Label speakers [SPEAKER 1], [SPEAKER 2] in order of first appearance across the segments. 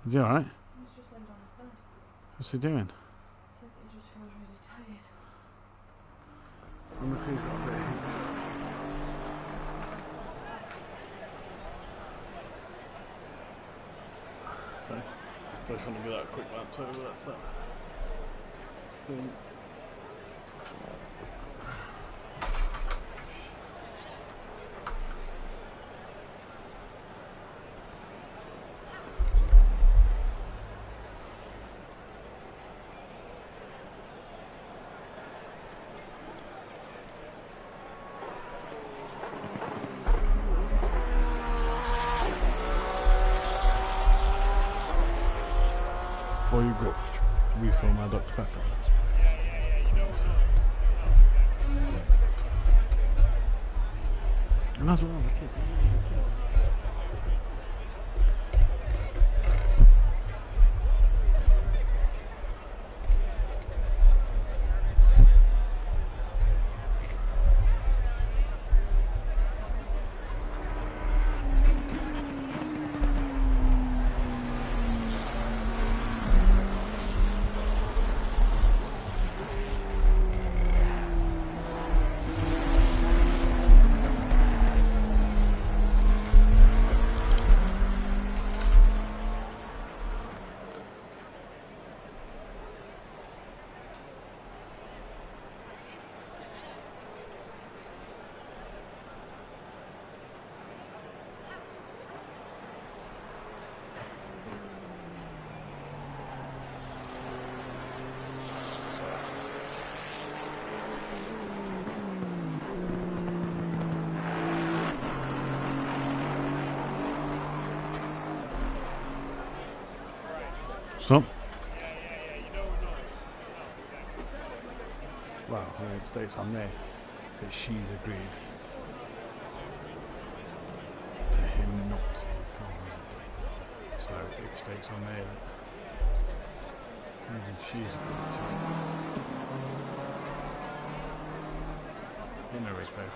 [SPEAKER 1] Is he alright?
[SPEAKER 2] He's just laid on his bed.
[SPEAKER 1] What's he doing?
[SPEAKER 2] He said that he just feels really tired.
[SPEAKER 1] I'm afraid he's got a bit of heat stroke. Sorry. Don't want to be that quick rant over, that's that thing. Before you go, refill my Dr. Pepper. And that's what all the kids are. So, well, it states on there that she's agreed to him not to come. So it states on there that even she's agreed to it. In no respect.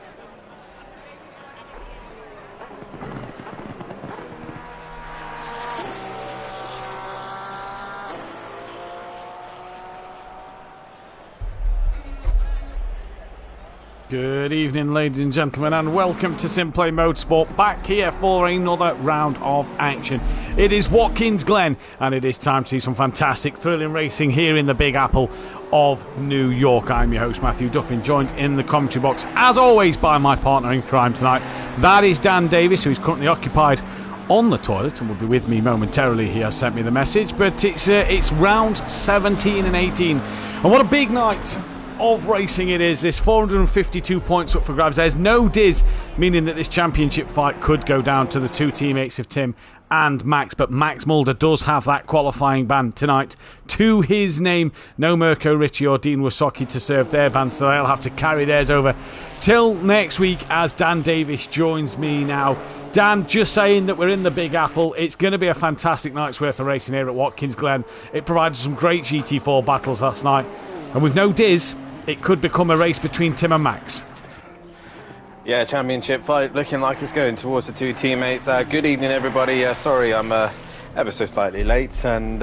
[SPEAKER 1] Good evening, ladies and gentlemen, and welcome to SimPlay Motorsport, back here for another round of action. It is Watkins Glen, and it is time to see some fantastic, thrilling racing here in the Big Apple of New York. I'm your host, Matthew Duffin, joined in the commentary box, as always, by my partner in crime tonight. That is Dan Davis, who is currently occupied on the toilet and will be with me momentarily. He has sent me the message, but it's round 17 and 18, and what a big night of racing it is. This 452 points up for grabs. There's no Diz, meaning that this championship fight could go down to the two teammates of Tim and Max, but Max Mulder does have that qualifying ban tonight to his name. No Mirko Ricci or Dean Wysocki to serve their bans, so they'll have to carry theirs over till next week as Dan Davis joins me now. Dan, just saying that we're in the Big Apple. It's going to be a fantastic night's worth of racing here at Watkins Glen. It provided some great GT4 battles last night, and with no Diz, it could become a race between Tim and Max.
[SPEAKER 3] Yeah, championship fight looking like it's going towards the two teammates. Good evening, everybody. Sorry, I'm ever so slightly late. And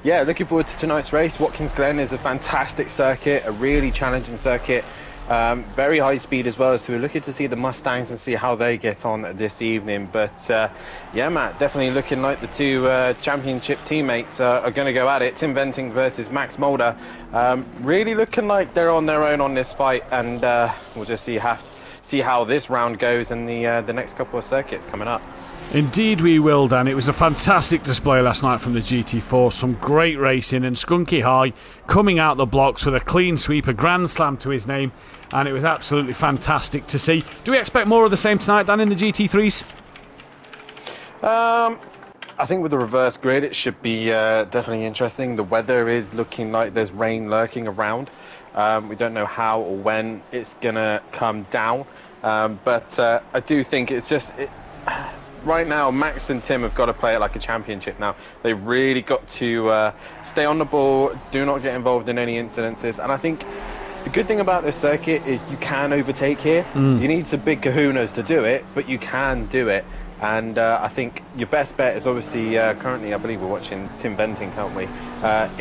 [SPEAKER 3] yeah, looking forward to tonight's race. Watkins Glen is a fantastic circuit, a really challenging circuit. Very high speed as well, so we're looking to see the Mustangs and see how they get on this evening. But yeah, Matt, definitely looking like the two championship teammates are going to go at it. Tim Venting versus Max Mulder. Really looking like they're on their own on this fight, and we'll just see how this round goes in the next couple of circuits coming up.
[SPEAKER 1] Indeed we will, Dan. It was a fantastic display last night from the GT4. Some great racing, and Skunky High coming out the blocks with a clean sweep, a grand slam to his name, and it was absolutely fantastic to see. Do we expect more of the same tonight, Dan, in the GT3s?
[SPEAKER 3] I think with the reverse grid it should be definitely interesting. The weather is looking like there's rain lurking around. We don't know how or when it's gonna come down, but I do think it's just right now Max and Tim have got to play it like a championship now. They've really got to stay on the ball, do not get involved in any incidences, and I think the good thing about this circuit is you can overtake here. You need some big kahunas to do it, but you can do it. And I think your best bet is obviously currently, I believe we're watching Tim Benting, can't we?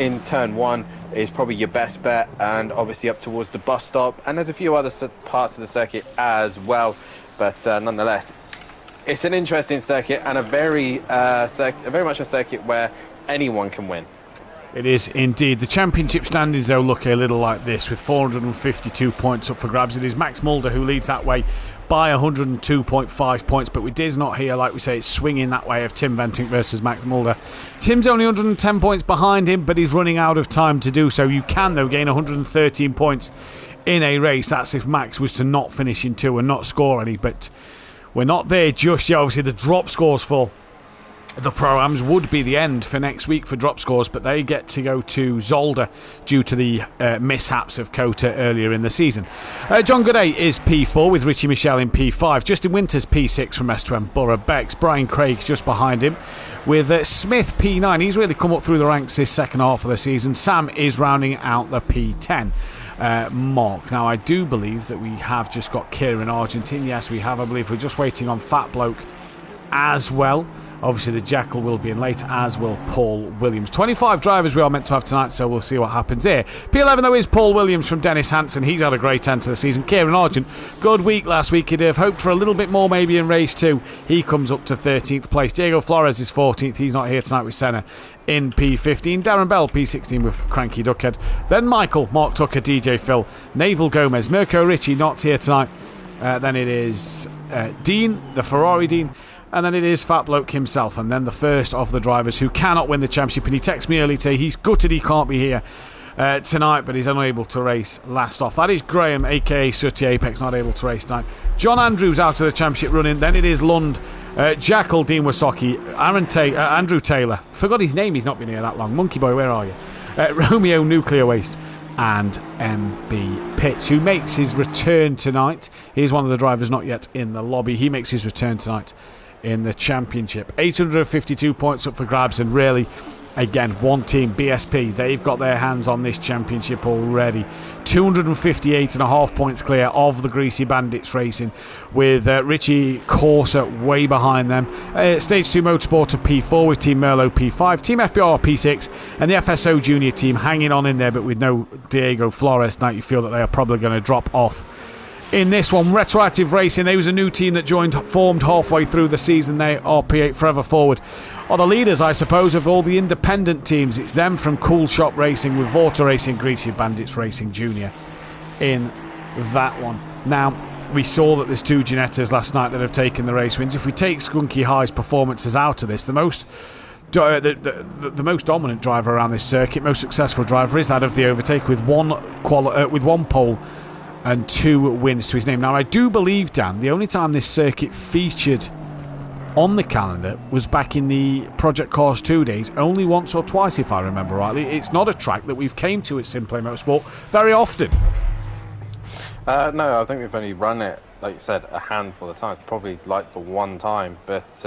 [SPEAKER 3] In turn 1 is probably your best bet, and obviously up towards the bus stop. And there's a few other parts of the circuit as well, but nonetheless, it's an interesting circuit and a very much a circuit where anyone can win.
[SPEAKER 1] It is indeed. The championship standings, though, look a little like this, with 452 points up for grabs. It is Max Mulder who leads that way by 102.5 points, but we did not hear, like we say, it's swinging that way of Tim Benting versus Max Mulder. Tim's only 110 points behind him, but he's running out of time to do so. You can, though, gain 113 points in a race. That's if Max was to not finish in 2 and not score any, but we're not there just yet. Obviously, the drop scores for the Pro-Ams would be the end for next week for drop scores, but they get to go to Zolder due to the mishaps of Kota earlier in the season. John Goodey is P4 with Richie Michelle in P5. Justin Winters P6 from S2M Borough Becks. Brian Craig's just behind him with Smith P9. He's really come up through the ranks this second half of the season. Sam is rounding out the P10 mark. Now, I do believe that we have just got Kieran Argentine. Yes, we have. I believe we're just waiting on Fat Bloke as well. Obviously, the Jackal will be in late, as will Paul Williams. 25 drivers we are meant to have tonight, so we'll see what happens here. P11, though, is Paul Williams from Dennis Hansen. He's had a great end to the season. Kieran Argent, good week last week. He'd have hoped for a little bit more maybe in race 2. He comes up to 13th place. Diego Flores is 14th. He's not here tonight with Senna in P15. Darren Bell, P16 with Cranky Duckhead. Then Michael, Mark Tucker, DJ Phil, Naval Gomez, Mirko Ricci, not here tonight. Then it is Dean, the Ferrari Dean. And then it is Fat Bloke himself, and then the first of the drivers who cannot win the championship. And he texted me earlier today, he's gutted he can't be here tonight, but he's unable to race last off. That is Graham, aka Sooty Apex, not able to race tonight. John Andrews out of the championship running. Then it is Lund, Jackal, Dean Wasocki, Andrew Taylor. Forgot his name, he's not been here that long. Monkey Boy, where are you? Romeo Nuclear Waste. And MB Pitts, who makes his return tonight. He's one of the drivers not yet in the lobby. He makes his return tonight in the championship. 852 points up for grabs, and really, again, one team, BSP, they've got their hands on this championship already. 258.5 points clear of the Greasy Bandits Racing, with Richie Corsa way behind them. Stage 2 Motorsport to P4 with Team Merlot P5, Team FBR P6, and the FSO Junior team hanging on in there, but with no Diego Flores tonight. You feel that they are probably going to drop off in this one. Retroactive Racing, there was a new team that formed halfway through the season. They are P8 Forever Forward, are the leaders, I suppose, of all the independent teams. It's them from Cool Shop Racing with Vorta Racing, Greasy Bandits Racing Junior in that one. Now, we saw that there's 2 Ginettas last night that have taken the race wins. If we take Skunky High's performances out of this, the most dominant driver around this circuit, most successful driver, is that of the Overtake, with one pole and 2 wins to his name. Now, I do believe, Dan, the only time this circuit featured on the calendar was back in the Project Cars 2 days, only once or twice, if I remember rightly. It's not a track that we've came to at SimPlay Motorsport very often.
[SPEAKER 3] No, I think we've only run it, like you said, a handful of times, probably like the one time, but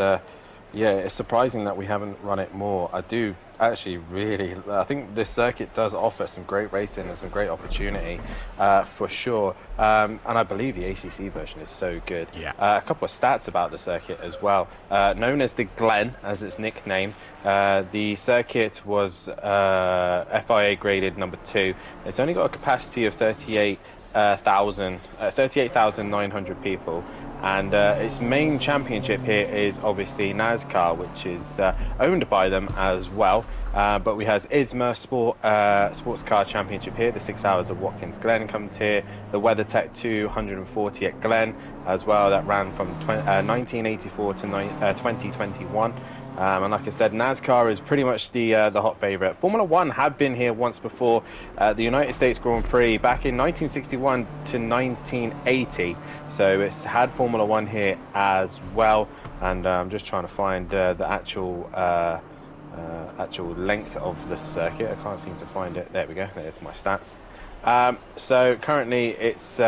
[SPEAKER 3] yeah, it's surprising that we haven't run it more. I do actually I think this circuit does offer some great racing and some great opportunity for sure, and I believe the ACC version is so good.
[SPEAKER 1] Yeah.
[SPEAKER 3] A couple of stats about the circuit as well. Known as the Glen, as its nickname, the circuit was FIA graded number 2. It's only got a capacity of 38,900 people. And its main championship here is obviously NASCAR, which is owned by them as well. But we have ISMA Sports Car Championship here. The 6 Hours of Watkins Glen comes here. The WeatherTech 240 at Glen as well. That ran from 1984 to 2021. And like I said, NASCAR is pretty much the hot favourite. Formula One had been here once before, the United States Grand Prix back in 1961 to 1980. So it's had Formula One here as well. And I'm just trying to find the actual length of the circuit. I can't seem to find it. There we go. There's my stats. So currently it's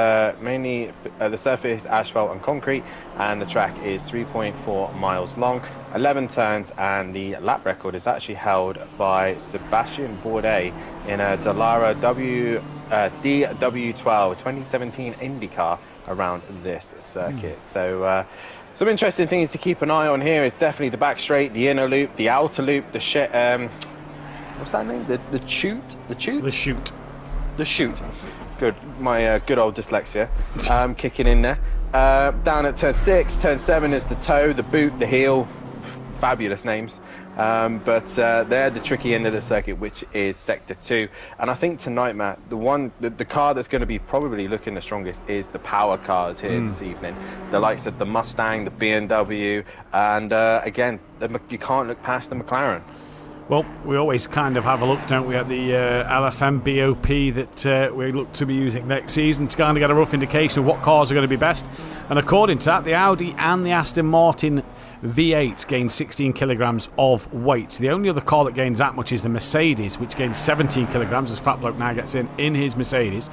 [SPEAKER 3] mainly the surface asphalt and concrete, and the track is 3.4 miles long, 11 turns, and the lap record is actually held by Sebastian Bourdais in a Dallara DW12 2017 IndyCar around this circuit. So Some interesting things to keep an eye on here is definitely the back straight, the inner loop, the outer loop, the what's that name? The chute? The chute?
[SPEAKER 1] The chute.
[SPEAKER 3] The chute. Good. My good old dyslexia kicking in there. Down at turn 6, turn 7 is the toe, the boot, the heel. Fabulous names. But they're the tricky end of the circuit, which is sector 2. And I think tonight, Matt, the car that's going to be probably looking the strongest is the power cars here this evening. The likes of the Mustang, the BMW, and again, you can't look past the McLaren.
[SPEAKER 1] Well, we always kind of have a look, don't we, at the LFM BOP that we look to be using next season to kind of get a rough indication of what cars are going to be best. And according to that, the Audi and the Aston Martin V8 gain 16 kilograms of weight. The only other car that gains that much is the Mercedes, which gains 17 kilograms, as Fat Bloke now gets in his Mercedes.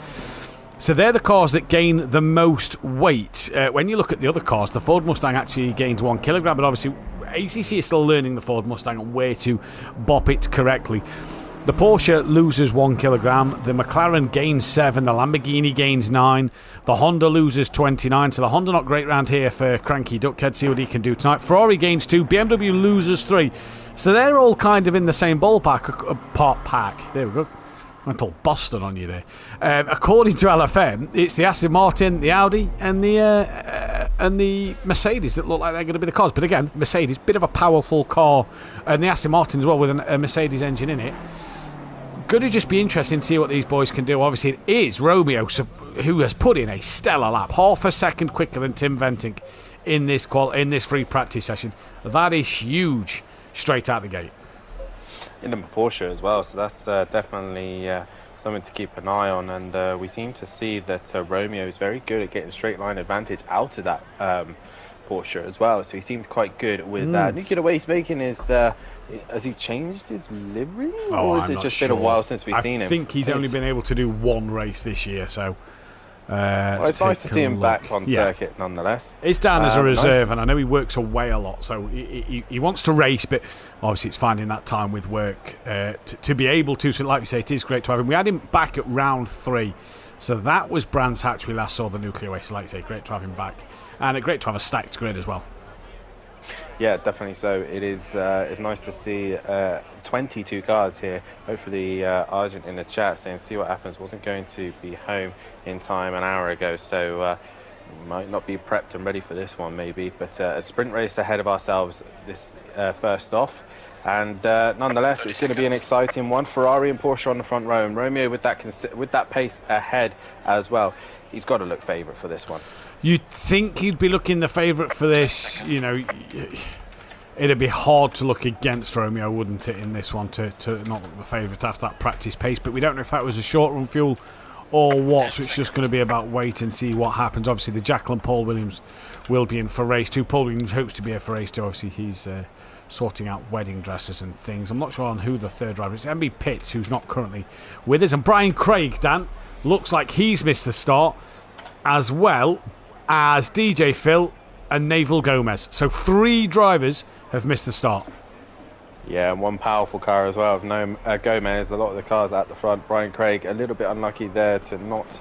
[SPEAKER 1] So they're the cars that gain the most weight. When you look at the other cars, the Ford Mustang actually gains 1 kilogram, but obviously ACC is still learning the Ford Mustang on where to bop it correctly. The Porsche loses 1 kilogram, the McLaren gains 7, the Lamborghini gains 9, the Honda loses 29, so the Honda not great round here for Cranky Duckhead, see what he can do tonight. Ferrari gains 2, BMW loses 3, so they're all kind of in the same ballpark, pack. There we go. Mental Boston on you there. According to LFM, it's the Aston Martin, the Audi, and the Mercedes that look like they're going to be the cars. But again, Mercedes, bit of a powerful car, and the Aston Martin as well with a Mercedes engine in it. Going to just be interesting to see what these boys can do. Obviously, it is Romeo who has put in a stellar lap, half a second quicker than Tim Venting in this free practice session. That is huge straight out the gate.
[SPEAKER 3] In the Porsche as well, so that's definitely something to keep an eye on. And we seem to see that Romeo is very good at getting straight line advantage out of that Porsche as well. So he seems quite good with that. Nuclear Waste making his. Has he changed his livery, or has it just been a while since we've seen him?
[SPEAKER 1] I think he's only been able to do one race this year, so.
[SPEAKER 3] Well, it's nice to see him back on circuit nonetheless.
[SPEAKER 1] It's down as a reserve,
[SPEAKER 3] nice.
[SPEAKER 1] and I know he works away a lot, so he wants to race, but obviously it's finding that time with work to be able to. So like you say, it is great to have him. We had him back at round 3, so that was Brands Hatch we last saw the Nuclear Waste. So like you say, great to have him back, and great to have a stacked grid as well.
[SPEAKER 3] Yeah, definitely so. It is. It's nice to see 22 cars here. Hopefully, Argent in the chat saying, "See what happens." Wasn't going to be home in time an hour ago, so might not be prepped and ready for this one, maybe. But a sprint race ahead of ourselves this first off, and nonetheless, it's going to be an exciting one. Ferrari and Porsche on the front row, and Romeo with that pace ahead as well. He's got to look favourite for this one.
[SPEAKER 1] You'd think he'd be looking the favourite for this. You know, it'd be hard to look against Romeo, wouldn't it, in this one, to not look the favourite after that practice pace. But we don't know if that was a short run fuel or what, so it's just going to be about wait and see what happens. Obviously, the Jacqueline Paul Williams will be in for race 2. Paul Williams hopes to be here for race 2. Obviously, he's sorting out wedding dresses and things. I'm not sure on who the third driver is. MB Pitts, who's not currently with us. And Brian Craig, Dan, looks like he's missed the start, as well as DJ Phil and Naval Gomez. So 3 drivers have missed the start.
[SPEAKER 3] Yeah, and one powerful car as well. Gomez, a lot of the cars at the front. Brian Craig, a little bit unlucky there to not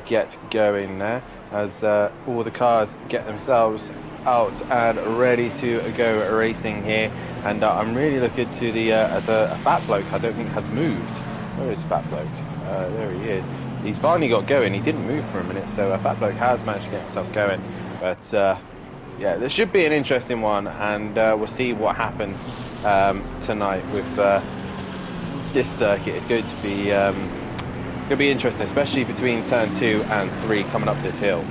[SPEAKER 3] get going there, as all the cars get themselves out and ready to go racing here. And I'm really looking to the as a Fat Bloke I don't think has moved. Where is Fat Bloke? There he is. He's finally got going. He didn't move for a minute, so Fat Bloke has managed to get himself going. But yeah, this should be an interesting one, and we'll see what happens tonight with this circuit. It's going to be interesting, especially between turn 2 and 3 coming up this hill.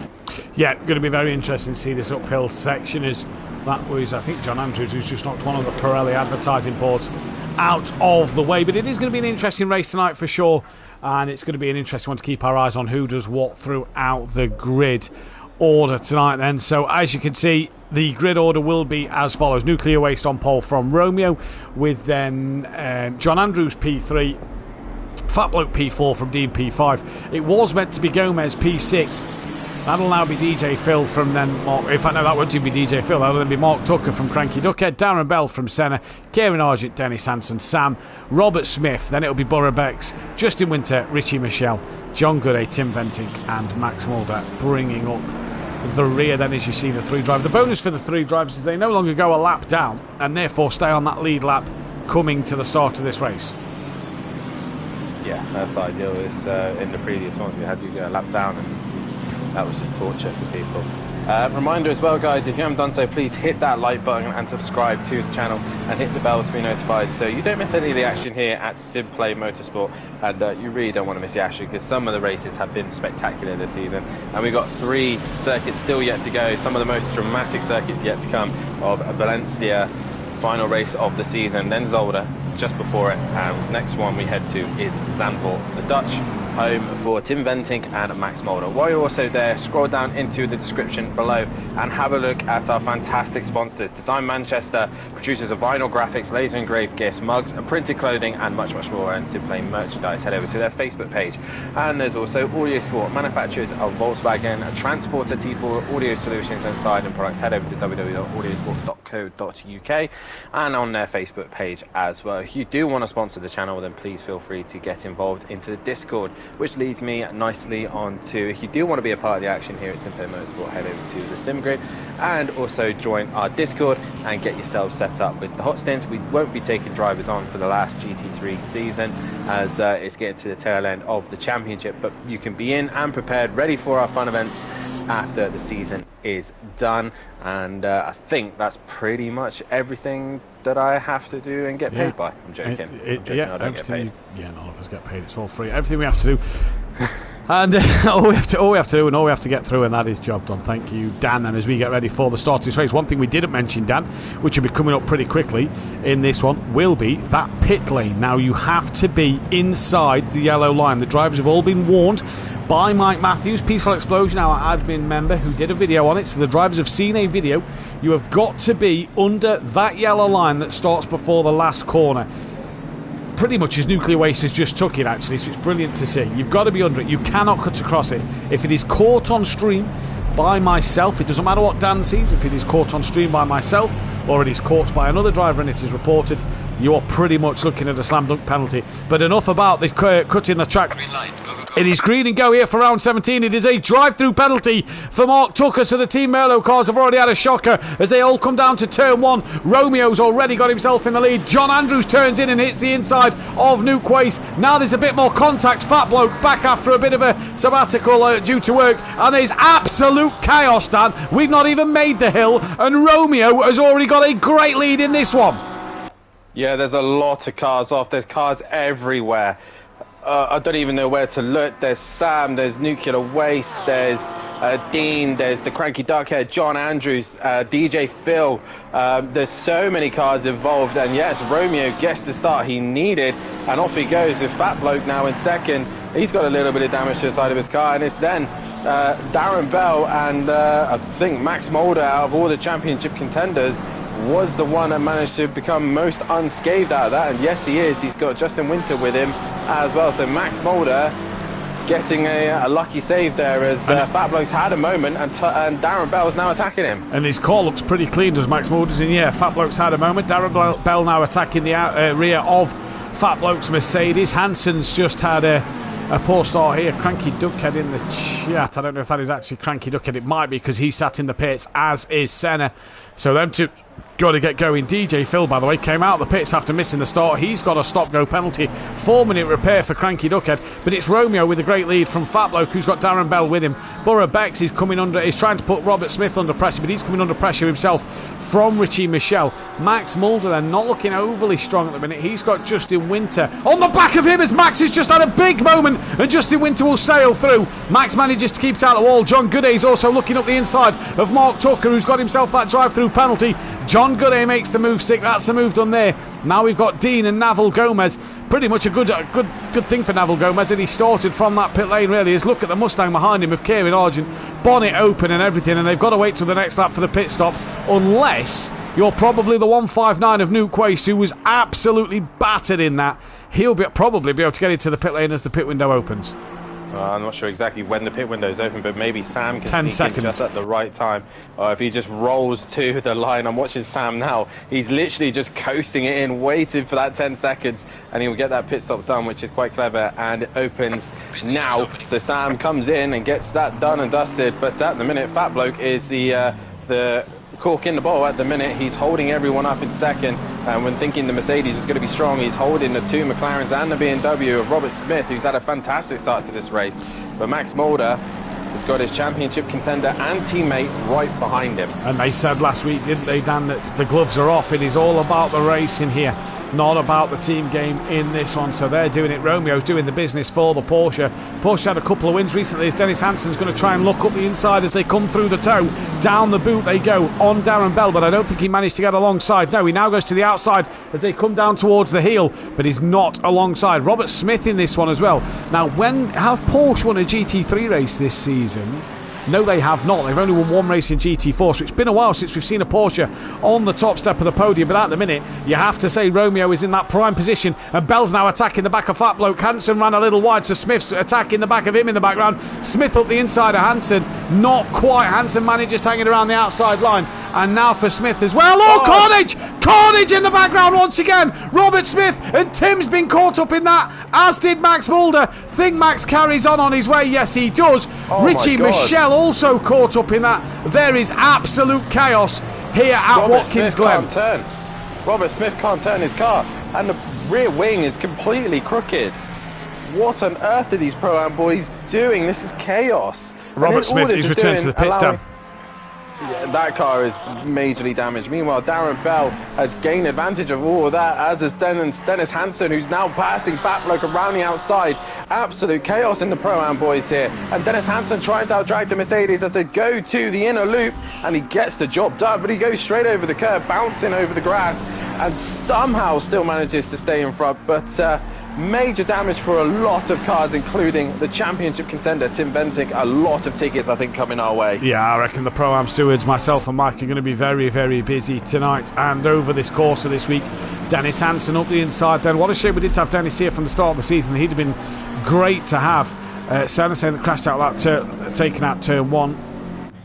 [SPEAKER 1] Yeah, going to be very interesting to see this uphill section, as that was, I think, John Andrews, who's just knocked one of the Pirelli advertising boards out of the way. But it is going to be an interesting race tonight for sure, and it's going to be an interesting one to keep our eyes on who does what throughout the grid order tonight then. So as you can see, the grid order will be as follows: Nuclear Waste on pole from Romeo, with then John Andrews P3, Fat Bloke P4 from Dean P5. It was meant to be Gomez P6. That'll now be DJ Phil from then Mark. In fact, no, that won't even be DJ Phil. That'll then be Mark Tucker from Cranky Duckhead, Darren Bell from Senna, Kieran Argent, Dennis Hanson, Sam, Robert Smith. Then it'll be Borough Becks, Justin Winter, Richie Michelle, John Gooday, Tim Venting, and Max Mulder bringing up the rear then as you see the 3 drivers. The bonus for the 3 drivers is they no longer go a lap down and therefore stay on that lead lap coming to the start of this race.
[SPEAKER 3] Yeah, that's ideal. Is in the previous ones we had you go a lap down, and that was just torture for people. Reminder as well, guys, if you haven't done so, please hit that like button and subscribe to the channel and hit the bell to be notified so you don't miss any of the action here at SimPlay Motorsport. And you really don't want to miss the action because some of the races have been spectacular this season, and we've got 3 circuits still yet to go, some of the most dramatic circuits yet to come, of Valencia, final race of the season, then Zolder just before it, and next one we head to is Zandvoort, the Dutch home for Tim Venting and Max Mulder. While you're also there, scroll down into the description below and have a look at our fantastic sponsors. Design Manchester, producers of vinyl graphics, laser engraved gifts, mugs, and printed clothing, and much more, and SimPlay merchandise. Head over to their Facebook page. And there's also Audiosport, manufacturers of Volkswagen Transporter T4 audio solutions and styling products. Head over to www.audiosport.co.uk and on their Facebook page as well. If you do want to sponsor the channel, then please feel free to get involved into the Discord, which leads me nicely on to, if you do want to be a part of the action here at SimPlay Motorsport, head over to the Sim Grid and also join our Discord and get yourself set up with the hot stints. We won't be taking drivers on for the last GT3 season as it's getting to the tail end of the championship, but you can be in and prepared, ready for our fun events after the season is done. And I think that's pretty much everything that I have to do and get paid by. I'm joking. I don't get paid.
[SPEAKER 1] None of us get paid. It's all free. Everything we have to do. And all we have to do and all we have to get through, and that is job done. Thank you, Dan. And as we get ready for the start of this race, one thing we didn't mention, Dan, which will be coming up pretty quickly in this one, will be that pit lane. Now, you have to be inside the yellow line. The drivers have all been warned by Mike Matthews, Peaceful Explosion, our admin member, who did a video on it. So the drivers have seen a video. You have got to be under that yellow line that starts before the last corner. Pretty much as Nuclear Waste has just took it, actually, so it's brilliant to see. You've got to be under it. You cannot cut across it. If it is caught on stream by myself, it doesn't matter what Dan sees, if it is caught on stream by myself or it is caught by another driver and it is reported, you are pretty much looking at a slam dunk penalty. But enough about this cutting the track. It is green and go here for round 17. It is a drive-through penalty for Mark Tucker, so the Team Merlot cars have already had a shocker as they all come down to turn 1. Romeo's already got himself in the lead. John Andrews turns in and hits the inside of Nuke Waste. Now there's a bit more contact. Fat Bloke back after a bit of a sabbatical due to work, and there's absolute chaos, Dan. We've not even made the hill, and Romeo has already got a great lead in this one.
[SPEAKER 3] Yeah, there's a lot of cars off. There's cars everywhere. I don't even know where to look. There's Sam, there's Nuclear Waste, there's Dean, there's the Cranky Duckhead, John Andrews, DJ Phil. There's so many cars involved, and yes, Romeo gets the start he needed, and off he goes with Fat Bloke now in second. He's got a little bit of damage to the side of his car, and it's then Darren Bell and I think Max Mulder, out of all the championship contenders, was the one that managed to become most unscathed out of that, and yes, he is. He's got Justin Winter with him as well, so Max Mulder getting a lucky save there as Fat Bloke's had a moment, and Darren Bell's now attacking him. And
[SPEAKER 1] his car looks pretty clean, does Max Mulder's, and yeah, Fat Bloke's had a moment. Darren Bell now attacking the rear of Fat Bloke's Mercedes. Hanson's just had a poor start here. Cranky Duckhead in the chat. I don't know if that is actually Cranky Duckhead. It might be, because he sat in the pits, as is Senna. So them two got to get going. DJ Phil, by the way, came out of the pits after missing the start. He's got a stop-go penalty. 4-minute repair for Cranky Duckhead. But it's Romeo with a great lead from Fat Bloke, who's got Darren Bell with him. Borough Bex is coming under. He's trying to put Robert Smith under pressure, but he's coming under pressure himself from Richie Michelle. Max Mulder then not looking overly strong at the minute. He's got Justin Winter on the back of him as Max has just had a big moment, and Justin Winter will sail through. Max manages to keep it out the wall. John Gooday's also looking up the inside of Mark Tucker, who's got himself that drive-through penalty. John Gooday makes the move stick. That's a move done there. Now we've got Dean and Naval Gomez. Pretty much a good thing for Naval Gomez, and he started from that pit lane, really. Is look at the Mustang behind him of Kieran Argent, bonnet open and everything, and they've got to wait till the next lap for the pit stop, unless you're probably the 159 of Nuke Waste, who was absolutely battered in that. He'll probably be able to get into the pit lane as the pit window opens.
[SPEAKER 3] I'm not sure exactly when the pit window is open, but maybe Sam can
[SPEAKER 1] 10
[SPEAKER 3] sneak in
[SPEAKER 1] seconds.
[SPEAKER 3] just at the right time. Or if he just rolls to the line, I'm watching Sam now. He's literally just coasting it in, waiting for that 10 seconds, and he will get that pit stop done, which is quite clever, and it opens now. So Sam comes in and gets that done and dusted, but at the minute, Fat Bloke is the cork in the bowl. At the minute, he's holding everyone up in second, and when thinking the Mercedes is going to be strong, he's holding the two McLarens and the BMW of Robert Smith, who's had a fantastic start to this race. But Max Mulder has got his championship contender and teammate right behind him.
[SPEAKER 1] And they said last week, didn't they, Dan, that the gloves are off. It is all about the racing here, not about the team game in this one. So they're doing it. Romeo's doing the business for the Porsche. Porsche had a couple of wins recently, as Dennis Hansen's going to try and look up the inside as they come through the toe. Down the boot they go on Darren Bell, but I don't think he managed to get alongside. No, he now goes to the outside as they come down towards the heel, but he's not alongside. Robert Smith in this one as well. Now, when have Porsche won a GT3 race this season? No, they have not. They've only won one race in GT4, so it's been a while since we've seen a Porsche on the top step of the podium. But at the minute, you have to say Romeo is in that prime position, and Bell's now attacking the back of Fat Bloke. Hansen ran a little wide, so Smith's attacking the back of him in the background. Smith up the inside of Hansen. Not quite. Hansen manages hanging around the outside line. And now for Smith as well. Oh, carnage! Carnage in the background once again. Robert Smith, and Tim's been caught up in that, as did Max Mulder. Think Max carries on his way. Yes, he does. Richie Michelle also caught up in that. There is absolute chaos here at Watkins Glen.
[SPEAKER 3] Robert Smith can't turn his car, and the rear wing is completely crooked. What on earth are these Pro-Am boys doing? This is chaos.
[SPEAKER 1] Robert Smith is returned to the pit stop.
[SPEAKER 3] Yeah, that car is majorly damaged. Meanwhile, Darren Bell has gained advantage of all of that, as is Dennis Hansen, who's now passing Batbloke around the outside. Absolute chaos in the Pro-Am boys here. And Dennis Hansen tries to outdrag the Mercedes as they go to the inner loop, and he gets the job done, but he goes straight over the curb, bouncing over the grass, and somehow still manages to stay in front. But major damage for a lot of cars, including the championship contender Tim Bentinck. A lot of tickets, I think, coming our way.
[SPEAKER 1] Yeah, I reckon the Pro-Am stewards, myself and Mike, are going to be very, very busy tonight and over this course of this week. Dennis Hansen up the inside then. What a shame we didn't have Dennis here from the start of the season. He'd have been great to have. Senna saying that crashed out that taking out turn one.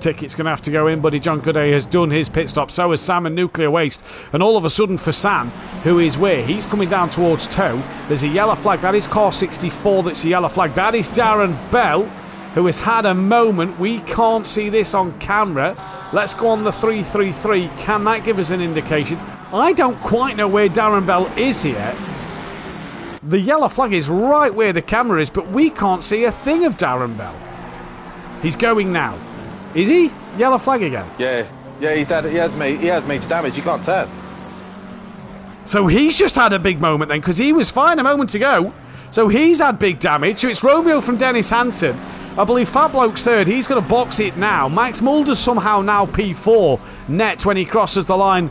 [SPEAKER 1] Ticket's going to have to go in, buddy. John Gooday has done his pit stop. So has Sam and Nuclear Waste. And all of a sudden for Sam, who is where? He's coming down towards toe. There's a yellow flag. That is car 64 that's a yellow flag. That is Darren Bell, who has had a moment. We can't see this on camera. Let's go on the 333. Can that give us an indication? I don't quite know where Darren Bell is here. The yellow flag is right where the camera is, but we can't see a thing of Darren Bell. He's going now. Is he? Yellow flag again?
[SPEAKER 3] Yeah, he has major damage. You can't turn.
[SPEAKER 1] So he's just had a big moment then, because he was fine a moment ago. So he's had big damage. So it's Romeo from Dennis Hansen. I believe Fat Bloke's third. He's going to box it now. Max Mulder's somehow now P4 net when he crosses the line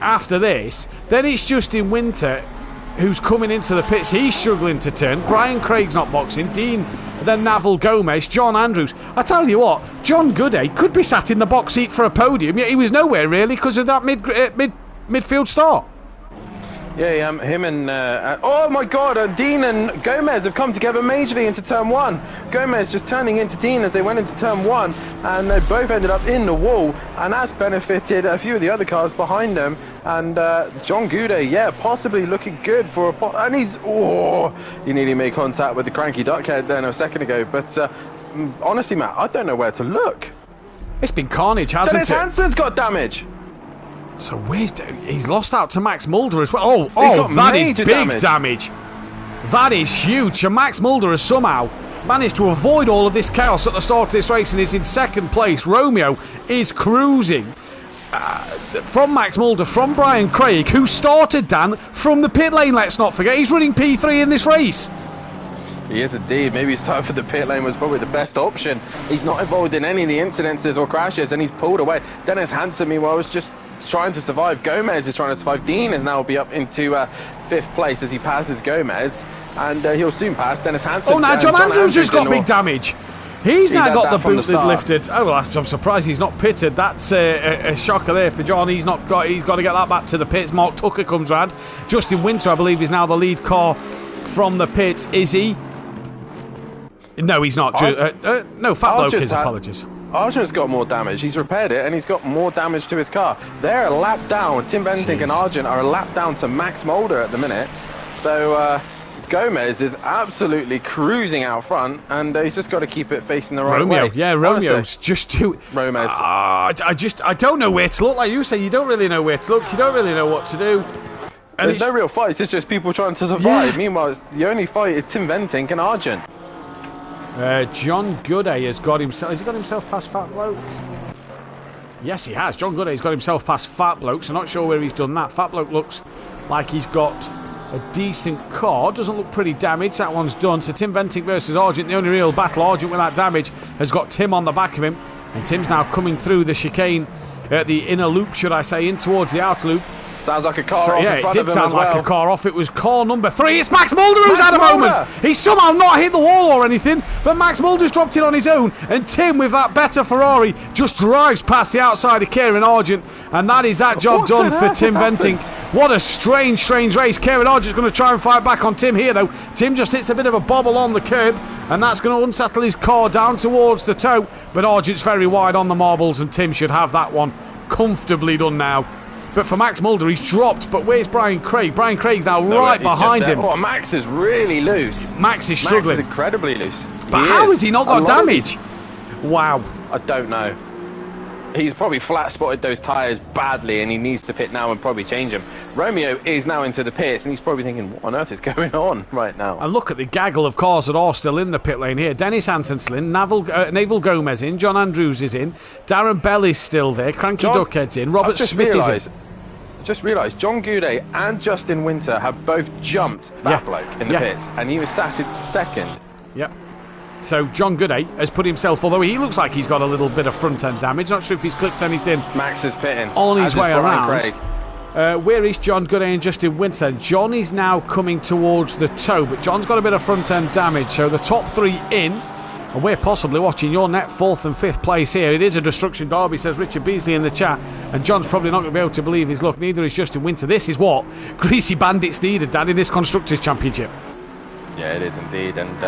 [SPEAKER 1] after this. Then it's Justin Winter who's coming into the pits. He's struggling to turn. Brian Craig's not boxing. Dean, then Naval Gomez, John Andrews. I tell you what, John Gooday could be sat in the box seat for a podium, yet he was nowhere really because of that midfield start.
[SPEAKER 3] Yeah, him and oh my God, Dean and Gomez have come together majorly into turn one. Gomez just turning into Dean as they went into turn one, and they both ended up in the wall, and that's benefited a few of the other cars behind them. And John Gooday, yeah, possibly looking good for a and he's he nearly made contact with the cranky duckhead then a second ago. But honestly, Matt, I don't know where to look.
[SPEAKER 1] It's been carnage, hasn't it?
[SPEAKER 3] Dennis Hansen's got damage.
[SPEAKER 1] So he's lost out to Max Mulder as well. Oh, that is big damage. That is huge. So Max Mulder has somehow managed to avoid all of this chaos at the start of this race and is in second place. Romeo is cruising from Max Mulder, from Brian Craig, who started, Dan, from the pit lane, let's not forget. He's running P3 in this race.
[SPEAKER 3] He is indeed. Maybe starting for the pit lane was probably the best option. He's not involved in any of the incidences or crashes, and he's pulled away. Dennis Hansen, meanwhile, was just trying to survive. Gomez is trying to survive. Dean is now be up into fifth place as he passes Gomez, and he'll soon pass Dennis Hansen.
[SPEAKER 1] Oh, now John Andrews has got big damage. He's now got the boot lifted. Oh, well, I'm surprised he's not pitted. That's a shocker there for John. He's got to get that back to the pits. Mark Tucker comes round. Justin Winter, I believe, is now the lead car from the pits. Is he? No, he's not. No, Fat Bloke is. Apologies.
[SPEAKER 3] Argent's got more damage. He's repaired it, and he's got more damage to his car. They're a lap down. Tim Bentinck and Argent are a lap down to Max Mulder at the minute. So Gomez is absolutely cruising out front, and he's just got to keep it facing the right way.
[SPEAKER 1] Yeah, Romeo's just too...
[SPEAKER 3] Romez.
[SPEAKER 1] I don't know where to look. Like you say, you don't really know where to look. You don't really know what to do. And
[SPEAKER 3] there's no real fights. It's just people trying to survive. Yeah. Meanwhile, the only fight is Tim Bentinck and Argent.
[SPEAKER 1] John Gooday has got himself... Has he got himself past Fat Bloke? Yes, he has. John Gooday's got himself past Fat Bloke, so not sure where he's done that. Fat Bloke looks like he's got a decent car. Doesn't look pretty damaged. That one's done. So Tim Bentinck versus Argent, the only real battle. Argent with that damage has got Tim on the back of him. And Tim's now coming through the chicane, the inner loop, should I say, in towards the outer loop.
[SPEAKER 3] Sounds like a car off in front of him as well.
[SPEAKER 1] Yeah, it did sound like a car off. It was car number 3. It's Max Mulder who's had a moment. He's somehow not hit the wall or anything, but Max Mulder's dropped it on his own, and Tim, with that better Ferrari, just drives past the outside of Kieran Argent, and that is that job done for Tim Bentinck. What a strange race. Kieran Argent's going to try and fight back on Tim here, though. Tim just hits a bit of a bobble on the curb, and that's going to unsettle his car down towards the toe, but Argent's very wide on the marbles, and Tim should have that one comfortably done now. But for Max Mulder, he's dropped. But where's Brian Craig? Brian Craig's now right behind him.
[SPEAKER 3] Oh, Max is really loose.
[SPEAKER 1] Max is struggling.
[SPEAKER 3] Max is incredibly loose.
[SPEAKER 1] But how has he not got damage? Wow.
[SPEAKER 3] I don't know. He's probably flat spotted those tyres badly, and he needs to pit now and probably change them. Romeo is now into the pits, and he's probably thinking, what on earth is going on right now?
[SPEAKER 1] And look at the gaggle of cars that are still in the pit lane here. Dennis Hansen's in, Naval Gomez in, John Andrews is in, Darren Bell is still there, Cranky Duckhead's in, Robert Smith is in.
[SPEAKER 3] Just realised John Goudet and Justin Winter have both jumped that bloke in the pits, and he was sat in second.
[SPEAKER 1] Yep. So John Goudet has put himself, although he looks like he's got a little bit of front end damage, not sure if he's clipped anything.
[SPEAKER 3] Max is pitting
[SPEAKER 1] on his way around. Where is John Goudet and Justin Winter? John is now coming towards the toe, but John's got a bit of front end damage, so the top 3 in. And we're possibly watching your net 4th and 5th place here. It is a destruction derby, says Richard Beasley in the chat. And John's probably not going to be able to believe his luck. Neither is Justin Winter. This is what Greasy Bandits needed, Dan, in this Constructors' Championship.
[SPEAKER 3] Yeah, it is indeed. And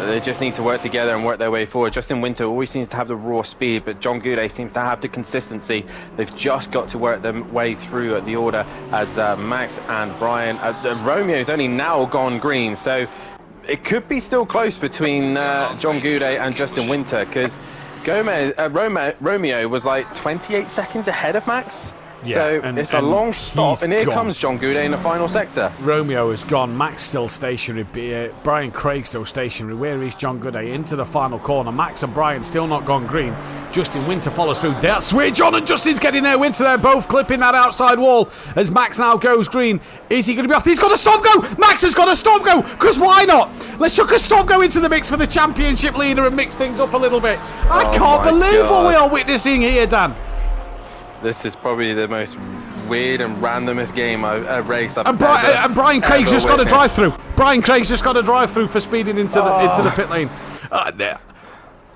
[SPEAKER 3] they just need to work together and work their way forward. Justin Winter always seems to have the raw speed, but John Goudet seems to have the consistency. They've just got to work their way through the order as Max and Brian. Romeo's only now gone green, so it could be still close between John Goudet and Justin Winter, because Romeo was like 28 seconds ahead of Max. Yeah, so it's a long stop, and here comes John Goudet in the final sector.
[SPEAKER 1] Romeo has gone, Max still stationary, Brian Craig still stationary. Where is John Goudet? Into the final corner. Max and Brian still not gone green. Justin Winter follows through. That's where John and Justin's getting there. Winter, they're both clipping that outside wall as Max now goes green. Is he going to be off? He's got a stop go! Max has got a stop go! Because why not? Let's chuck a stop go into the mix for the championship leader and mix things up a little bit. I can't believe what we are witnessing here, Dan.
[SPEAKER 3] This is probably the most weird and randomest race I've
[SPEAKER 1] and Brian Craig's just got a drive through. Brian Craig's just got a drive through for speeding into the pit lane.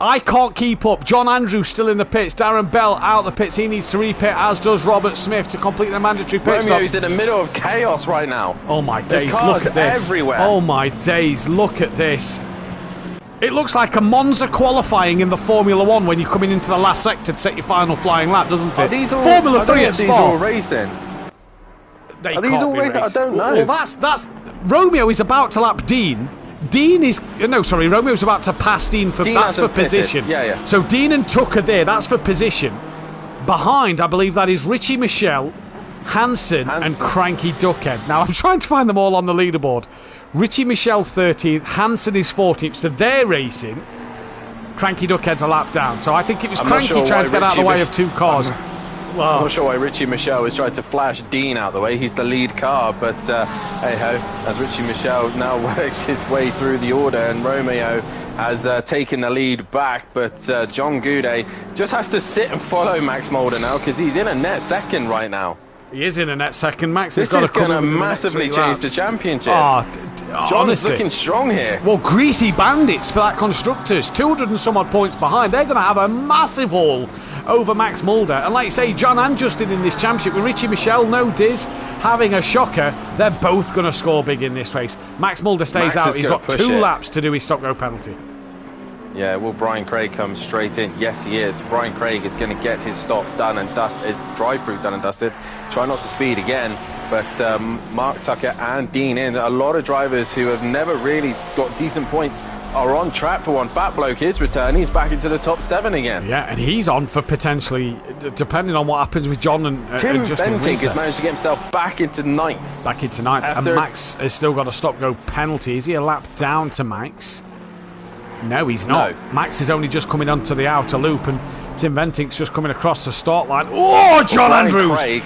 [SPEAKER 1] I can't keep up. John Andrews still in the pits. Darren Bell out the pits. He needs to repit, as does Robert Smith, to complete the mandatory pit stops.
[SPEAKER 3] Romeo's in the middle of chaos right now.
[SPEAKER 1] Oh my days! Look at this.
[SPEAKER 3] Everywhere.
[SPEAKER 1] Oh my days! Look at this. It looks like a Monza qualifying in the Formula 1 when you're coming into the last sector to set your final flying lap, doesn't it? Formula 3 at Spa.
[SPEAKER 3] These all racing?
[SPEAKER 1] Are these all racing?
[SPEAKER 3] I don't know.
[SPEAKER 1] Well, that's Romeo is about to lap Dean. Romeo's about to pass Dean for position.
[SPEAKER 3] Yeah.
[SPEAKER 1] So Dean and Tucker there, that's for position. Behind, I believe that is Richie Michelle, Hansen and Cranky Duckhead. Now I'm trying to find them all on the leaderboard. Richie Michelle 13th, Hansen is 14th, so they're racing. Cranky Duckhead's a lap down, so I think it was Cranky trying to get out of the way of 2 cars.
[SPEAKER 3] I'm not sure why Richie Michelle was trying to flash Dean out of the way. He's the lead car, but hey-ho, as Richie Michelle now works his way through the order, and Romeo has taken the lead back, but John Goudet just has to sit and follow Max Mulder now, because he's in a net second right now.
[SPEAKER 1] He is in a net second. Max has
[SPEAKER 3] got
[SPEAKER 1] to come in.
[SPEAKER 3] This is going to massively change the championship. John's
[SPEAKER 1] honestly
[SPEAKER 3] looking strong here.
[SPEAKER 1] Well, Greasy Bandits for that Constructors, 200 and some odd points behind. They're going to have a massive haul over Max Mulder. And like you say, John and Justin in this championship, with Richie Michelle, no Diz, having a shocker. They're both going to score big in this race. Max Mulder stays out. He's got 2 laps to do his stop-go penalty.
[SPEAKER 3] Yeah, will Brian Craig come straight in? Yes, he is. Brian Craig is going to get his stop done and his drive-through done and dusted. Try not to speed again, but Mark Tucker and Dean in. A lot of drivers who have never really got decent points are on track for one. Fat Bloke is returning. He's back into the top 7 again.
[SPEAKER 1] Yeah, and he's on for potentially, depending on what happens with John and
[SPEAKER 3] Tim
[SPEAKER 1] Justin
[SPEAKER 3] Bentinck
[SPEAKER 1] Winter.
[SPEAKER 3] has managed to get himself back into 9th.
[SPEAKER 1] Back into 9th. And Max has still got a stop-go penalty. Is he a lap down to Max? No, he's not.
[SPEAKER 3] No.
[SPEAKER 1] Max is only just coming onto the outer loop, and Tim Bentinck's just coming across the start line. Oh, John Andrews!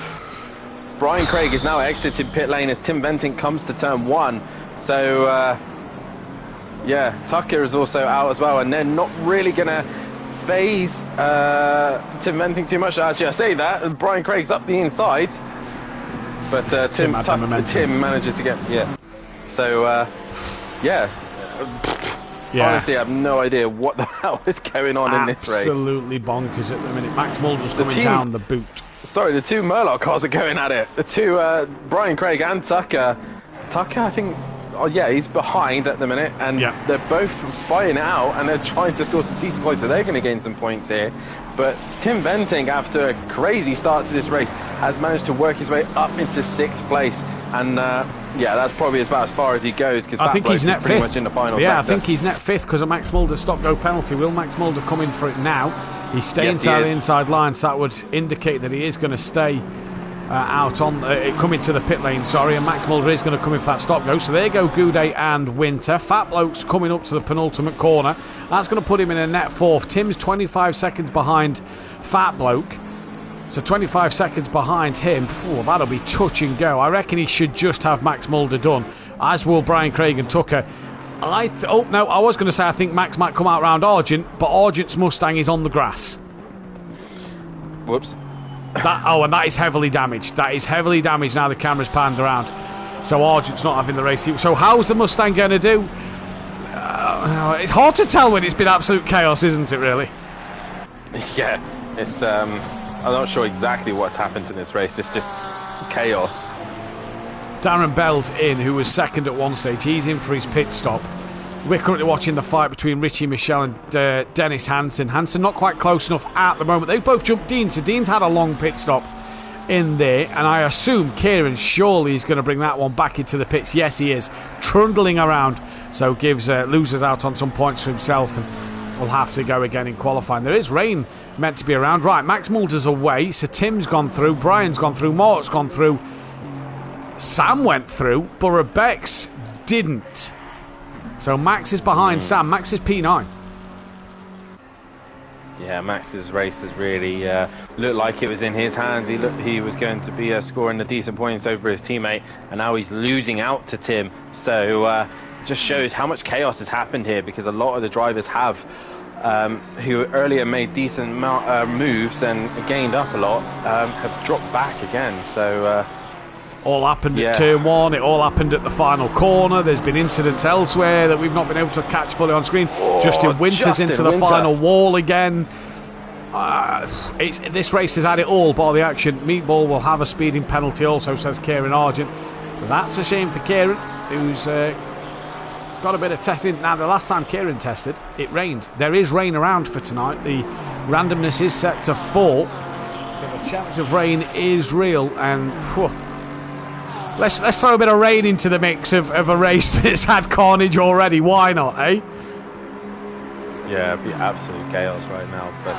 [SPEAKER 3] Brian Craig is now exited pit lane as Tim Bentinck comes to turn 1. So, yeah, Tucker is also out as well, and they're not really going to phase Tim Bentinck too much. Actually, I say that, and Brian Craig's up the inside, but Tim manages to get, So, yeah. Honestly, I have no idea what the hell is going on in this race.
[SPEAKER 1] Absolutely bonkers at the minute. Max Mulder's coming down the boot.
[SPEAKER 3] Sorry, the two Murloc cars are going at it. The two, Brian Craig and Tucker. Tucker, I think, oh yeah, he's behind at the minute, and they're both fighting it out, and they're trying to score some decent points, so they're going to gain some points here. But Tim Bentinck, after a crazy start to this race, has managed to work his way up into 6th place, and yeah, that's probably about as far as he goes, because
[SPEAKER 1] I think he's net 5th.
[SPEAKER 3] Pretty much in the final
[SPEAKER 1] sector.
[SPEAKER 3] I
[SPEAKER 1] think he's net 5th because of Max Mulder's stop-go penalty. Will Max Mulder come in for it now? He's staying to the inside line, so that would indicate that he is going to stay out on coming to the pit lane, sorry, and Max Mulder is going to come in for that stop-go. So there go Goudet and Winter. Fat Bloke's coming up to the penultimate corner. That's going to put him in a net 4th. Tim's 25 seconds behind Fat Bloke. So 25 seconds behind him. That'll be touch and go. I reckon he should just have Max Mulder done, as will Brian Craig and Tucker. I was going to say I think Max might come out round Argent, but Argent's Mustang is on the grass.
[SPEAKER 3] Whoops.
[SPEAKER 1] And that is heavily damaged. That is heavily damaged now the camera's panned around. So Argent's not having the race. So how's the Mustang going to do? It's hard to tell when it's been absolute chaos, isn't it, really?
[SPEAKER 3] Yeah, it's... I'm not sure exactly what's happened in this race. It's just chaos.
[SPEAKER 1] Darren Bell's in, who was second at one stage. He's in for his pit stop. We're currently watching the fight between Richie Michel and Dennis Hansen. Hansen not quite close enough at the moment. They've both jumped Dean, so Dean's had a long pit stop in there, and I assume Kieran surely is going to bring that one back into the pits. Yes, he is. Trundling around, so gives losers out on some points for himself, and will have to go again in qualifying. There is rain meant to be around. Right, Max Mulder's away, so Tim's gone through, Brian's gone through, Mort's gone through, Sam went through, but Rebec's didn't. So Max is behind Sam. Max is P9.
[SPEAKER 3] Yeah, Max's race has really looked like it was in his hands. He was going to be scoring the decent points over his teammate, and now he's losing out to Tim. So just shows how much chaos has happened here, because a lot of the drivers who earlier made decent moves and gained up a lot have dropped back again. So
[SPEAKER 1] all happened at turn 1, it all happened at the final corner. There's been incidents elsewhere that we've not been able to catch fully on screen. Justin Winter's into the final wall again. This race has had it all, bar the action. Meatball will have a speeding penalty also, says Kieran Argent. That's a shame for Kieran, who's got a bit of testing. Now, the last time Kieran tested, it rained. There is rain around for tonight. The randomness is set to 4, so the chance of rain is real. And let's throw a bit of rain into the mix of a race that's had carnage already. Why not, eh?
[SPEAKER 3] Yeah, it'd be absolute chaos right now. But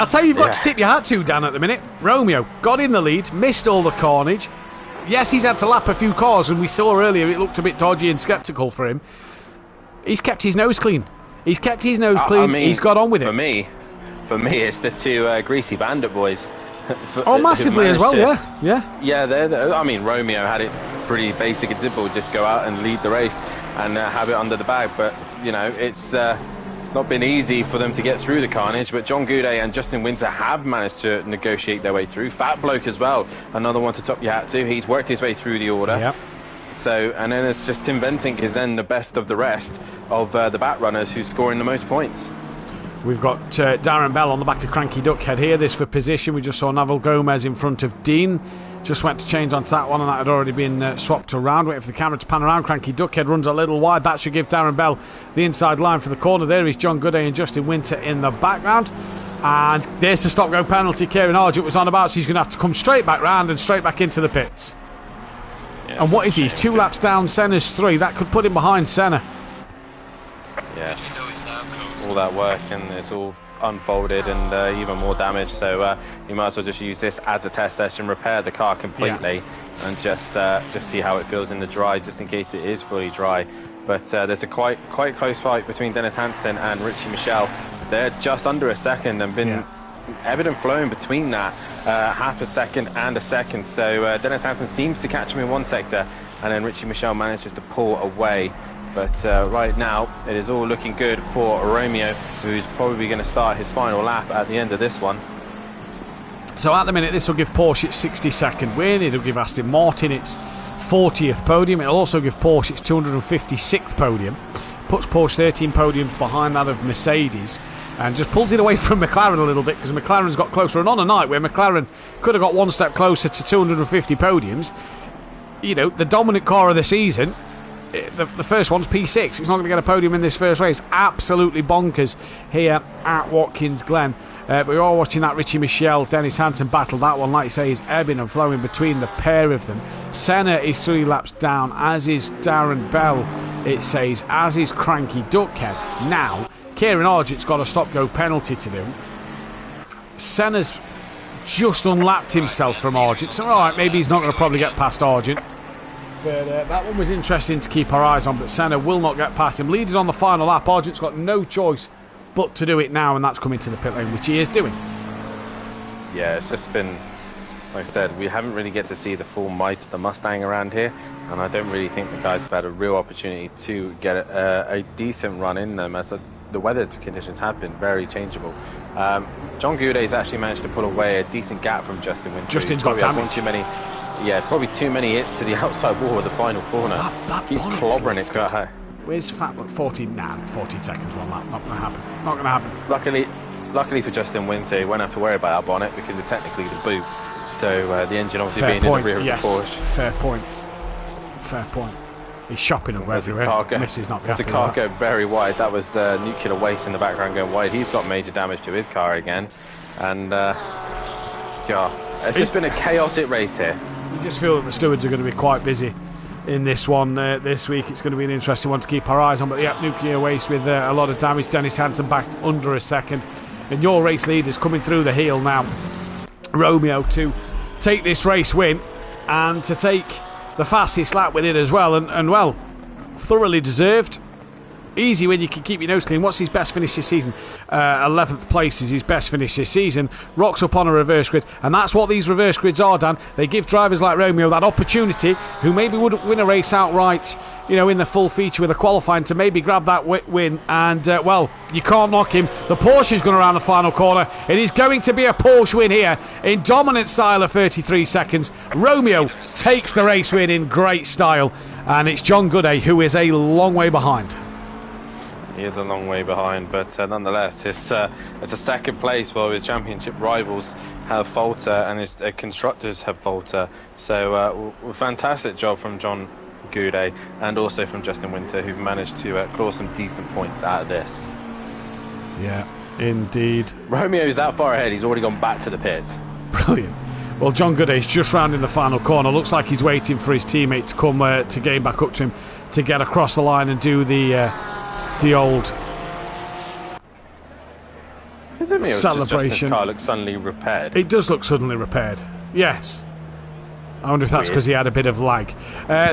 [SPEAKER 1] I'll tell you, you've got to tip your hat to, Dan, at the minute. Romeo got in the lead, missed all the carnage. Yes, he's had to lap a few cars, and we saw earlier it looked a bit dodgy and sceptical for him. He's kept his nose clean. He's kept his nose clean. I mean, he's got on with it.
[SPEAKER 3] For me, it's the two greasy bandit boys.
[SPEAKER 1] Massively as well, yeah.
[SPEAKER 3] I mean, Romeo had it pretty basic and simple. Just go out and lead the race and have it under the bag. But, you know, it's not been easy for them to get through the carnage, but John Goudet and Justin Winter have managed to negotiate their way through. Fat Bloke as well, another one to top your hat to. He's worked his way through the order. Yep. So, and then it's just Tim Bentinck is then the best of the rest of the back runners who's scoring the most points.
[SPEAKER 1] We've got Darren Bell on the back of Cranky Duckhead here. This for position. We just saw Naval Gomez in front of Dean. Just went to change onto that one, and that had already been swapped around. Waiting for the camera to pan around. Cranky Duckhead runs a little wide. That should give Darren Bell the inside line for the corner. There is John Gooday and Justin Winter in the background. And there's the stop-go penalty Kieran Argent was on about. So he's going to have to come straight back round and straight back into the pits.
[SPEAKER 3] Yeah,
[SPEAKER 1] and what is he? He's 2 laps down. Senna's 3. That could put him behind Senna.
[SPEAKER 3] Yeah. All that work and it's all unfolded and even more damage, so you might as well just use this as a test session, repair the car completely, and just see how it feels in the dry, just in case it is fully dry. But there's a quite close fight between Dennis Hansen and Richie Michel. They're just under a second and been ebbing and flowing between that half a second and a second, so Dennis Hansen seems to catch him in one sector and then Richie Michel manages to pull away. But right now, it is all looking good for Romeo, who's probably going to start his final lap at the end of this one.
[SPEAKER 1] So at the minute, this will give Porsche its 62nd win. It'll give Aston Martin its 40th podium. It'll also give Porsche its 256th podium. Puts Porsche 13 podiums behind that of Mercedes. And just pulls it away from McLaren a little bit, because McLaren's got closer. And on a night where McLaren could have got one step closer to 250 podiums, you know, the dominant car of the season, the first one's P6. It's not going to get a podium in this first race. Absolutely bonkers here at Watkins Glen. But we are watching that Richie Michel, Dennis Hansen battle. That one, like you say, is ebbing and flowing between the pair of them. Senna is 3 laps down, as is Darren Bell, it says, as is Cranky Duckhead. Now, Kieran Argent's got a stop-go penalty to do. Senna's just unlapped himself from Argent. So, all right, maybe he's not going to probably get past Argent. But that one was interesting to keep our eyes on, but Senna will not get past him. Leaders on the final lap. Argent's got no choice but to do it now, and that's coming to the pit lane, which he is doing.
[SPEAKER 3] Yeah, it's just been, like I said, we haven't really get to see the full might of the Mustang around here, and I don't really think the guys have had a real opportunity to get a decent run in them, as the weather conditions have been very changeable. John Goudet's actually managed to pull away a decent gap from Justin Winter.
[SPEAKER 1] Justin's got damage.
[SPEAKER 3] Probably too many hits to the outside wall of the final corner.
[SPEAKER 1] That
[SPEAKER 3] keeps clobbering it.
[SPEAKER 1] Where's Fat? Look, 14 seconds, one lap. Not going to happen. Not going to happen.
[SPEAKER 3] Luckily for Justin Winter, he won't have to worry about that bonnet because it's technically the boot. So the engine obviously
[SPEAKER 1] Fair
[SPEAKER 3] being
[SPEAKER 1] point,
[SPEAKER 3] in the rear
[SPEAKER 1] yes.
[SPEAKER 3] of the Porsche.
[SPEAKER 1] Fair point. He's shopping up everywhere. Missy's not
[SPEAKER 3] There's a car going very wide. That was nuclear waste in the background going wide. He's got major damage to his car again. And it's just been a chaotic race here.
[SPEAKER 1] You just feel that the stewards are going to be quite busy in this one this week. It's going to be an interesting one to keep our eyes on. But nuclear waste with a lot of damage. Dennis Hansen back under a second. And your race leaders coming through the heel now. Romeo to take this race win and to take the fastest lap with it as well. And well, thoroughly deserved. Easy when you can keep your nose clean. What's his best finish this season? 11th place is his best finish this season. Rocks up on a reverse grid, and that's what these reverse grids are, Dan. They give drivers like Romeo that opportunity, who maybe wouldn't win a race outright, you know, in the full feature with a qualifying, to maybe grab that win. And well, you can't knock him. The Porsche is going around the final corner. It is going to be a Porsche win here in dominant style of 33 seconds. Romeo takes the race win in great style, and it's John Gooday who is a long way behind.
[SPEAKER 3] He is a long way behind, but nonetheless, it's a second place while his championship rivals have falter and his constructors have falter. So fantastic job from John Goudet and also from Justin Winter, who've managed to claw some decent points out of this.
[SPEAKER 1] Yeah, indeed.
[SPEAKER 3] Romeo's that far ahead, he's already gone back to the pits.
[SPEAKER 1] Brilliant. Well, John Gooday's just rounding the final corner. Looks like he's waiting for his teammate to come to gain back up to him to get across the line and do the old celebration.
[SPEAKER 3] Justin's car looks suddenly repaired.
[SPEAKER 1] It does look suddenly repaired. Yes. I wonder if that's because he had a bit of lag.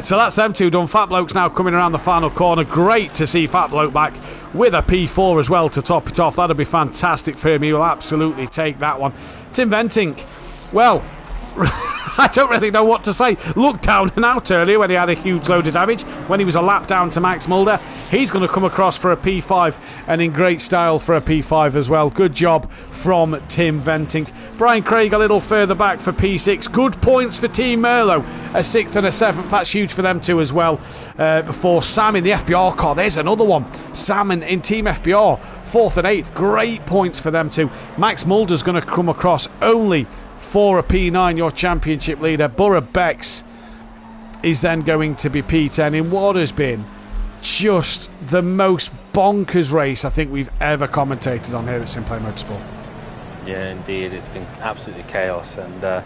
[SPEAKER 1] So that's them two done. Fat Bloke's now coming around the final corner. Great to see Fat Bloke back with a P4 as well to top it off. That'll be fantastic for him. He will absolutely take that one. Tim Venting, well, I don't really know what to say. Looked down and out earlier when he had a huge load of damage, when he was a lap down to Max Mulder. He's going to come across for a P5 and in great style for a P5 as well. Good job from Tim Venting. Brian Craig a little further back for P6. Good points for Team Merlot, a 6th and a 7th. That's huge for them too as well. Before Sam in the FBR car, there's another one. Sam in Team FBR 4th and 8th. Great points for them too. Max Mulder's going to come across only for a P9, your championship leader. Borough Bex is then going to be P10 in what has been just the most bonkers race I think we've ever commentated on here at SimPlay Motorsport.
[SPEAKER 3] Yeah, indeed, it's been absolutely chaos, and I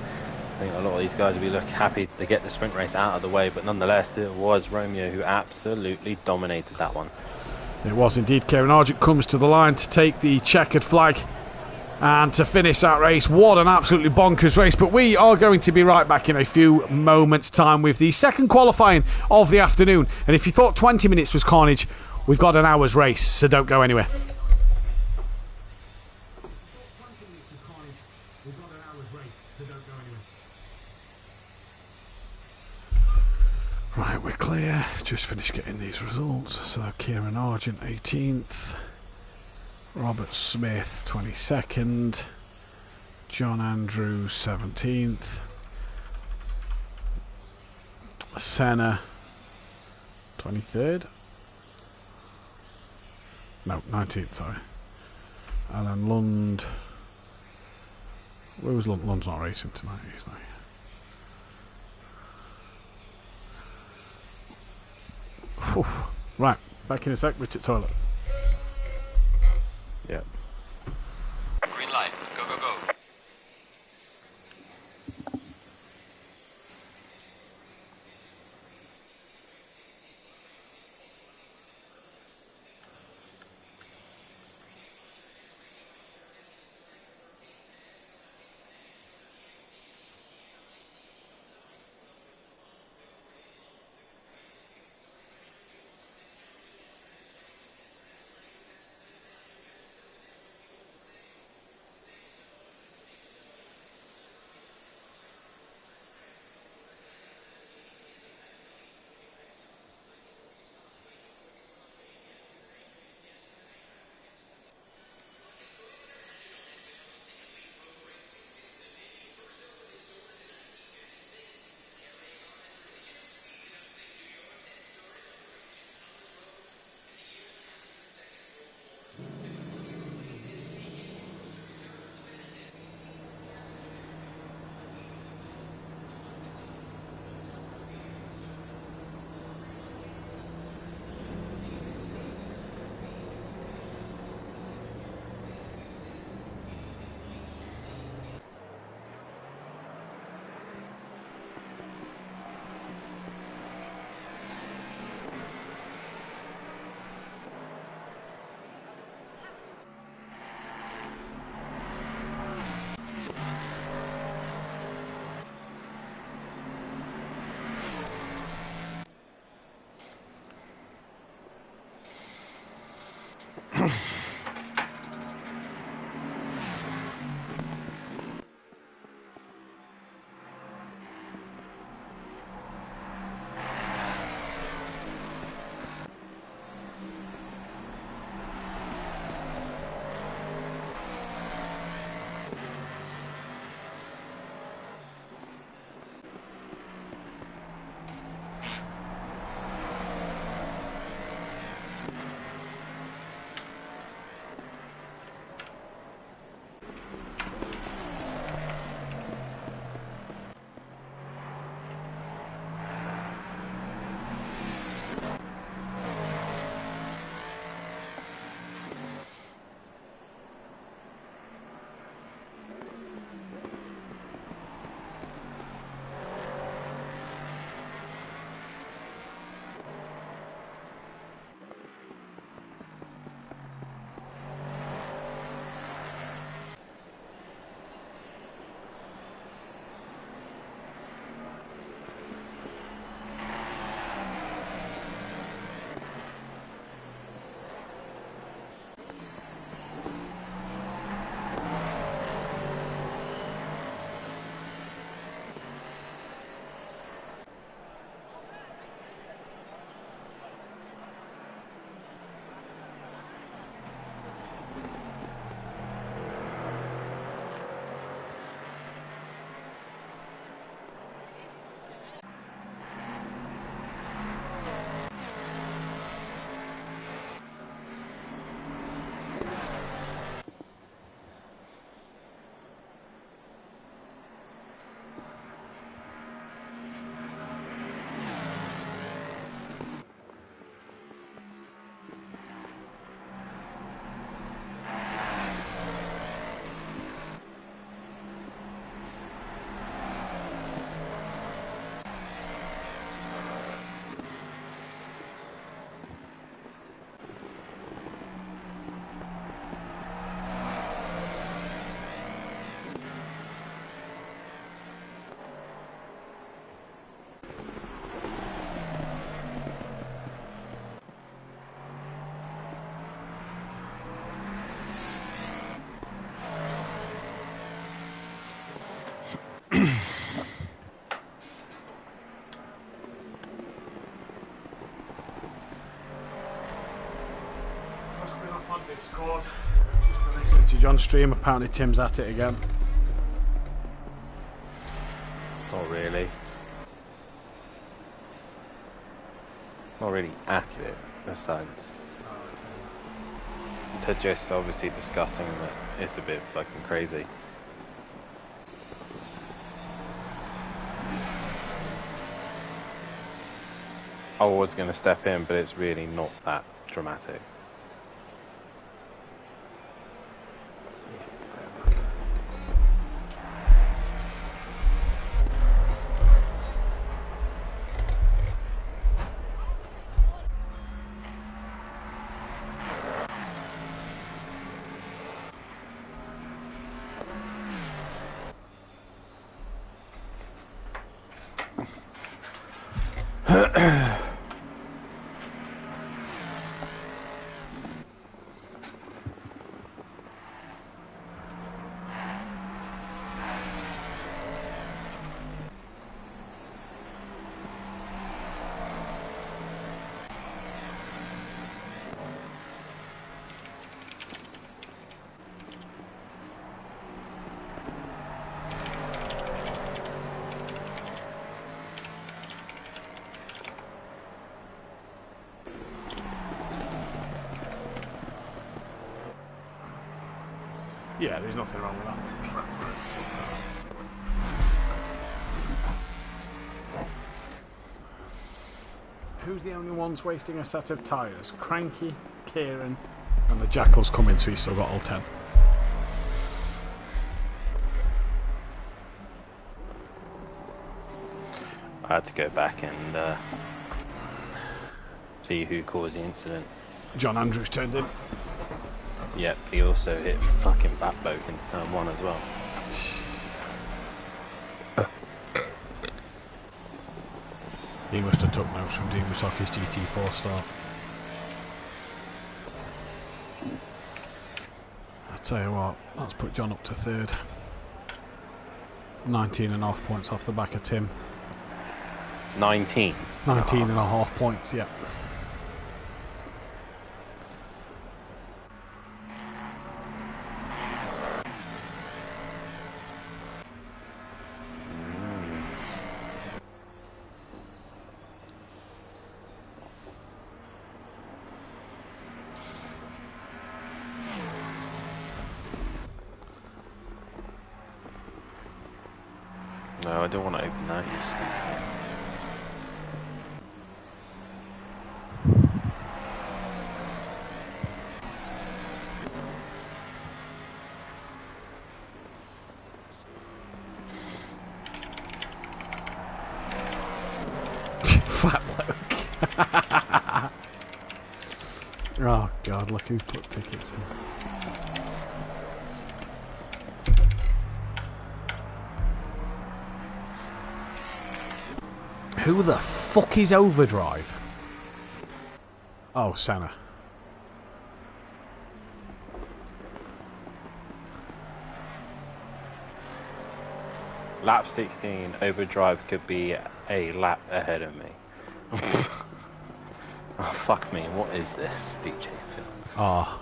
[SPEAKER 3] think a lot of these guys will be happy to get the sprint race out of the way, but nonetheless it was Romeo who absolutely dominated that one.
[SPEAKER 1] It was indeed. Kieran Argent comes to the line to take the checkered flag and to finish that race. What an absolutely bonkers race. But we are going to be right back in a few moments' time with the second qualifying of the afternoon. And if you thought 20 minutes was carnage, we've got an hour's race, so don't go anywhere. Right, we're clear. Just finished getting these results. So Kieran Argent 18th, Robert Smith 22nd, John Andrews 17th, Senna 23rd, no 19th, sorry, Alan Lund. Where was Lund? Lund's not racing tonight, he's not. Right, back in a sec, we're to the toilet.
[SPEAKER 3] Yeah.
[SPEAKER 4] Green light, go, go, go.
[SPEAKER 1] just been off on Discord. Listening to John stream. Apparently Tim's at it again.
[SPEAKER 3] Not really. Not really at it, in a sense. They're just obviously discussing that it's a bit fucking crazy. I was going to step in, but it's really not that dramatic.
[SPEAKER 1] Yeah, there's nothing wrong with that. Who's the only ones wasting a set of tyres? Cranky, Kieran, and the Jackal's coming, so he's still got all 10.
[SPEAKER 3] I had to go back and see who caused the incident.
[SPEAKER 1] John Andrews turned in.
[SPEAKER 3] Yep, he also hit fucking backboat into turn 1 as well.
[SPEAKER 1] He must have took notes from Dean Musaki's GT4 start. I tell you what, let's put John up to third. 19.5 points off the back of Tim.
[SPEAKER 3] 19?
[SPEAKER 1] 19.5 points, yeah.
[SPEAKER 3] No, I don't want to open that, you stupid.
[SPEAKER 1] Fat bloke. Oh god, look who put tickets in. Who the fuck is Overdrive? Oh, Senna.
[SPEAKER 3] Lap 16, Overdrive could be a lap ahead of me. Oh, fuck me, what is this, DJ Phil?
[SPEAKER 1] Oh,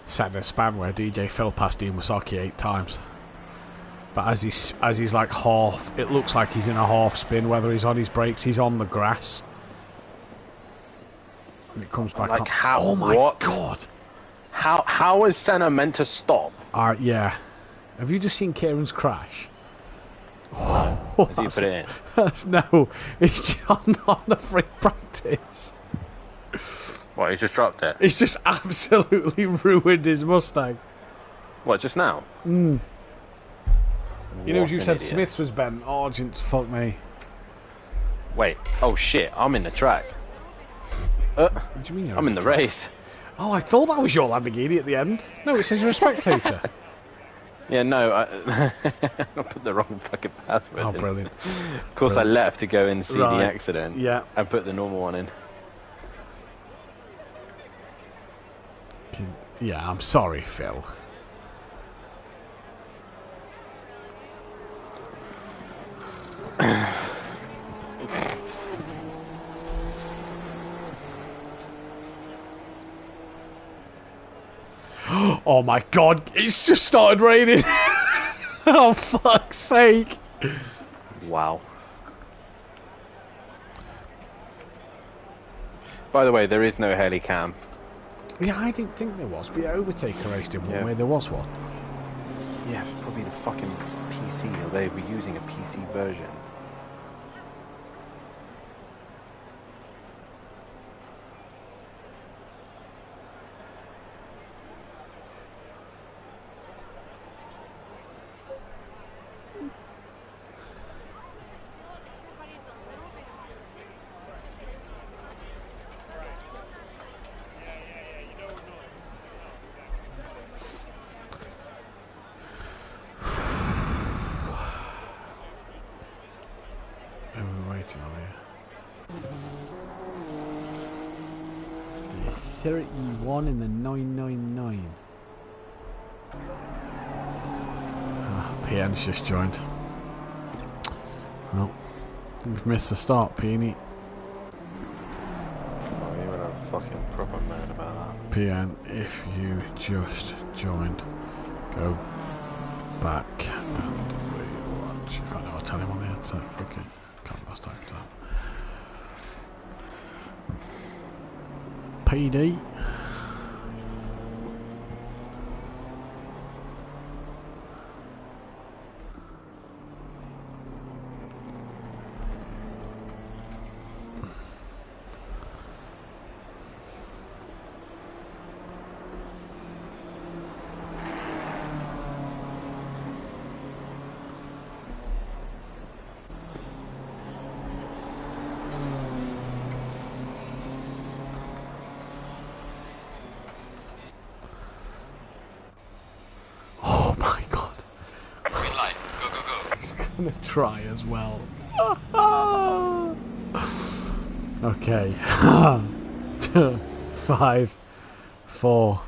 [SPEAKER 1] Senna span where DJ Phil passed Dean Wasaki 8 times. But as he's like half, it looks like he's in a half spin. Whether he's on his brakes, he's on the grass. And it comes back.
[SPEAKER 3] Like
[SPEAKER 1] on.
[SPEAKER 3] how?
[SPEAKER 1] Oh my
[SPEAKER 3] what?
[SPEAKER 1] god!
[SPEAKER 3] How is Senna meant to stop?
[SPEAKER 1] Yeah. Have you just seen Kieran's crash?
[SPEAKER 3] Has he put it in?
[SPEAKER 1] No, he's on the free practice.
[SPEAKER 3] What? He's just dropped it.
[SPEAKER 1] He's just absolutely ruined his Mustang.
[SPEAKER 3] What? Just now?
[SPEAKER 1] Mm. You know,
[SPEAKER 3] What
[SPEAKER 1] you
[SPEAKER 3] an
[SPEAKER 1] said
[SPEAKER 3] idiot.
[SPEAKER 1] Smith's was bent. Oh, just fuck me.
[SPEAKER 3] Wait. Oh shit! I'm in the track.
[SPEAKER 1] What do you mean?
[SPEAKER 3] I'm in the race.
[SPEAKER 1] Oh, I thought that was your Lamborghini at the end. No, it says you're a spectator.
[SPEAKER 3] Yeah, no, I put the wrong fucking password
[SPEAKER 1] Oh,
[SPEAKER 3] in.
[SPEAKER 1] brilliant.
[SPEAKER 3] Of course,
[SPEAKER 1] Brilliant.
[SPEAKER 3] I left to go and see
[SPEAKER 1] Right.
[SPEAKER 3] the accident.
[SPEAKER 1] Yeah.
[SPEAKER 3] And put the normal one in.
[SPEAKER 1] Yeah, I'm sorry, Phil. Oh my god, it's just started raining. Oh fuck's sake.
[SPEAKER 3] Wow. By the way, there is no heli cam.
[SPEAKER 1] Yeah, I didn't think there was, but yeah, Overtaker raced in one
[SPEAKER 3] Yeah.
[SPEAKER 1] where there was one.
[SPEAKER 3] Yeah, probably the fucking PC, or they were using a PC version.
[SPEAKER 1] We're waiting on here. The 31 in the 999. PN's just joined. Well, we've missed the start, Peony.
[SPEAKER 3] Oh, you would have a fucking proper moan about that.
[SPEAKER 1] PN, if you just joined, go back and rewatch. If I know, I'll tell him on the headset. Fuck it. Can't last time. PD.
[SPEAKER 4] Green light. Go, go, go.
[SPEAKER 1] He's gonna try as well. Okay. 5, 4.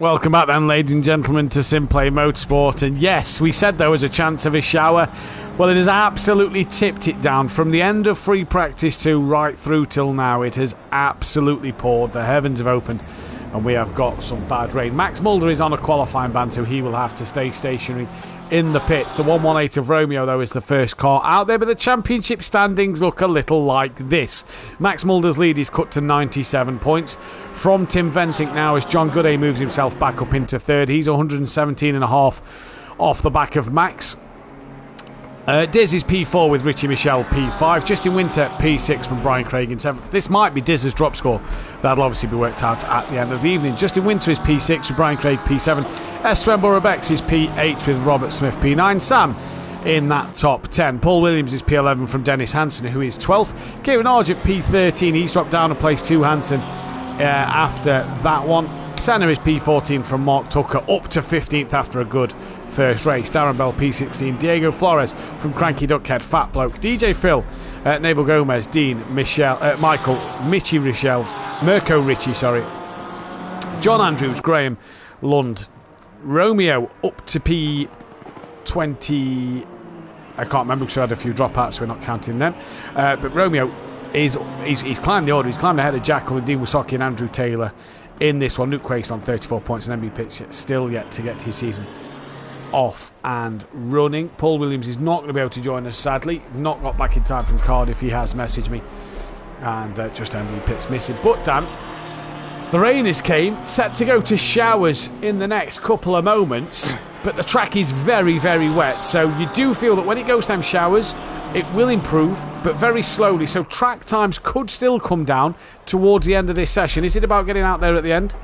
[SPEAKER 1] Welcome back then, ladies and gentlemen, to SimPlay Motorsport. And yes, we said there was a chance of a shower. Well, it has absolutely tipped it down. From the end of free practice 2 right through till now, it has absolutely poured. The heavens have opened and we have got some bad rain. Max Mulder is on a qualifying ban, so he will have to stay stationary in the pits. The 118 of Romeo, though, is the first car out there, but the championship standings look a little like this. Max Mulder's lead is cut to 97 points from Tim Ventink now as John Gooday moves himself back up into third. He's 117.5 off the back of Max. Diz is P4 with Richie Michelle P5. Justin Winter P6 from Brian Craig in 7th. This might be Diz's drop score. That'll obviously be worked out at the end of the evening. Justin Winter is P6 with Brian Craig P7. S. Swemble Rebex is P8 with Robert Smith P9. Sam in that top 10. Paul Williams is P11 from Dennis Hansen, who is 12th. Kieran Argent P13. He's dropped down a place to Hansen after that one. Senna is P14 from Mark Tucker, up to 15th after a good first race. Darren Bell P16, Diego Flores from Cranky Duckhead, Fat Bloke, DJ Phil, Naval Gomez, Dean, Michael, Mitchie Richelle, Mirko Ritchie, John Andrews, Graham Lund, Romeo up to P20. I can't remember because we had a few dropouts, so we're not counting them. But Romeo he's climbed the order. He's climbed ahead of Jackal and Dean Wisocki and Andrew Taylor in this one. Luke Quaist on 34 points and MB Pitch still yet to get his season off and running. Paul Williams is not going to be able to join us, sadly. Not got back in time from Cardiff. He has messaged me, and just MB Pitts missing. But Dan, the rain has came, set to go to showers in the next couple of moments, but the track is very, very wet, so you do feel that when it goes down showers, it will improve, but very slowly, so track times could still come down towards the end of this session. Is it about getting out there at the end?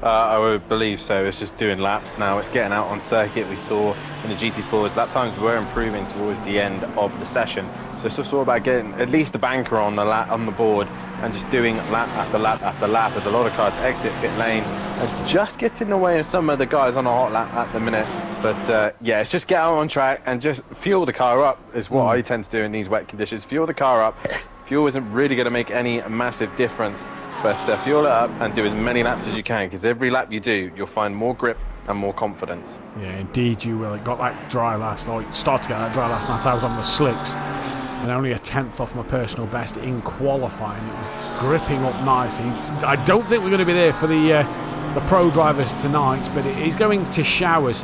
[SPEAKER 3] I would believe so. It's just doing laps now. It's getting out on circuit. We saw in the GT4s lap times were improving towards the end of the session. So it's just all about getting at least a banker on the board and just doing lap after lap after lap as a lot of cars exit pit lane and just get in the way of some of the guys on a hot lap at the minute. But yeah, it's just get out on track and just fuel the car up is what I tend to do in these wet conditions. Fuel the car up. Fuel isn't really going to make any massive difference. But fuel it up and do as many laps as you can, because every lap you do, you'll find more grip and more confidence.
[SPEAKER 1] Yeah, indeed you will. It got that dry last night. Started to get that dry last night. I was on the slicks and only a 10th off my personal best in qualifying. It was gripping up nicely. I don't think we're going to be there for the pro drivers tonight, but it is going to showers.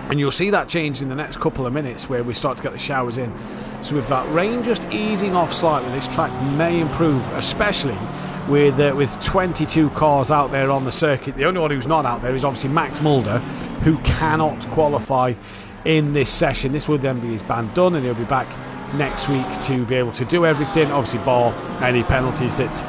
[SPEAKER 1] And you'll see that change in the next couple of minutes where we start to get the showers in. So with that rain just easing off slightly, this track may improve, especially with 22 cars out there on the circuit. The only one who's not out there is obviously Max Mulder, who cannot qualify in this session. This will then be his ban done, and he'll be back next week to be able to do everything, obviously bar any penalties that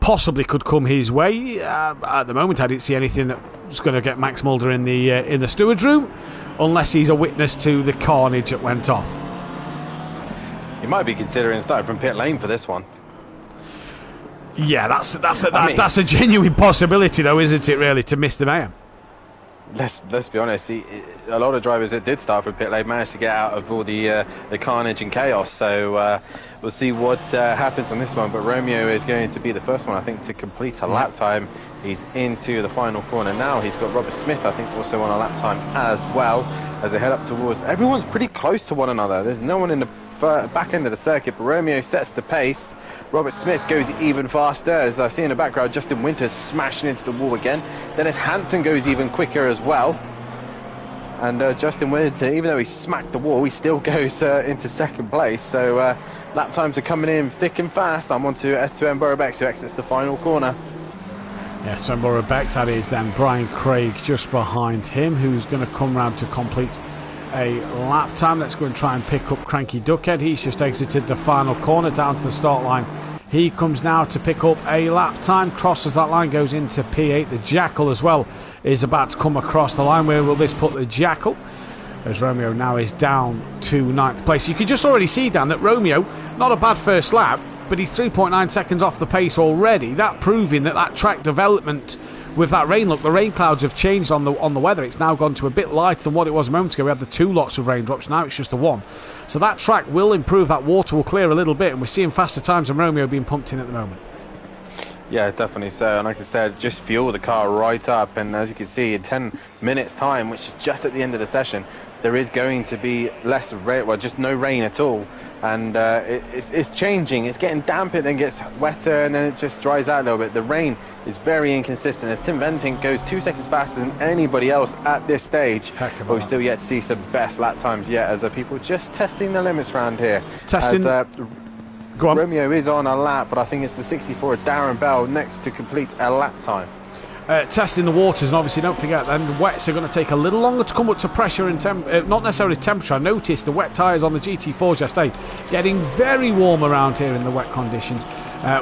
[SPEAKER 1] possibly could come his way. At the moment I didn't see anything that's going to get Max Mulder in the steward's room, unless he's a witness to the carnage that went off.
[SPEAKER 3] He might be considering starting from pit lane for this one.
[SPEAKER 1] Yeah, that's a genuine possibility though, isn't it, really, to miss the mayhem?
[SPEAKER 3] Let's be honest. A lot of drivers that did start from pit lane managed to get out of all the carnage and chaos. So we'll see what happens on this one. But Romeo is going to be the first one, I think, to complete a lap time. He's into the final corner now. He's got Robert Smith, I think, also on a lap time as well, as they head up towards. Everyone's pretty close to one another. There's no one in the back end of the circuit, but Romeo sets the pace. Robert Smith goes even faster, as I see in the background Justin Winters smashing into the wall again. Dennis Hansen goes even quicker as well, and Justin Winters, even though he smacked the wall, he still goes into second place. So lap times are coming in thick and fast. I'm on to S2M Borobex, who exits the final corner.
[SPEAKER 1] Yes, S2M Borobex, that is then Brian Craig just behind him, who's going to come round to complete a lap time. Let's go and try and pick up Cranky Duckhead. He's just exited the final corner down to the start line. He comes now to pick up a lap time, crosses that line, goes into P8. The Jackal as well is about to come across the line. Where will this put the Jackal? As Romeo now is down to 9th place. You can just already see, Dan, that Romeo, not a bad first lap, but he's 3.9 seconds off the pace already. That proving that track development with that rain, look, the rain clouds have changed on the weather. It's now gone to a bit lighter than what it was a moment ago. We had the 2 lots of raindrops, now it's just the 1. So that track will improve, that water will clear a little bit, and we're seeing faster times than Romeo being pumped in at the moment.
[SPEAKER 3] Yeah, definitely so. And like I said, just fuel the car right up, and as you can see, in 10 minutes time, which is just at the end of the session, there is going to be less rain, well, just no rain at all. And it's changing. It's getting damper, then gets wetter, and then it just dries out a little bit. The rain is very inconsistent, as Tim Venting goes 2 seconds faster than anybody else at this stage. But we've still yet to see some best lap times yet, as people just testing the limits around here.
[SPEAKER 1] Testing. Go on.
[SPEAKER 3] Romeo is on a lap, but I think it's the 64 Darren Bell next to complete a lap time.
[SPEAKER 1] Testing the waters, and obviously don't forget then the wets are going to take a little longer to come up to pressure and not necessarily temperature. I noticed the wet tyres on the GT4 yesterday getting very warm around here in the wet conditions,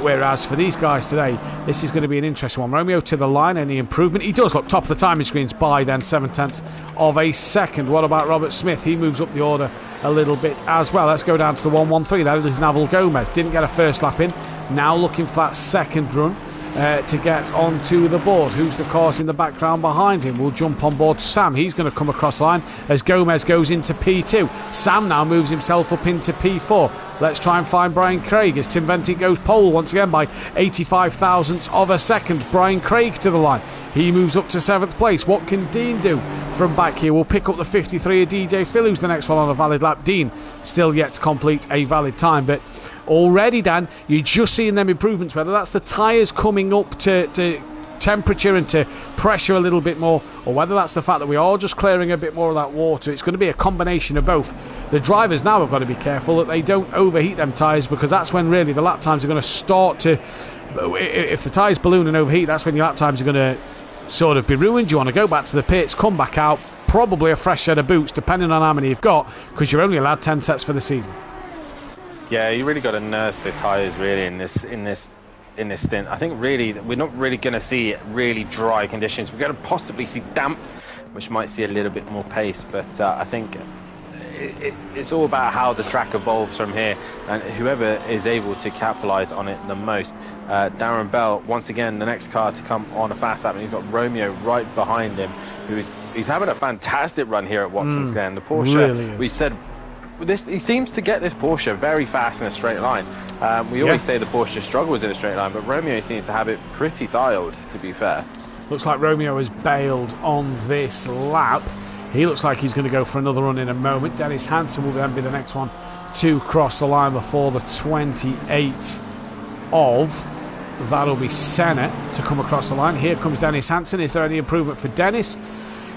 [SPEAKER 1] whereas for these guys today this is going to be an interesting one. Romeo to the line, any improvement? He does look top of the timing screens by then 7/10 of a second. What about Robert Smith? He moves up the order a little bit as well. Let's go down to the 113. That is Naval Gomez. Didn't get a first lap in, now looking for that second run to get onto the board. Who's the cars in the background behind him? We'll jump on board Sam. He's going to come across the line as Gomez goes into P2. Sam now moves himself up into P4. Let's try and find Brian Craig as Tim Venting goes pole once again by 85 thousandths of a second. Brian Craig to the line. He moves up to 7th place. What can Dean do from back here? We'll pick up the 53 of DJ Phil, who's the next one on a valid lap. Dean still yet to complete a valid time, but already, Dan, you're just seeing them improvements, whether that's the tyres coming up to temperature and to pressure a little bit more, or whether that's the fact that we are just clearing a bit more of that water. It's going to be a combination of both. The drivers now have got to be careful that they don't overheat them tyres, because that's when really the lap times are going to start to, if the tyres balloon and overheat, that's when your lap times are going to sort of be ruined. You want to go back to the pits, come back out, probably a fresh set of boots depending on how many you've got, because you're only allowed 10 sets for the season.
[SPEAKER 3] Yeah, you really got to nurse the tyres really in this stint. I think really we're not really going to see really dry conditions. We're going to possibly see damp, which might see a little bit more pace. But I think it's all about how the track evolves from here, and whoever is able to capitalise on it the most. Darren Bell, once again, the next car to come on a fast lap, and he's got Romeo right behind him, he's having a fantastic run here at Watkins Glen. The Porsche, really we said. He seems to get this Porsche very fast in a straight line. We always say the Porsche struggles in a straight line, but Romeo seems to have it pretty dialed, to be fair.
[SPEAKER 1] Looks like Romeo has bailed on this lap. He looks like he's going to go for another run in a moment. Dennis Hansen will then be the next one to cross the line before the 28 of. That'll be Senna to come across the line. Here comes Dennis Hansen. Is there any improvement for Dennis?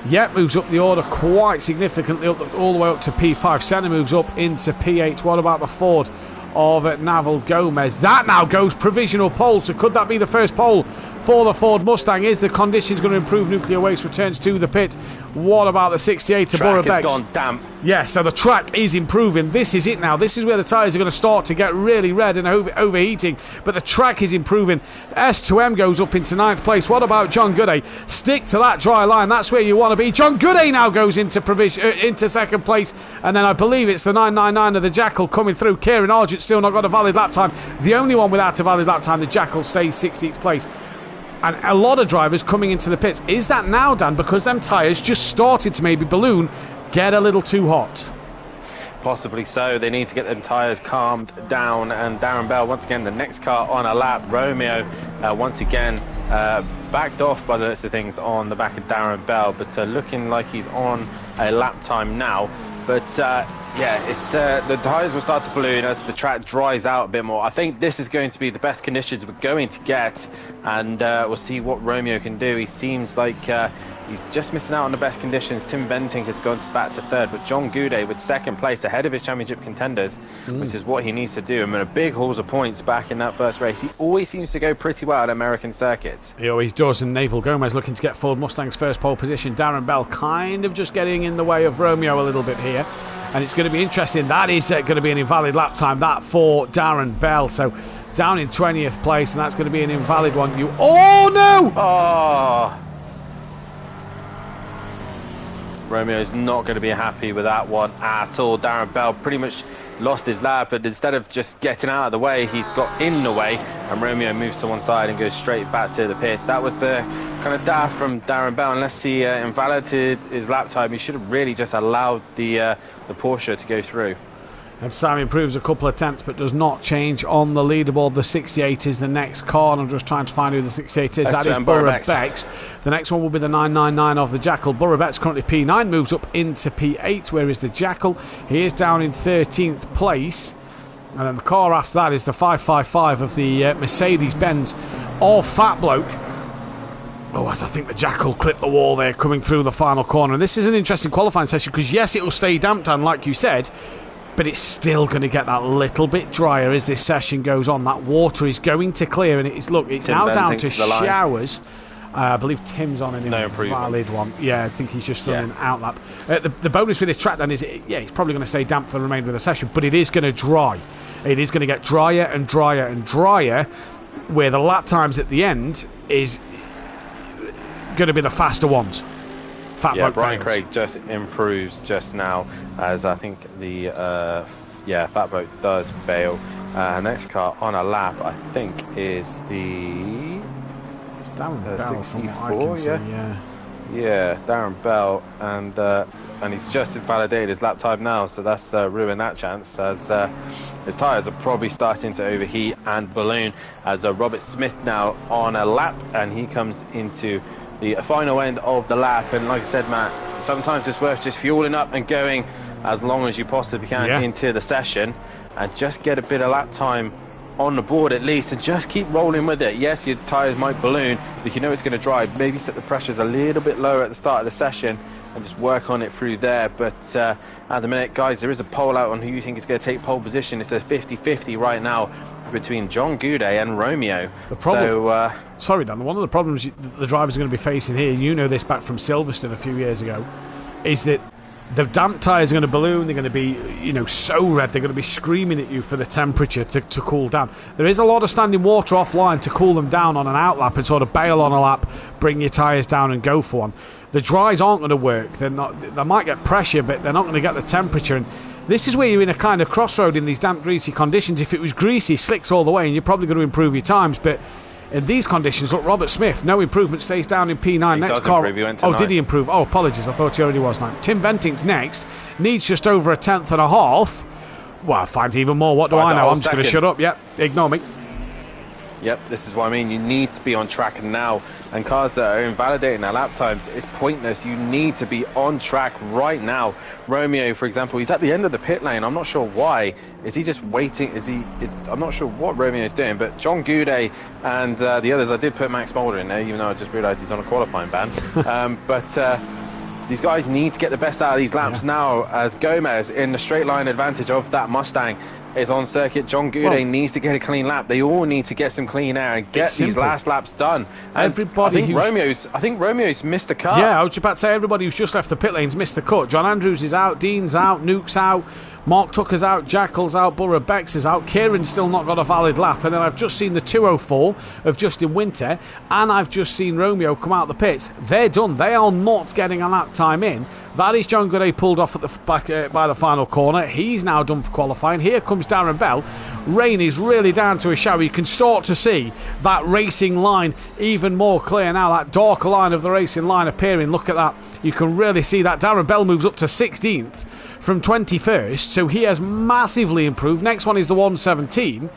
[SPEAKER 1] Yep, moves up the order quite significantly, all the way up to P5. Senna moves up into P8. What about the Ford of Naval Gomez? That now goes provisional pole. So could that be the first pole for the Ford Mustang? Is the conditions going to improve? Nuclear Waste returns to the pit. What about the 68 to Borobex?
[SPEAKER 3] Track has gone damp.
[SPEAKER 1] Yeah, so the track is improving. This is it now. This is where the tyres are going to start to get really red and overheating. But the track is improving. S2M goes up into 9th place. What about John Gooday? Stick to that dry line. That's where you want to be. John Gooday now goes into into 2nd place. And then I believe it's the 999 of the Jackal coming through. Kieran Argent still not got a valid lap time. The only one without a valid lap time, the Jackal, stays 16th place. And a lot of drivers coming into the pits. Is that now, Dan, because them tyres just started to maybe balloon, get a little too hot?
[SPEAKER 3] Possibly so. They need to get them tyres calmed down. And Darren Bell, once again, the next car on a lap. Romeo, once again, backed off by the looks of things on the back of Darren Bell. But looking like he's on a lap time now. But yeah, it's the tyres will start to balloon as the track dries out a bit more. I think this is going to be the best conditions we're going to get, and we'll see what Romeo can do. He seems like he's just missing out on the best conditions. Tim Benting has gone back to 3rd, but John Gooday with 2nd place ahead of his championship contenders, which is what he needs to do. I mean, a big hauls of points back in that first race. He always seems to go pretty well at American circuits.
[SPEAKER 1] He always does, and Naval Gomez looking to get Ford Mustang's first pole position. Darren Bell kind of just getting in the way of Romeo a little bit here. And it's going to be interesting. That is going to be an invalid lap time, that for Darren Bell. So down in 20th place, and that's going to be an invalid one. Oh, no!
[SPEAKER 3] Oh! Romeo's not going to be happy with that one at all. Darren Bell pretty much lost his lap, but instead of just getting out of the way, he's got in the way, and Romeo moves to one side and goes straight back to the pits. That was the kind of daft from Darren Bell. Unless he invalidated his lap time, he should have really just allowed the Porsche to go through.
[SPEAKER 1] And Sam improves a couple of tenths but does not change on the leaderboard. The 68 is the next car, and I'm just trying to find who the 68 is. That is Borobex. The next one will be the 999 of the Jackal. Borobex currently P9, moves up into P8, where is the Jackal? He is down in 13th place. And then the car after that is the 555 of the Mercedes-Benz of Fat Bloke. Oh, as I think the Jackal clipped the wall there coming through the final corner. And this is an interesting qualifying session because, yes, it will stay damp down, like you said, but it's still going to get that little bit drier as this session goes on. That water is going to clear, and it's now down to showers. I believe Tim's on an invalid one. Yeah, I think he's just done an outlap. The bonus with this track then is, it's probably going to stay damp for the remainder of the session, but it is going to dry. It is going to get drier and drier and drier, where the lap times at the end is going to be the faster ones.
[SPEAKER 3] Brian Craig just improves just now, as I think the Fat Boat does fail. Next car on a lap, I think, is the
[SPEAKER 1] Darren Bell,
[SPEAKER 3] 64. Yeah, Darren Bell, and he's just invalidated his lap time now, so that's ruined that chance, as his tyres are probably starting to overheat and balloon. As Robert Smith now on a lap, and he comes into the final end of the lap. And like I said, Matt, sometimes it's worth just fueling up and going as long as you possibly can into the session, and just get a bit of lap time on the board at least, and just keep rolling with it. Yes, your tyres might balloon, but you know it's going to dry. Maybe set the pressures a little bit lower at the start of the session and just work on it through there. But at the minute, guys, there is a poll out on who you think is going to take pole position. It says 50-50 right now between John Gooday and Romeo.
[SPEAKER 1] The problem, sorry Dan, one of the problems the drivers are going to be facing here, you know this back from Silverstone a few years ago, is that the damp tyres are going to balloon. They're going to be, so red. They're going to be screaming at you for the temperature to cool down. There is a lot of standing water offline to cool them down on an outlap and sort of bail on a lap, bring your tyres down and go for one. The dries aren't going to work. They might get pressure, but they're not going to get the temperature. And this is where you're in a kind of crossroad in these damp, greasy conditions. If it was greasy, slicks all the way, and you're probably going to improve your times. But in these conditions, look, Robert Smith, no improvement, stays down in P9.
[SPEAKER 3] He
[SPEAKER 1] next
[SPEAKER 3] does
[SPEAKER 1] car.
[SPEAKER 3] Improve. He went to 9.
[SPEAKER 1] Did he improve? Oh, apologies. I thought he already was 9. Tim Venting's next. Needs just over a tenth and a half. Well, finds even more. What do I know? I'm just going to shut up. Yep, ignore me.
[SPEAKER 3] Yep, this is what I mean. You need to be on track now. And cars that are invalidating their lap times, it's pointless. You need to be on track right now. Romeo, for example, he's at the end of the pit lane. I'm not sure why. Is he just waiting? I'm not sure what Romeo's doing. But John Goudet and the others, I did put Max Mulder in there, even though I just realised he's on a qualifying ban. These guys need to get the best out of these laps now, as Gomez, in the straight line advantage of that Mustang, is on circuit. John Goudet needs to get a clean lap. They all need to get some clean air and get these last laps done. And I think Romeo's missed the cut.
[SPEAKER 1] Yeah, I was about to say, everybody who's just left the pit lane's missed the cut. John Andrews is out, Dean's out, Nuke's out, Mark Tucker's out, Jackal's out, Borough Bex is out, Kieran's still not got a valid lap, and then I've just seen the 204 of Justin Winter, and I've just seen Romeo come out the pits. They're done. They are not getting a lap time in. That is John Goudet pulled off at the back by the final corner. He's now done for qualifying. Here comes Darren Bell. Rain is really down to a shower. You can start to see that racing line even more clear now, that darker line of the racing line appearing. Look at that. You can really see that. Darren Bell moves up to 16th from 21st, so he has massively improved. Next one is the 117.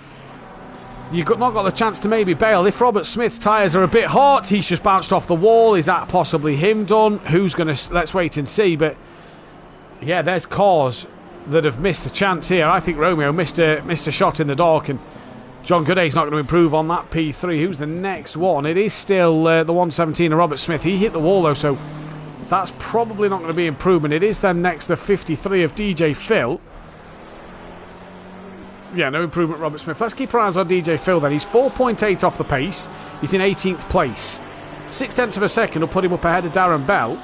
[SPEAKER 1] You've not got the chance to maybe bail. If Robert Smith's tyres are a bit hot, he's just bounced off the wall. Is that possibly him done? Who's going to... Let's wait and see. But, yeah, there's cars that have missed a chance here. I think Romeo missed a shot in the dark, and John Gooday's not going to improve on that P3. Who's the next one? It is still the 117 of Robert Smith. He hit the wall, though, so that's probably not going to be improvement. It is then next the 53 of DJ Phil. Yeah, no improvement, Robert Smith. Let's keep our eyes on DJ Phil then. He's 4.8 off the pace. He's in 18th place. 0.6 of a second will put him up ahead of Darren Bell.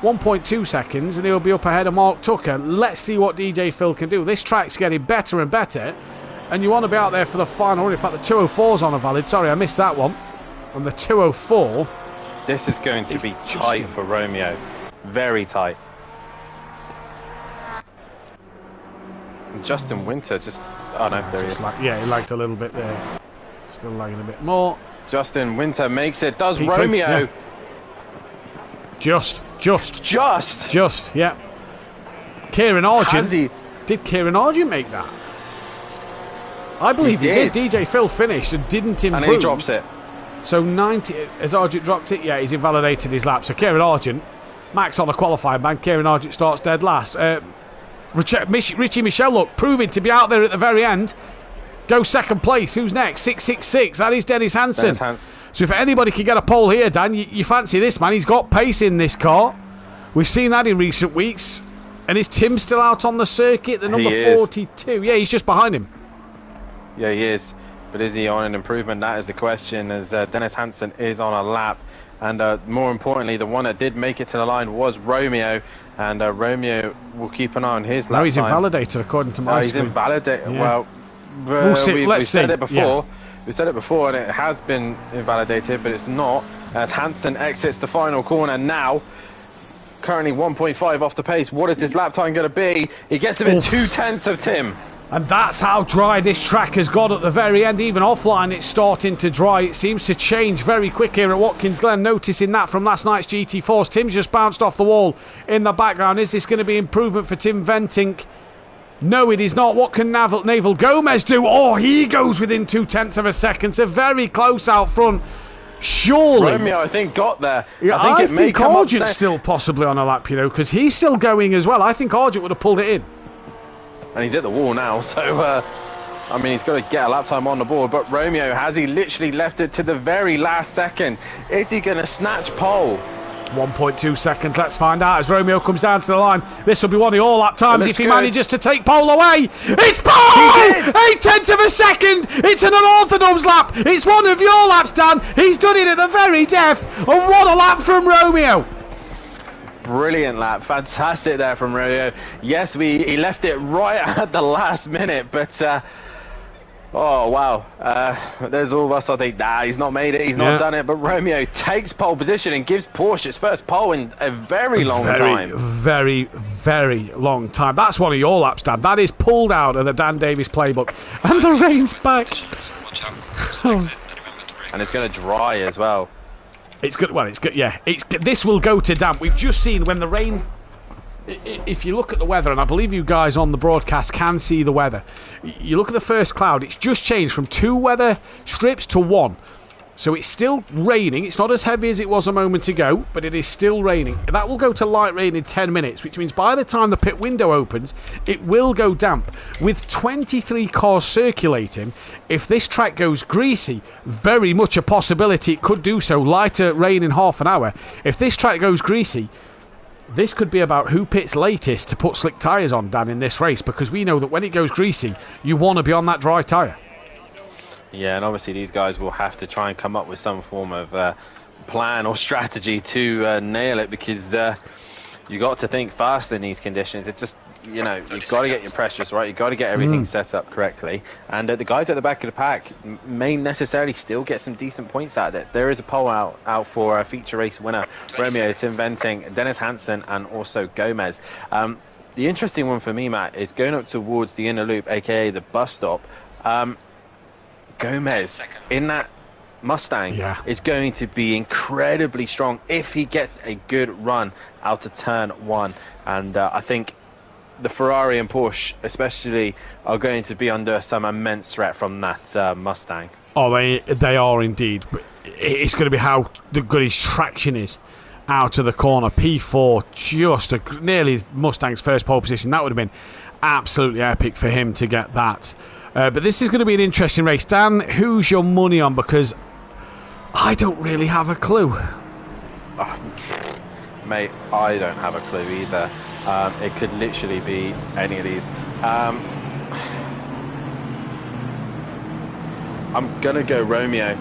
[SPEAKER 1] 1.2 seconds and he'll be up ahead of Mark Tucker. Let's see what DJ Phil can do. This track's getting better and better, and you want to be out there for the final. In fact, the 204's on a valid. Sorry, I missed that one. On the 204.
[SPEAKER 3] This is going to be tight for Romeo. Very tight. Justin Winter just... Oh no, there he is.
[SPEAKER 1] Yeah, he lagged a little bit there. Still lagging a bit more.
[SPEAKER 3] Justin Winter makes it. Does Romeo?
[SPEAKER 1] Yeah. Just, yeah. Kieran Argent. Did Kieran Argent make that? I believe he did. DJ Phil finished and didn't improve.
[SPEAKER 3] And he drops it.
[SPEAKER 1] So 90, has Argent dropped it? Yeah, he's invalidated his lap. So Kieran Argent, Max on a qualifying ban. Kieran Argent starts dead last. Richie Michelle, look, proving to be out there at the very end. Go second place. Who's next? 666. That is Dennis Hansen. So if anybody can get a pole here, Dan, you fancy this, man. He's got pace in this car. We've seen that in recent weeks. And is Tim still out on the circuit? The number 42. Yeah, he's just behind him.
[SPEAKER 3] Yeah, he is. But is he on an improvement? That is the question, as Dennis Hansen is on a lap. And more importantly, the one that did make it to the line was Romeo. And Romeo will keep an eye on his lap.
[SPEAKER 1] No, he's invalidated, according to my
[SPEAKER 3] screen. He's invalidated.
[SPEAKER 1] Yeah.
[SPEAKER 3] Well,
[SPEAKER 1] we'll see.
[SPEAKER 3] Said it before.
[SPEAKER 1] Yeah.
[SPEAKER 3] We said it before, and it has been invalidated, but it's not. As Hansen exits the final corner now. Currently 1.5 off the pace. What is his lap time going to be? He gets him in 0.2 of Tim.
[SPEAKER 1] And that's how dry this track has got at the very end. Even offline, it's starting to dry. It seems to change very quick here at Watkins Glen. Noticing that from last night's GT4s. Tim's just bounced off the wall in the background. Is this going to be improvement for Tim Ventink? No, it is not. What can Naval Gomez do? Oh, he goes within 0.2 of a second. So very close out front. Surely.
[SPEAKER 3] Romeo, I think, got there.
[SPEAKER 1] Yeah, I think Argent's still possibly on a lap, you know, because he's still going as well. I think Argent would have pulled it in.
[SPEAKER 3] And he's at the wall now, so, I mean, he's got to get a lap time on the board. But Romeo, has he literally left it to the very last second? Is he going to snatch pole?
[SPEAKER 1] 1.2 seconds, let's find out as Romeo comes down to the line. This will be one of your lap times if he manages to take pole away. It's pole! 0.8 of a second! It's an unorthodox lap! It's one of your laps, Dan! He's done it at the very death! And what a lap from Romeo!
[SPEAKER 3] Brilliant lap, fantastic there from Romeo. Yes, he left it right at the last minute, but oh wow, there's all of us. I think, nah, he's not made it, he's not done it. But Romeo takes pole position and gives Porsche its first pole in a very long time. Very long time. That's one of your laps, Dan. That is pulled out of the Dan Davis playbook, and the rain's back. And it's going to dry as well.
[SPEAKER 1] It's good. Well, it's good. Yeah, this will go to damp. We've just seen when the rain if you look at the weather, and I believe you guys on the broadcast can see the weather, you look at the first cloud, it's just changed from 2 weather strips to 1. So it's still raining. It's not as heavy as it was a moment ago, but it is still raining. That will go to light rain in 10 minutes, which means by the time the pit window opens, it will go damp. With 23 cars circulating, if this track goes greasy, very much a possibility it could do so. Lighter rain in half an hour. If this track goes greasy, this could be about who pits latest to put slick tyres on, Dan, in this race, because we know that when it goes greasy, you want to be on that dry tyre.
[SPEAKER 3] Yeah, and obviously these guys will have to try and come up with some form of plan or strategy to nail it, because you got to think fast in these conditions. It just, you know, you've got to get your pressures right. You've got to get everything set up correctly. And the guys at the back of the pack may necessarily still get some decent points out of it. There is a poll out for a feature race winner, Romeo, Tim Venting, Dennis Hansen, and also Gomez. The interesting one for me, Matt, is going up towards the inner loop, aka the bus stop. Gomez in that Mustang is going to be incredibly strong if he gets a good run out of turn 1, and I think the Ferrari and Porsche especially are going to be under some immense threat from that Mustang.
[SPEAKER 1] Oh, they are indeed, but it's going to be how good his traction is out of the corner. P4 just nearly Mustang's first pole position. That would have been absolutely epic for him to get that. But this is going to be an interesting race. Dan, who's your money on? Because I don't really have a clue.
[SPEAKER 3] Mate, I don't have a clue either. It could literally be any of these. I'm going to go Romeo.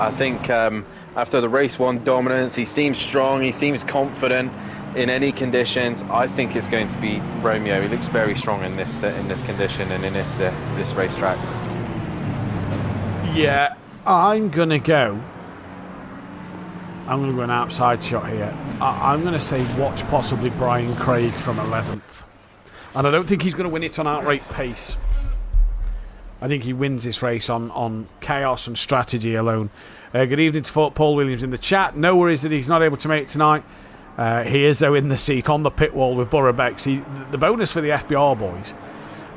[SPEAKER 3] I think after the race 1 dominance, he seems strong, he seems confident in any conditions. I think it's going to be Romeo. He looks very strong in this condition and in this racetrack.
[SPEAKER 1] Yeah, I'm gonna go an outside shot here. I'm going to say watch possibly Brian Craig from 11th, and I don't think he's going to win it on outright pace. I think he wins this race on chaos and strategy alone. Good evening to Paul Williams in the chat. No worries that he's not able to make it tonight. He is, though, in the seat on the pit wall with Borough Bex. The bonus for the FBR boys,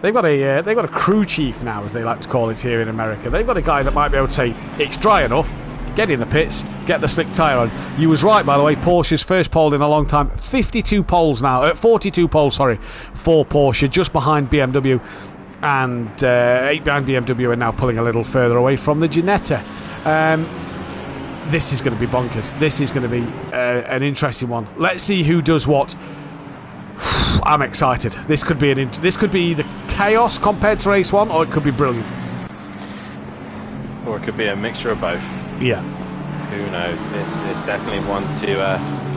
[SPEAKER 1] they've got a crew chief now, as they like to call it here in America. They've got a guy that might be able to say, it's dry enough, get in the pits, get the slick tyre on. You was right, by the way, Porsche's first pole in a long time. 42 poles now, 42 poles, sorry, for Porsche, just behind BMW. And 8 behind BMW, and now pulling a little further away from the Ginetta. This is going to be bonkers. This is going to be an interesting one. Let's see who does what. I'm excited. This could be the chaos compared to race 1, or it could be brilliant.
[SPEAKER 3] Or it could be a mixture of both.
[SPEAKER 1] Yeah.
[SPEAKER 3] Who knows? It's definitely one to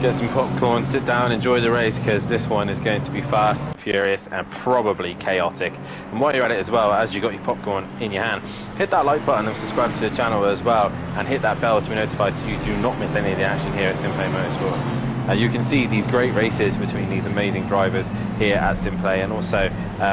[SPEAKER 3] get some popcorn, sit down, enjoy the race, because this one is going to be fast, furious, and probably chaotic. And while you're at it as well, as you got your popcorn in your hand, hit that like button and subscribe to the channel as well, and hit that bell to be notified so you do not miss any of the action here at SimPlay Motorsport. You can see these great races between these amazing drivers here at SimPlay, and also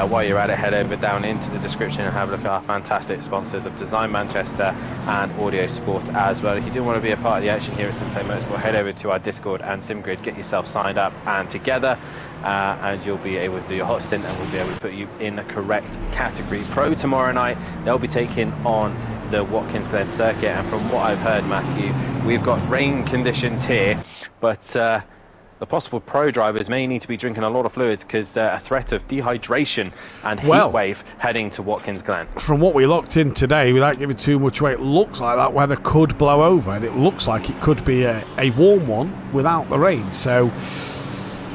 [SPEAKER 3] while you're at it, head over down into the description and have a look at our fantastic sponsors of Design Manchester and Audio Sport as well. If you do want to be a part of the action here at SimPlay Motorsport, head over to our Discord and SimGrid, get yourself signed up and together, and you'll be able to do your hot stint, and we'll be able to put you in the correct category. Pro tomorrow night, they'll be taking on the Watkins Glen circuit, and from what I've heard, Matthew, we've got rain conditions here, but the possible pro drivers may need to be drinking a lot of fluids, because a threat of dehydration and heat wave heading to Watkins Glen. From
[SPEAKER 1] what we looked in today, without giving too much away, it looks like that weather could blow over, and it looks like it could be a warm one without the rain. So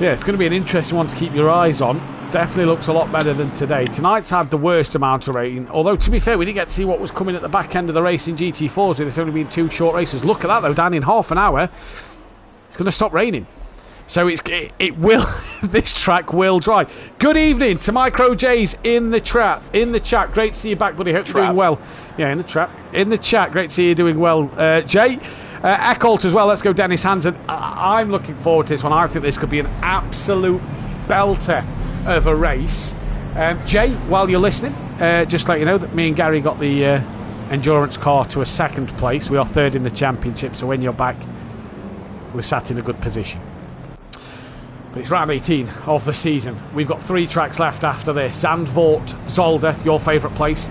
[SPEAKER 1] yeah, it's going to be an interesting one to keep your eyes on. Definitely looks a lot better than today. Tonight's had the worst amount of rain, although to be fair, we didn't get to see what was coming at the back end of the race in GT4s. There's only been 2 short races. Look at that though, Dan, in half an hour it's going to stop raining. So it will. This track will dry. Good evening to Micro J's in the chat. Great to see you back, buddy. Hope you're doing well. Yeah, in the chat. Great to see you doing well, Jay. Eckholt as well. Let's go, Dennis Hansen. I'm looking forward to this one. I think this could be an absolute belter of a race. Jay, while you're listening, just let you know that me and Gary got the endurance car to a 2nd place. We are 3rd in the championship. So when you're back, we're sat in a good position. But it's round 18 of the season. We've got 3 tracks left after this. Zandvoort, Zolder, your favourite place.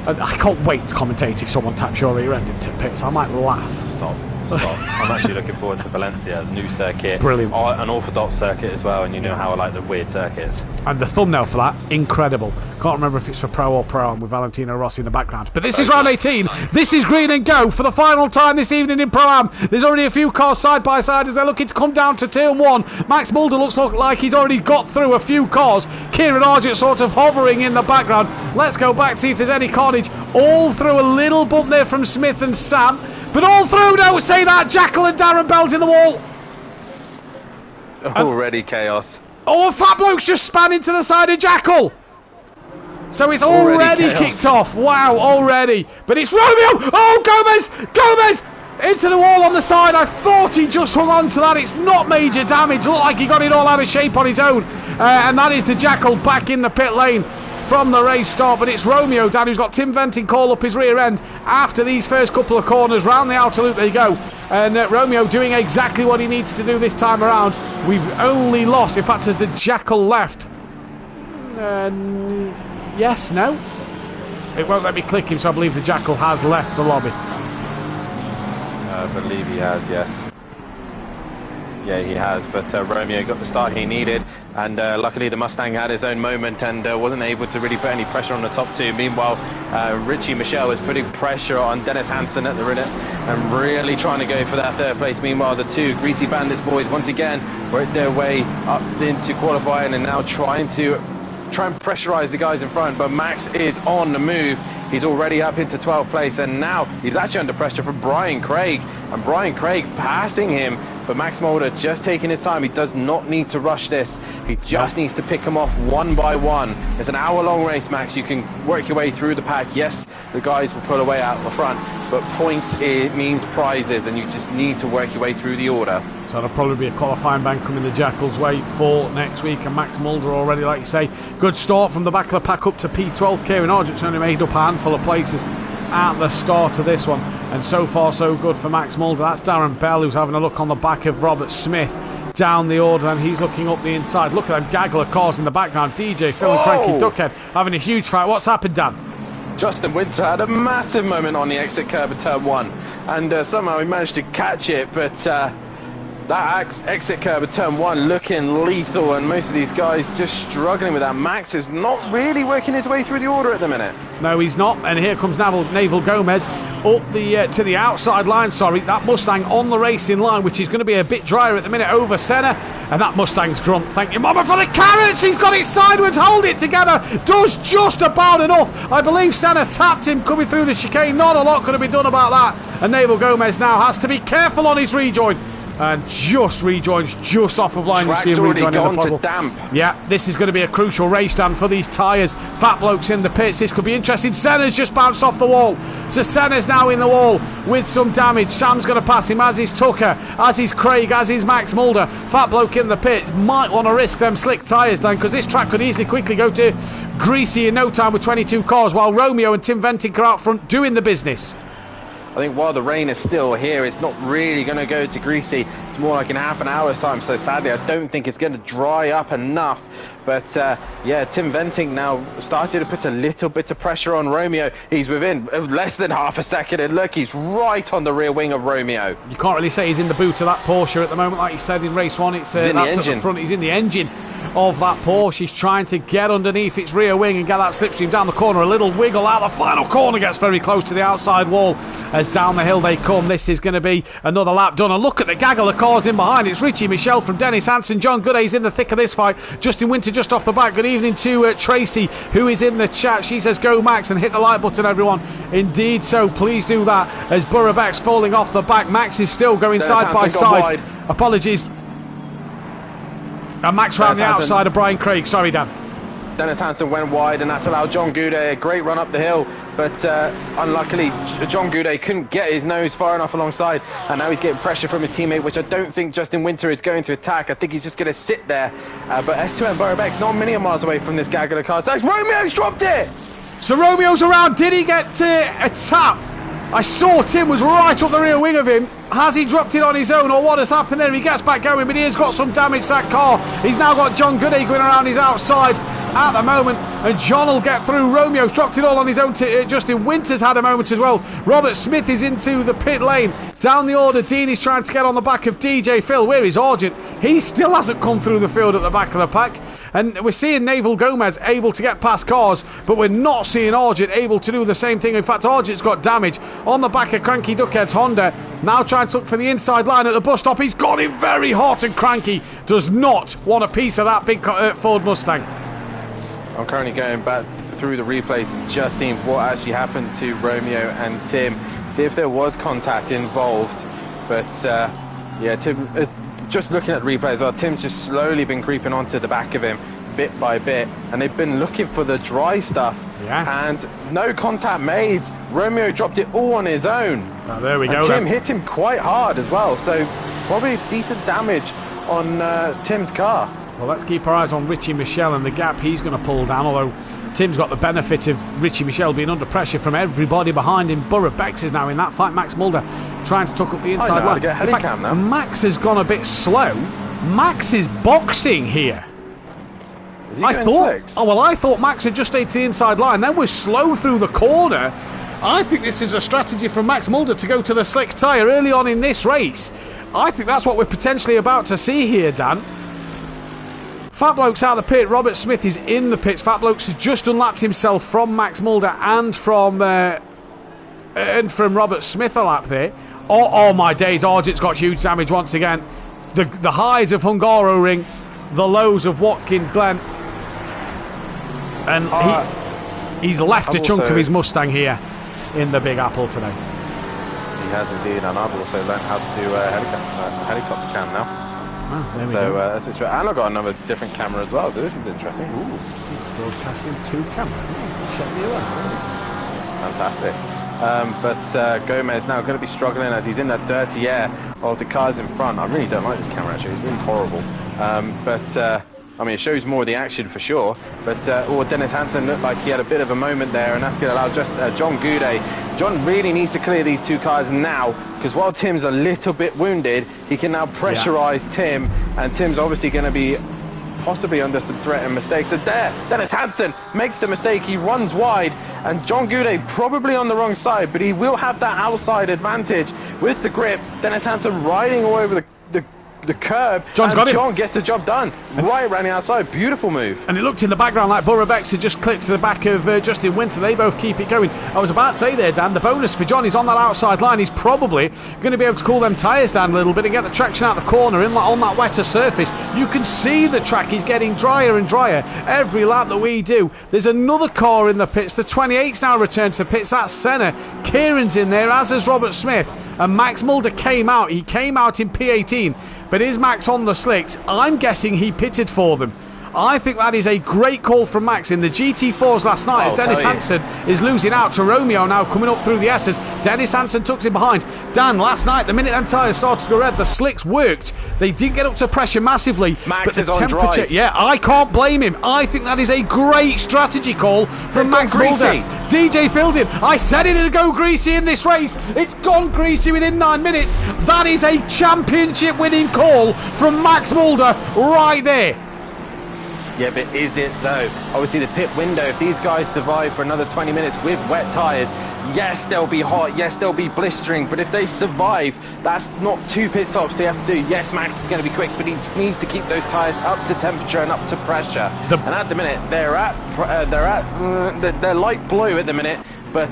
[SPEAKER 1] And I can't wait to commentate if someone taps your rear end into pits. I might laugh.
[SPEAKER 3] Stop. I'm actually looking forward to Valencia, the new circuit.
[SPEAKER 1] Brilliant.
[SPEAKER 3] An orthodox circuit as well, and you know how I like the weird circuits.
[SPEAKER 1] And the thumbnail for that, incredible. Can't remember if it's for Pro or Pro, with Valentino Rossi in the background. But this is round 18. This is green and go for the final time this evening in Pro-Am. There's already a few cars side by side as they're looking to come down to turn 1. Max Mulder looks like he's already got through a few cars. Kieran Argent sort of hovering in the background. Let's go back to see if there's any carnage. All through a little bump there from Smith and Sam. But all through, don't say that. Jackal and Darren Bell's in the wall.
[SPEAKER 3] Already chaos.
[SPEAKER 1] Oh, a fat bloke's just span into the side of Jackal. So it's already kicked off. Wow, already. But it's Romeo. Oh, Gomez into the wall on the side. I thought he just hung on to that. It's not major damage. Looked like he got it all out of shape on his own. And that is the Jackal back in the pit lane from the race start. But it's Romeo, Dan, who's got Tim Venting call up his rear end after these first couple of corners. Round the outer loop they go. And Romeo doing exactly what he needs to do this time around. We've only lost, in fact, as the Jackal left. Yes, no? It won't let me click him, so I believe the Jackal has left the lobby.
[SPEAKER 3] I believe he has, yes. Yeah, he has, but Romeo got the start he needed, and luckily the Mustang had his own moment and wasn't able to really put any pressure on the top 2. Meanwhile, Richie Michel is putting pressure on Dennis Hansen at the rear and really trying to go for that 3rd place. Meanwhile, the 2 Greasy Bandits boys once again worked their way up into qualifying and now trying and pressurize the guys in front. But Max is on the move. He's already up into 12th place, and now he's actually under pressure from Brian Craig, and Brian Craig passing him. But Max Mulder just taking his time. He does not need to rush this. He just needs to pick them off one by one. It's an hour-long race, Max. You can work your way through the pack. Yes, the guys will pull away out the front, but points, it means prizes, and you just need to work your way through the order.
[SPEAKER 1] So there'll probably be a qualifying ban coming the Jackal's way for next week. And Max Mulder already, like you say, good start from the back of the pack up to P12. Kieran Argent's only made up a handful of places at the start of this one. And so far so good for Max Mulder. That's Darren Bell, who's having a look on the back of Robert Smith down the order, and he's looking up the inside. Look at them gaggle of cars in the background. DJ, Phil and Cranky Duckhead having a huge fight. What's happened, Dan?
[SPEAKER 3] Justin Winter had a massive moment on the exit curb at turn 1, and somehow he managed to catch it, but that exit curb at turn 1 looking lethal, and most of these guys just struggling with that. Max is not really working his way through the order at the minute.
[SPEAKER 1] No, he's not. And here comes Naval Gomez up the to the outside line. Sorry, that Mustang on the racing line, which is going to be a bit drier at the minute over Senna. And that Mustang's drunk. Thank you, Mama, for the carrots. He's got it sideways. Hold it together. Does just about enough. I believe Senna tapped him coming through the chicane. Not a lot could have been done about that. And Naval Gomez now has to be careful on his rejoin. And just rejoins just off of line.
[SPEAKER 3] Track's already gone to damp.
[SPEAKER 1] Yeah, this is going to be a crucial race, Dan, for these tyres. Fat blokes in the pits. This could be interesting. Senna's just bounced off the wall. So Senna's now in the wall with some damage. Sam's going to pass him, as is Tucker, as is Craig, as is Max Mulder. Fat bloke in the pits. Might want to risk them slick tyres, Dan, because this track could easily quickly go to greasy in no time with 22 cars, while Romeo and Tim Venting are out front doing the business.
[SPEAKER 3] I think while the rain is still here, it's not really going to go to greasy. It's more like in half an hour's time, so sadly I don't think it's going to dry up enough. But yeah, Tim Venting now started to put a little bit of pressure on Romeo. He's within less than half a second, and look, he's right on the rear wing of Romeo.
[SPEAKER 1] You can't really say he's in the boot of that Porsche at the moment, like you said in race 1. It's in the engine. At the front. He's in the engine of that Porsche. He's trying to get underneath its rear wing and get that slipstream down the corner. A little wiggle out the final corner, gets very close to the outside wall as down the hill they come. This is going to be another lap done, and look at the gaggle of cars in behind. It's Richie Michel from Dennis Hansen. John Gooday's in the thick of this fight. Justin Winter just off the back. Good evening to Tracy, who is in the chat. She says go Max and hit the like button, everyone. Indeed, so please do that as Burrabeck's falling off the back. Max is still going Dennis side by side. Apologies. And Max round the outside of Brian Craig. Sorry, Dan.
[SPEAKER 3] Dennis Hansen went wide, and that's allowed John Goudet a great run up the hill, but unluckily John Goudet couldn't get his nose far enough alongside, and now he's getting pressure from his teammate, which I don't think Justin Winter is going to attack. I think he's just going to sit there, but S2M Burrabeck's not many miles away from this gaggle of cars. Romeo's dropped it!
[SPEAKER 1] So Romeo's around. Did he get a tap I saw Tim was right up the rear wing of him. Has he dropped it on his own, or what has happened there? He gets back going, but he has got some damage to that car. He's now got John Goody going around his outside at the moment, and John will get through. Romeo's dropped it all on his own. Justin Winters had a moment as well. Robert Smith is into the pit lane. Down the order, Dean is trying to get on the back of DJ Phil. Where is Argent? He still hasn't come through the field at the back of the pack. And we're seeing Naval Gomez able to get past cars, but we're not seeing Argent able to do the same thing. In fact, Argent's got damage on the back of Cranky Duckhead's Honda. Now trying to look for the inside line at the bus stop. He's got him very hot, and Cranky does not want a piece of that big Ford Mustang.
[SPEAKER 3] I'm currently going back through the replays and just seeing what actually happened to Romeo and Tim. See if there was contact involved. But yeah, Tim... just looking at the replay as well, Tim's just slowly been creeping onto the back of him bit by bit, and they've been looking for the dry stuff, and no contact made. Romeo dropped it all on his own.
[SPEAKER 1] Oh, there we go.
[SPEAKER 3] Tim hit him quite hard as well, so probably decent damage on Tim's car.
[SPEAKER 1] Well, let's keep our eyes on Richie Michelle and the gap he's going to pull down, although Tim's got the benefit of Richie Michelle being under pressure from everybody behind him. Burra Bex is now in that fight. Max Mulder trying to tuck up the inside line.
[SPEAKER 3] In fact, now.
[SPEAKER 1] Max has gone a bit slow. Max is boxing here.
[SPEAKER 3] Is he going slicks?
[SPEAKER 1] Oh, well, I thought Max had just stayed to the inside line, then was slow through the corner. I think this is a strategy from Max Mulder to go to the slick tyre early on in this race. I think that's what we're potentially about to see here, Dan. Fat Bloke's out of the pit. Robert Smith is in the pits. Fat Bloke's has just unlapped himself from Max Mulder and from Robert Smith a lap there. Oh my days, Argent's got huge damage once again. The highs of Hungaroring, the lows of Watkins Glen. And he's left a chunk of his Mustang here in the Big Apple today.
[SPEAKER 3] He has indeed, and I've also learned how to do helicopter cam now.
[SPEAKER 1] Oh, there we
[SPEAKER 3] go.
[SPEAKER 1] go.
[SPEAKER 3] That's interesting. And I've got another different camera as well, so this is interesting.
[SPEAKER 1] Ooh, broadcasting 2 cameras. Check me out.
[SPEAKER 3] Fantastic. But Gomez now going to be struggling as he's in that dirty air of the cars in front. I really don't like this camera, actually. It's really horrible. I mean, it shows more of the action for sure. But Dennis Hansen looked like he had a bit of a moment there, and that's going to allow just John Goudet. John really needs to clear these 2 cars now, because while Tim's a little bit wounded, he can now pressurize Tim, and Tim's obviously going to be possibly under some threat and mistakes. So there, Dennis Hansen makes the mistake. He runs wide, and John Goudet probably on the wrong side, but he will have that outside advantage with the grip. Dennis Hansen riding all over the curb, John gets the job done right around the outside. Beautiful move. And
[SPEAKER 1] it looked in the background like Burra Bex had just clipped to the back of Justin Winter. They both keep it going. I was about to say there, Dan, the bonus for John is on that outside line. He's probably going to be able to cool them tyres down a little bit and get the traction out the corner on that wetter surface. You can see the track is getting drier and drier every lap that we do. There's another car in the pits. The 28's now returned to the pits. That's Senna. Kieran's in there, as is Robert Smith. And Max Mulder came out. He came out in P18. But is Max on the slicks? I'm guessing he pitted for them. I think that is a great call from Max in the GT4s last night, as Dennis Hansen is losing out to Romeo now coming up through the S's. Dennis Hansen tucks him behind. Dan, last night, the minute them tyres started to go red, the slicks worked. They didn't get up to pressure massively.
[SPEAKER 3] Max
[SPEAKER 1] but
[SPEAKER 3] is
[SPEAKER 1] the
[SPEAKER 3] on
[SPEAKER 1] temperature,
[SPEAKER 3] dries.
[SPEAKER 1] yeah, I can't blame him. I think that is a great strategy call from Max Mulder. DJ Fielding, I said it'd go greasy in this race. It's gone greasy within 9 minutes. That is a championship winning call from Max Mulder right there.
[SPEAKER 3] Yeah, but is it though? Obviously the pit window, if these guys survive for another 20 minutes with wet tyres, yes, they'll be hot, yes, they'll be blistering, but if they survive, that's not 2 pit stops they have to do. Yes, Max is going to be quick, but he needs to keep those tyres up to temperature and up to pressure. And at the minute, they're light blue at the minute. But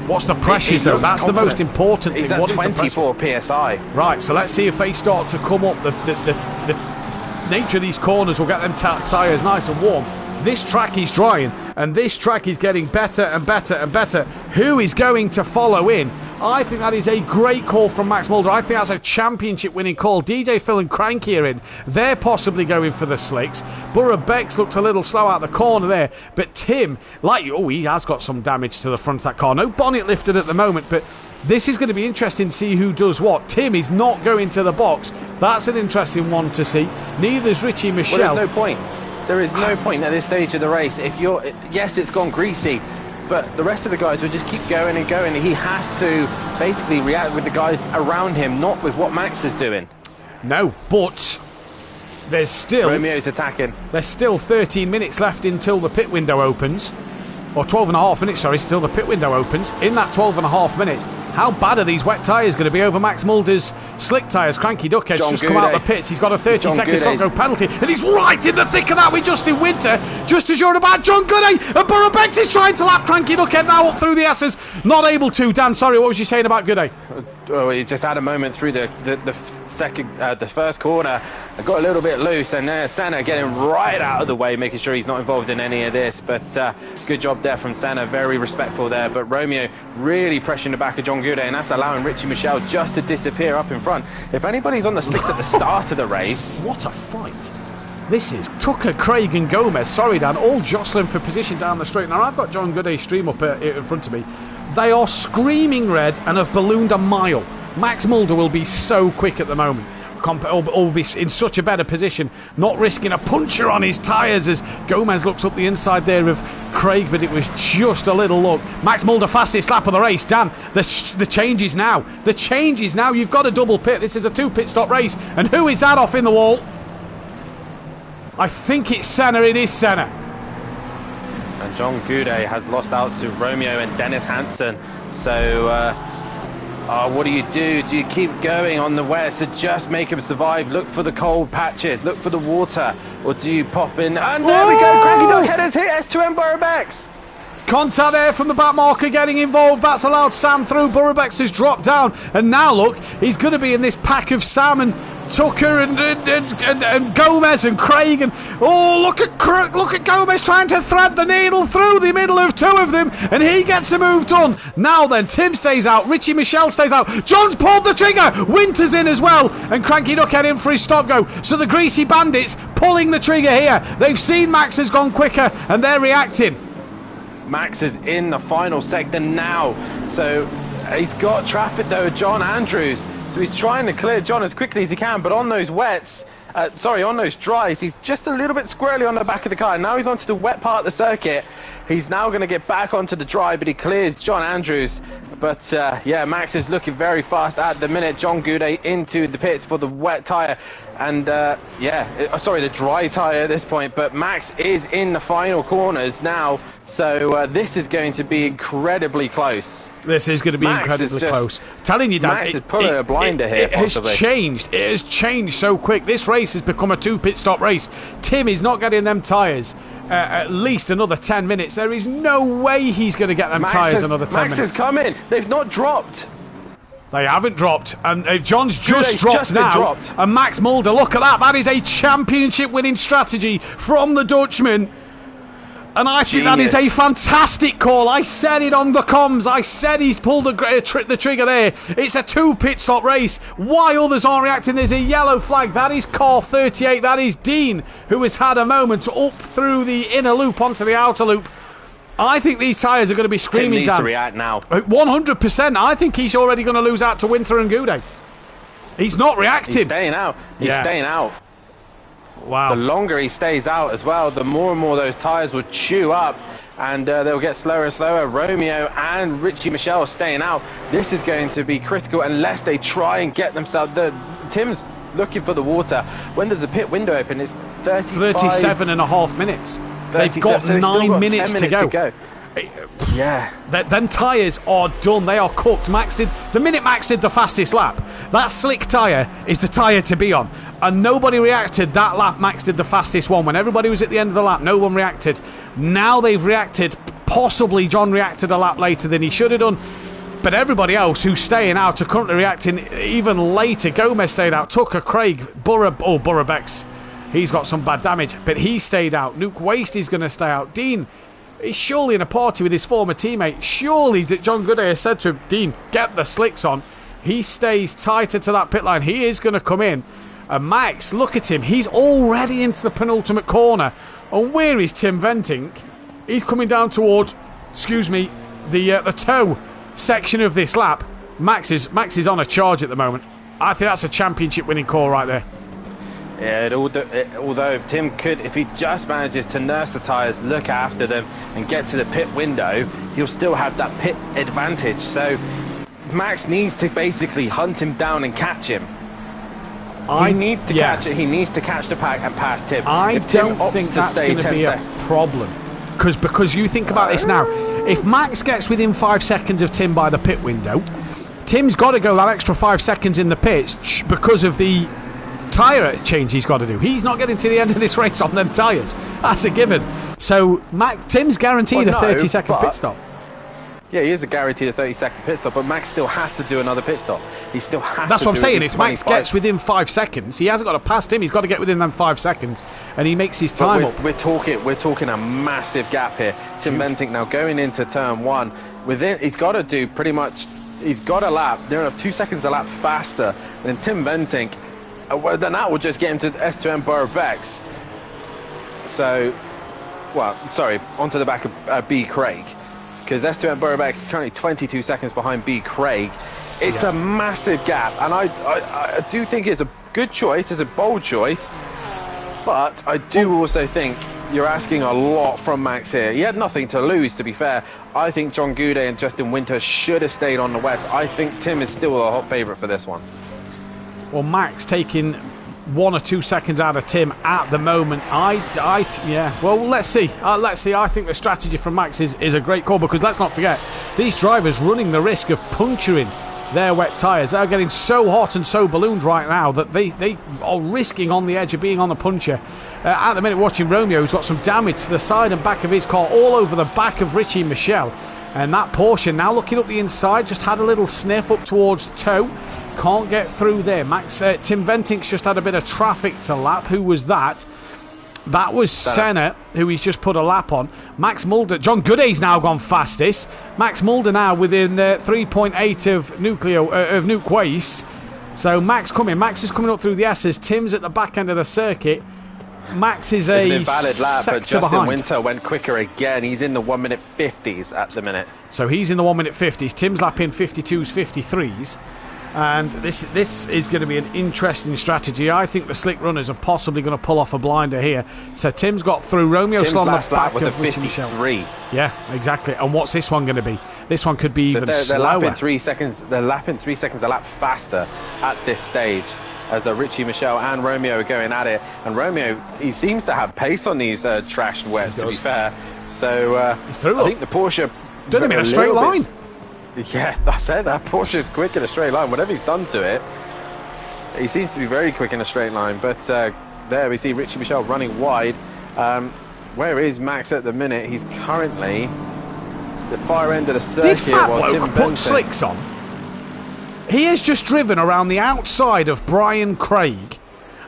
[SPEAKER 1] what's the pressures though? That's the most important thing.
[SPEAKER 3] He's at 24 psi.
[SPEAKER 1] Right, so let's see if they start to come up. The nature of these corners will get them tyres nice and warm. This track is drying, and this track is getting better and better and better. Who is going to follow in? I think that is a great call from Max Mulder. I think that's a championship winning call. DJ Phil and Cranky are in. They're possibly going for the slicks. Burra Bex looked a little slow out the corner there, but Tim, he has got some damage to the front of that car. No bonnet lifted at the moment, but this is going to be interesting to see who does what. Tim is not going to the box. That's an interesting one to see. Neither's Richie Michelle.
[SPEAKER 3] Well, there's no point. There is no point at this stage of the race. If you're, yes, it's gone greasy. but the rest of the guys will just keep going and going. He has to basically react with the guys around him, not with what Max is doing.
[SPEAKER 1] No, but there's still...
[SPEAKER 3] Romeo's attacking.
[SPEAKER 1] There's still 13 minutes left until the pit window opens. Or 12 and a half minutes, sorry, still the pit window opens. In that 12 and a half minutes, how bad are these wet tyres going to be over Max Mulder's slick tyres? Cranky Duckhead's just come out of the pits. He's got a 30-second stop go penalty, and he's right in the thick of that with Justin Winter. Just as you're about John Goodey, and Burrow Bex is trying to lap Cranky Duckhead now up through the S's. Not able to. Dan, sorry, what was you saying about Goodey?
[SPEAKER 3] Well, he just had a moment through the first corner. Got a little bit loose, and Senna getting right out of the way, making sure he's not involved in any of this. But good job there from Senna, very respectful there. But Romeo really pressuring the back of John Goudet, and that's allowing Richie Michelle just to disappear up in front. If anybody's on the slicks at the start of the race...
[SPEAKER 1] What a fight. This is Tucker, Craig and Gomez, sorry Dan, all jostling for position down the straight. Now I've got John Gooday's stream up in front of me. They are screaming red and have ballooned a mile. Max Mulder will be so quick at the moment, or be in such a better position, not risking a puncture on his tyres as Gomez looks up the inside there of Craig, but it was just a little look. Max Mulder, fastest lap of the race. Dan, the change is now. The change is now. You've got a double pit. This is a 2 pit stop race. And who is that off in the wall? I think it's Senna. It is Senna.
[SPEAKER 3] And John Goudet has lost out to Romeo and Dennis Hansen. So, what do? Do you keep going on the west to just make him survive? Look for the cold patches, look for the water, or do you pop in? And there we go, Cranky Duckhead has hit S2M Burrow-Bex.
[SPEAKER 1] Contact there from the back marker getting involved. That's allowed Sam through. Burrow-Bex has dropped down, and now look, he's going to be in this pack of Sam and Tucker and Gomez and Craig, and look at Gomez trying to thread the needle through the middle of 2 of them, and he gets a move done. Now then, Tim stays out, Richie Michelle stays out, John's pulled the trigger, Winter's in as well, and Cranky Duckhead in for his stop go. So the Greasy Bandits pulling the trigger here. They've seen Max has gone quicker, and they're reacting.
[SPEAKER 3] Max is in the final sector now, so he's got traffic though, John Andrews, so he's trying to clear John as quickly as he can, but on those wets, on those dries, he's just a little bit squirrely on the back of the car. Now he's onto the wet part of the circuit. He's now going to get back onto the dry, but he clears John Andrews. But yeah, Max is looking very fast at the minute. John Goudet into the pits for the wet tyre, and the dry tyre at this point. But Max is in the final corners now, so this is going to be incredibly close.
[SPEAKER 1] This is going to be incredibly close. Telling you, Dan,
[SPEAKER 3] Max is pulling a blinder here.
[SPEAKER 1] It has changed. It has changed so quick. This race has become a 2 pit stop race. Tim is not getting them tyres at least another 10 minutes. There is no way he's going to get them tyres another 10 minutes.
[SPEAKER 3] Max is coming. They've not dropped.
[SPEAKER 1] They haven't dropped, and John's just dropped now. And Max Mulder, look at that. That is a championship-winning strategy from the Dutchman. And I think that is a fantastic call. I said it on the comms. I said he's pulled the trigger there. It's a 2 pit stop race. Why others aren't reacting? There's a yellow flag. That is car 38. That is Dean, who has had a moment up through the inner loop onto the outer loop. I think these tyres are going to be screaming
[SPEAKER 3] Tim needs
[SPEAKER 1] down.
[SPEAKER 3] To react now.
[SPEAKER 1] 100%. I think he's already going to lose out to Winter and Goudet. He's not reacting.
[SPEAKER 3] He's staying out. He's staying out.
[SPEAKER 1] Wow.
[SPEAKER 3] The longer he stays out as well, the more and more those tyres will chew up, and they'll get slower and slower. Romeo and Richie Michelle are staying out. This is going to be critical unless they try and get themselves... Tim's looking for the water. When does the pit window open? It's
[SPEAKER 1] 37 and a half minutes. They've got 9 minutes to go.
[SPEAKER 3] Yeah.
[SPEAKER 1] Them tyres are done. They are cooked. The minute Max did the fastest lap, that slick tyre is the tyre to be on. And nobody reacted that lap. Max did the fastest one. When everybody was at the end of the lap, no one reacted. Now they've reacted. Possibly John reacted a lap later than he should have done. But everybody else who's staying out are currently reacting even later. Gomez stayed out. Tucker, Craig, Burrow-Bex. He's got some bad damage, but he stayed out. Nuke Waste is going to stay out. Dean is surely in a party with his former teammate. Surely John Goudet has said to him, Dean, get the slicks on. He stays tighter to that pit line. He is going to come in. And Max, look at him. He's already into the penultimate corner. And where is Tim Venting? He's coming down towards, the toe section of this lap. Max is on a charge at the moment. I think that's a championship winning call right there.
[SPEAKER 3] Yeah, although Tim could, if he just manages to nurse the tyres, look after them, and get to the pit window, he'll still have that pit advantage. So Max needs to basically hunt him down and catch him. He needs to catch it. He needs to catch the pack and pass Tim.
[SPEAKER 1] I don't think that's going to be a problem. Because you think about this now. If Max gets within 5 seconds of Tim by the pit window, Tim's got to go that extra 5 seconds in the pits because of the tyre change he's got to do. He's not getting to the end of this race on them tyres. That's a given. So Tim's guaranteed a 30-second pit stop.
[SPEAKER 3] Yeah, he is a guaranteed a 30-second pit stop, but Max still has to do another pit stop. He still has
[SPEAKER 1] That's
[SPEAKER 3] to
[SPEAKER 1] what I'm saying.
[SPEAKER 3] If
[SPEAKER 1] Max gets within 5 seconds, he hasn't got to pass Tim. He's got to get within them 5 seconds, and he makes his time up.
[SPEAKER 3] We're talking a massive gap here. Tim Bentinck now going into turn 1. He's got to do pretty much. He's got a lap. They're 2 seconds a lap faster than Tim Bentinck. Then that will just get him to S2M Borough-Bex. So, onto the back of B. Craig. Because S2M Borough-Bex is currently 22 seconds behind B. Craig. It's a massive gap, and I do think it's a good choice, it's a bold choice, but I do also think you're asking a lot from Max here. He had nothing to lose, to be fair. I think John Goudet and Justin Winter should have stayed on the West. I think Tim is still a hot favourite for this one.
[SPEAKER 1] Well, Max taking 1 or 2 seconds out of Tim at the moment. Yeah. Well, let's see. I think the strategy from Max is a great call, because let's not forget, these drivers running the risk of puncturing their wet tyres. They're getting so hot and so ballooned right now that they are risking on the edge of being on the puncher. At the minute, watching Romeo, who's got some damage to the side and back of his car, all over the back of Richie Michel. And that Porsche now looking up the inside, just had a little sniff up towards toe. Can't get through there. Tim Bentinck's just had a bit of traffic to lap. Who was that? That was Senna, who he's just put a lap on. Max Mulder. John Gooday's now gone fastest. Max Mulder now within 3.8 of Nuke Waste. So Max is coming up through the S's. Tim's at the back end of the circuit. Max is a
[SPEAKER 3] invalid lap, but Justin
[SPEAKER 1] behind.
[SPEAKER 3] Winter went quicker again. He's in the 1 minute 50s at the minute.
[SPEAKER 1] So he's in the 1 minute 50s. Tim's lapping 52s, 53s. And this is going to be an interesting strategy. I think the slick runners are possibly going to pull off a blinder here. So Tim's got through. Romeo's on the back
[SPEAKER 3] was
[SPEAKER 1] of
[SPEAKER 3] a 53.
[SPEAKER 1] Yeah, exactly. And what's this one going to be? This one could be even
[SPEAKER 3] they're
[SPEAKER 1] slower.
[SPEAKER 3] Lapping 3 seconds. They're lapping 3 seconds a lap faster at this stage, as Richie Michel and Romeo are going at it. And Romeo, he seems to have pace on these trashed wets, to be fair. So I think the Porsche
[SPEAKER 1] done him in a straight line.
[SPEAKER 3] Yeah, that's it. That Porsche's quick in a straight line. Whatever he's done to it, he seems to be very quick in a straight line. But there we see Richie Michel running wide. Where is Max at the minute? He's currently the far end of the circuit.
[SPEAKER 1] Did Fat Bloke put slicks on? He has just driven around the outside of Brian Craig,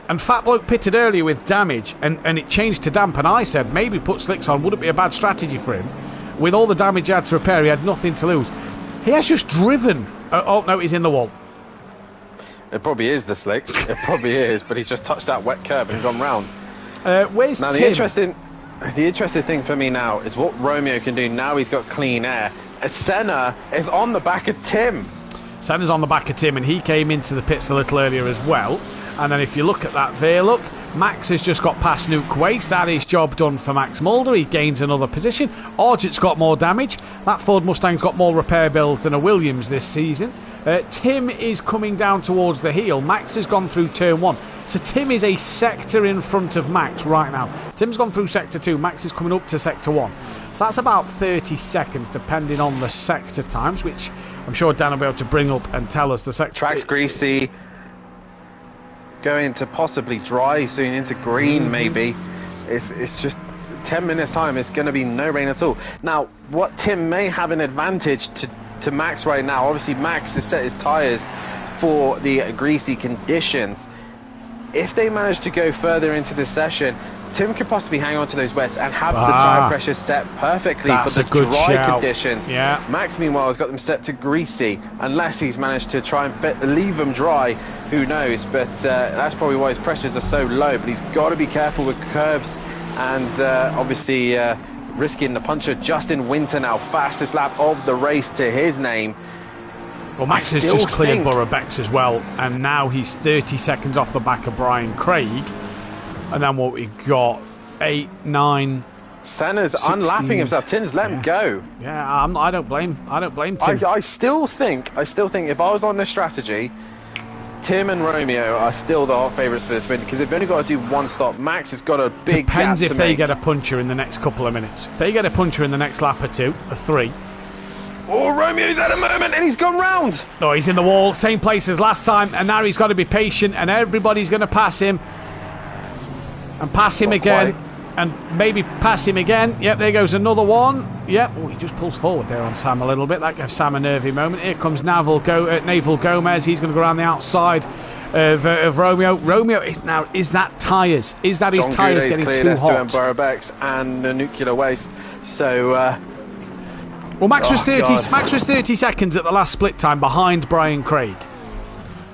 [SPEAKER 1] and Fat Bloke pitted earlier with damage, and it changed to damp, and I said maybe put slicks on wouldn't be a bad strategy for him. With all the damage he had to repair, he had nothing to lose. He has just driven. Oh no, he's in the wall.
[SPEAKER 3] It probably is the slicks. It probably is, but he's just touched that wet curb and gone round.
[SPEAKER 1] Where's
[SPEAKER 3] now
[SPEAKER 1] Tim?
[SPEAKER 3] The interesting thing for me now is what Romeo can do now. He's got clean air. Senna is on the back of Tim.
[SPEAKER 1] Senna's on the back of Tim, and he came into the pits a little earlier as well. And then if you look at that there, look, Max has just got past Nuke Waste. That is job done for Max Mulder. He gains another position. Orgett's got more damage. That Ford Mustang's got more repair bills than a Williams this season. Tim is coming down towards the heel. Max has gone through turn 1. So Tim is a sector in front of Max right now. Tim's gone through sector 2. Max is coming up to sector 1. So that's about 30 seconds depending on the sector times, which I'm sure Dan will be able to bring up and tell us the sector.
[SPEAKER 3] Track's greasy. Going to possibly dry soon into green, maybe. It's just 10 minutes time. It's going to be no rain at all. Now, what Tim may have an advantage to Max right now. Obviously, Max has set his tyres for the greasy conditions. If they manage to go further into the session, Tim could possibly hang on to those wets and have the tyre pressure set perfectly for the dry conditions.
[SPEAKER 1] Yeah.
[SPEAKER 3] Max, meanwhile, has got them set to greasy, unless he's managed to try and leave them dry. Who knows? But that's probably why his pressures are so low. But he's got to be careful with curbs and obviously risking the puncher. Justin Winter now, fastest lap of the race to his name.
[SPEAKER 1] Well, Max has just cleared Borough-Bex as well, and now he's 30 seconds off the back of Brian Craig. And then what we got, 8, 9.
[SPEAKER 3] Senna's
[SPEAKER 1] 16.
[SPEAKER 3] unlapping himself. Tim's let him go.
[SPEAKER 1] Yeah, I don't blame Tim.
[SPEAKER 3] I still think if I was on this strategy, Tim and Romeo are still the hot favourites for this win because they've only got to do one stop. Max has got a big
[SPEAKER 1] Depends
[SPEAKER 3] gap
[SPEAKER 1] if
[SPEAKER 3] to
[SPEAKER 1] they
[SPEAKER 3] make.
[SPEAKER 1] get a puncher in the next couple of minutes. If they get a puncher in the next lap or 2 or 3.
[SPEAKER 3] Oh, Romeo's at a moment and he's gone round.
[SPEAKER 1] No, he's in the wall, same place as last time, and now he's got to be patient, and everybody's going to pass him. And pass him
[SPEAKER 3] Not
[SPEAKER 1] again.
[SPEAKER 3] quite.
[SPEAKER 1] And maybe pass him again. Yep, there goes another one. Yep. Oh, he just pulls forward there on Sam a little bit. That gives Sam a nervy moment. Here comes Naval Gomez. He's going to go around the outside of Romeo. Romeo is that tyres? Is that his tyres getting too hot?
[SPEAKER 3] Borobex and nuclear waste. So.
[SPEAKER 1] Well, Max was 30 seconds at the last split time behind Brian Craig.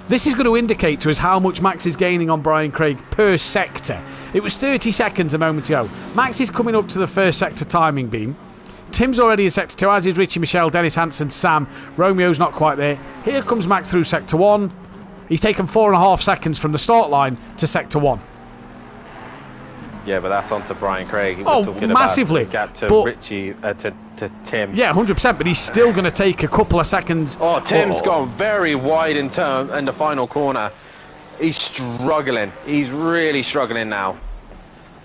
[SPEAKER 1] This is going to indicate to us how much Max is gaining on Brian Craig per sector. It was 30 seconds a moment ago. Max is coming up to the first sector timing beam. Tim's already in sector 2, as is Richie Michelle, Dennis Hansen, Sam. Romeo's not quite there. Here comes Max through sector 1. He's taken 4.5 seconds from the start line to sector 1.
[SPEAKER 3] Yeah, but that's on to Brian Craig.
[SPEAKER 1] Oh, massively.
[SPEAKER 3] Gap to
[SPEAKER 1] But,
[SPEAKER 3] Richie, to Tim.
[SPEAKER 1] Yeah, 100%, but he's still going to take a couple of seconds.
[SPEAKER 3] Oh, Tim's gone very wide in the final corner. He's struggling. He's really struggling now.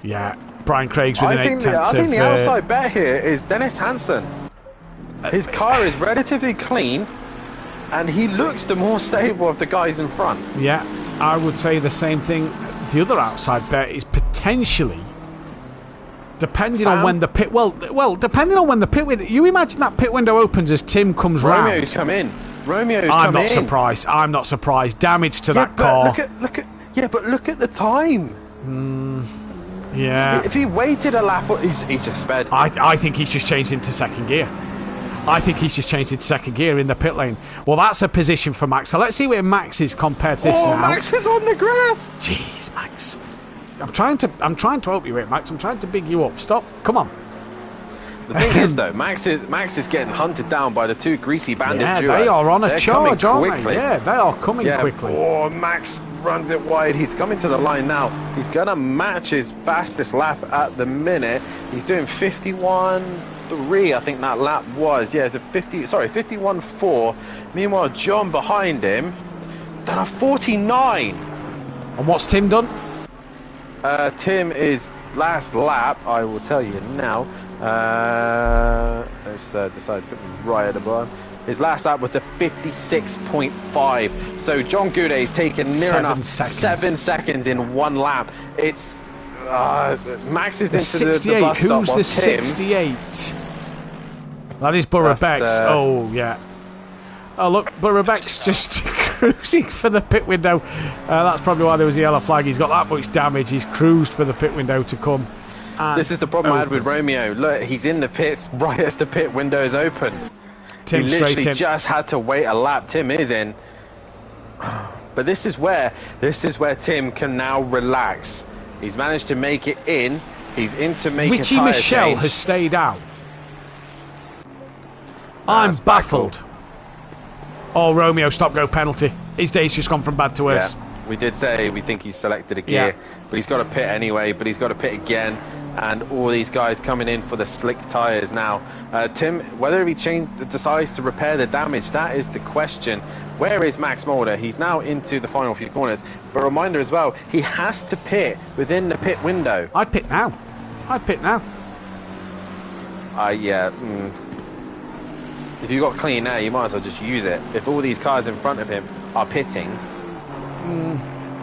[SPEAKER 1] Yeah, Brian Craig's within 8 tenths
[SPEAKER 3] I think
[SPEAKER 1] of,
[SPEAKER 3] the outside bet here is Dennis Hansen. His car is relatively clean, and he looks the more stable of the guys in front.
[SPEAKER 1] Yeah, I would say the same thing. The other outside bet is potentially, depending on when the pit... Well, depending on when the pit window... You imagine that pit window opens as Tim comes round.
[SPEAKER 3] Romeo's come in.
[SPEAKER 1] I'm not surprised. I'm not surprised. Damage to that car.
[SPEAKER 3] Look at the time.
[SPEAKER 1] Yeah.
[SPEAKER 3] If he waited a lap, he's just sped.
[SPEAKER 1] I think he's just changed into second gear. I think he's just changed into second gear in the pit lane. Well, that's a position for Max. So let's see where Max is compared to this now.
[SPEAKER 3] Max is on the grass.
[SPEAKER 1] Jeez, Max. I'm trying to help you here, Max. I'm trying to big you up. Stop. Come on.
[SPEAKER 3] The thing is, though, Max is getting hunted down by the two greasy bandit duo.
[SPEAKER 1] They are on a charge, aren't they? Yeah, they are coming
[SPEAKER 3] Yeah.
[SPEAKER 1] quickly.
[SPEAKER 3] Oh, Max runs it wide. He's coming to the line now. He's going to match his fastest lap at the minute. He's doing 51.3, I think that lap was. Yeah, it's a 51.4. Meanwhile, John behind him done a 49.
[SPEAKER 1] And what's Tim done?
[SPEAKER 3] Tim is last lap, I will tell you now. Let's decide to put him right at the bottom. His last lap was a 56.5. So John Goudet's taken near enough 7 seconds in one lap. It's Max is into the bus stop.
[SPEAKER 1] Who's the 68? That is Borobex. Oh yeah. Oh look, Borobex just cruising for the pit window. That's probably why there was the yellow flag. He's got that much damage. He's cruised for the pit window to come.
[SPEAKER 3] This is the problem I had with Romeo. Look, he's in the pits right as the pit window is open.
[SPEAKER 1] Tim
[SPEAKER 3] he literally just had to wait a lap. Tim is in. But this is where Tim can now relax. He's managed to make it in. He's in to make
[SPEAKER 1] Richie
[SPEAKER 3] a tyre
[SPEAKER 1] Michelle
[SPEAKER 3] change.
[SPEAKER 1] has stayed out. I'm baffled. Oh, Romeo, stop-go penalty. His day's just gone from bad to worse.
[SPEAKER 3] Yeah, we did say we think he's selected a gear, but he's got to pit anyway, but he's got to pit again. And all these guys coming in for the slick tyres now. Tim, whether he decides to repair the damage, that is the question. Where is Max Mulder? He's now into the final few corners. But a reminder as well, he has to pit within the pit window.
[SPEAKER 1] I'd pit now.
[SPEAKER 3] Yeah. If you've got clean air, you might as well just use it. If all these cars in front of him are pitting,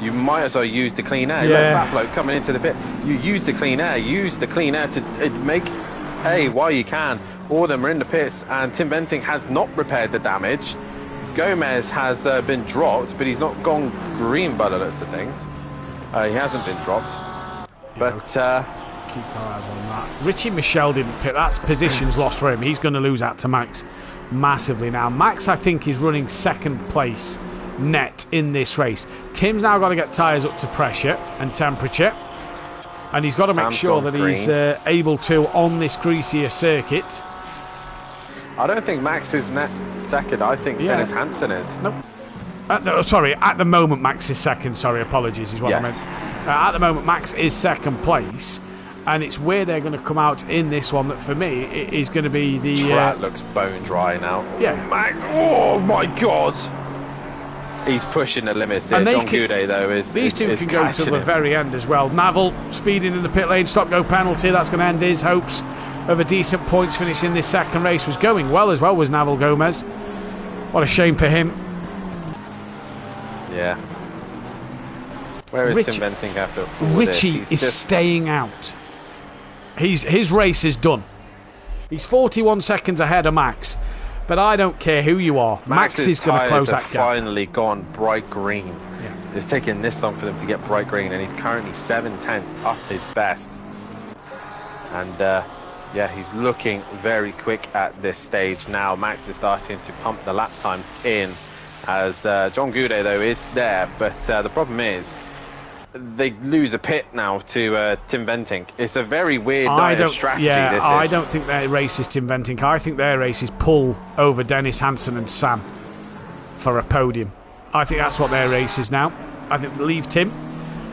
[SPEAKER 3] you might as well use the clean air.
[SPEAKER 1] Yeah.
[SPEAKER 3] Let that bloke coming into the pit. You use the clean air. Use the clean air to make hay while you can. All of them are in the pits, and Tim Benting has not repaired the damage. Gomez has been dropped, but he's not gone green by the looks of things. He hasn't been dropped. But
[SPEAKER 1] keep our eyes on that. Richie Michelle didn't pit. That's positions lost for him. He's going to lose out to Max massively now. Max, I think, is running second place net in this race. Tim's now got to get tyres up to pressure and temperature, and he's got to make sure that he's able to on this greasier circuit.
[SPEAKER 3] I don't think Max is net second. I think Dennis Hansen is.
[SPEAKER 1] Nope. Sorry, at the moment Max is second. Sorry, apologies is what I meant. At the moment, Max is second place, and it's where they're going to come out in this one that, for me, is going to be the...
[SPEAKER 3] Track looks bone dry now.
[SPEAKER 1] Yeah.
[SPEAKER 3] Max, oh my God! He's pushing the limits here. John Goudet, though, is
[SPEAKER 1] these two
[SPEAKER 3] is
[SPEAKER 1] can go to the
[SPEAKER 3] him.
[SPEAKER 1] very end as well. Navel speeding in the pit lane, stop-go penalty. That's going to end his hopes of a decent points finish in this second race. Was going well as well, was Navel Gomez. What a shame for him.
[SPEAKER 3] Yeah. Where is Tim Benting after all
[SPEAKER 1] Richie
[SPEAKER 3] this?
[SPEAKER 1] is just staying out. His race is done. He's 41 seconds ahead of Max. But I don't care who you are. Max is going to close that gap.
[SPEAKER 3] Finally gone bright green.
[SPEAKER 1] Yeah.
[SPEAKER 3] It's taken this long for them to get bright green, and he's currently 7/10 up his best. And yeah, he's looking very quick at this stage now. Max is starting to pump the lap times in, as John Goudet, though, is there. But the problem is, they lose a pit now to Tim Benting. It's a very weird strategy.
[SPEAKER 1] Yeah,
[SPEAKER 3] this
[SPEAKER 1] I
[SPEAKER 3] is.
[SPEAKER 1] don't think their race is Tim Benting. I think their race is pull over Dennis Hansen and Sam for a podium. I think that's what their race is now. I think leave Tim.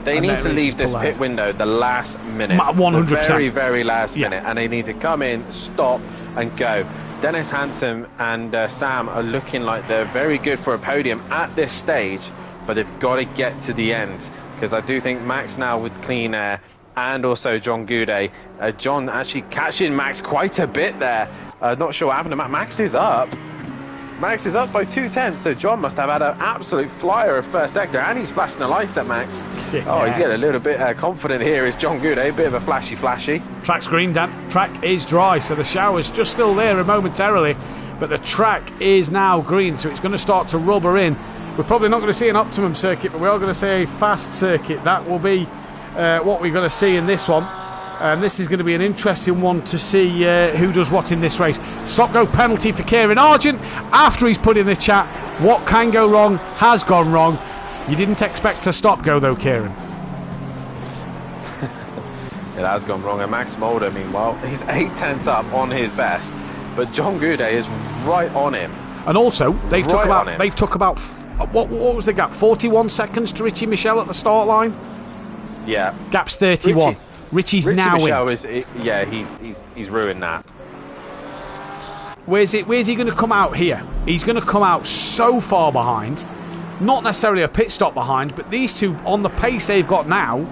[SPEAKER 3] They need to leave this pit window the last minute.
[SPEAKER 1] 100%.
[SPEAKER 3] The very, very last minute. And they need to come in, stop, and go. Dennis Hansen and Sam are looking like they're very good for a podium at this stage, but they've got to get to the end. Because I do think Max now with clean air, and also John Goudet. John actually catching Max quite a bit there. Not sure what happened to Max. Max is up. Max is up by 2/10, so John must have had an absolute flyer of first sector, and he's flashing the lights at Max. Yes. Oh, he's getting a little bit confident here. Is John Goudet, a bit of a flashy.
[SPEAKER 1] Track's green, Dan. Track is dry, so the shower's just still there momentarily, but the track is now green, so it's going to start to rubber in. We're probably not going to see an optimum circuit, but we are going to see a fast circuit. That will be what we're going to see in this one. And this is going to be an interesting one to see who does what in this race. Stop-go penalty for Kieran Argent. After he's put in the chat, what can go wrong has gone wrong. You didn't expect a stop-go, though, Kieran.
[SPEAKER 3] Yeah, that has gone wrong. And Max Mulder, meanwhile, he's 8/10 up on his best. But John Goudet is right on him.
[SPEAKER 1] And also, they've took about what was the gap? 41 seconds to Richie Michel at the start line.
[SPEAKER 3] Yeah,
[SPEAKER 1] gap's 31. Richie now
[SPEAKER 3] Michel
[SPEAKER 1] in.
[SPEAKER 3] He's ruined that.
[SPEAKER 1] Where's he going to come out here? He's going to come out so far behind, not necessarily a pit stop behind, but these two on the pace they've got now,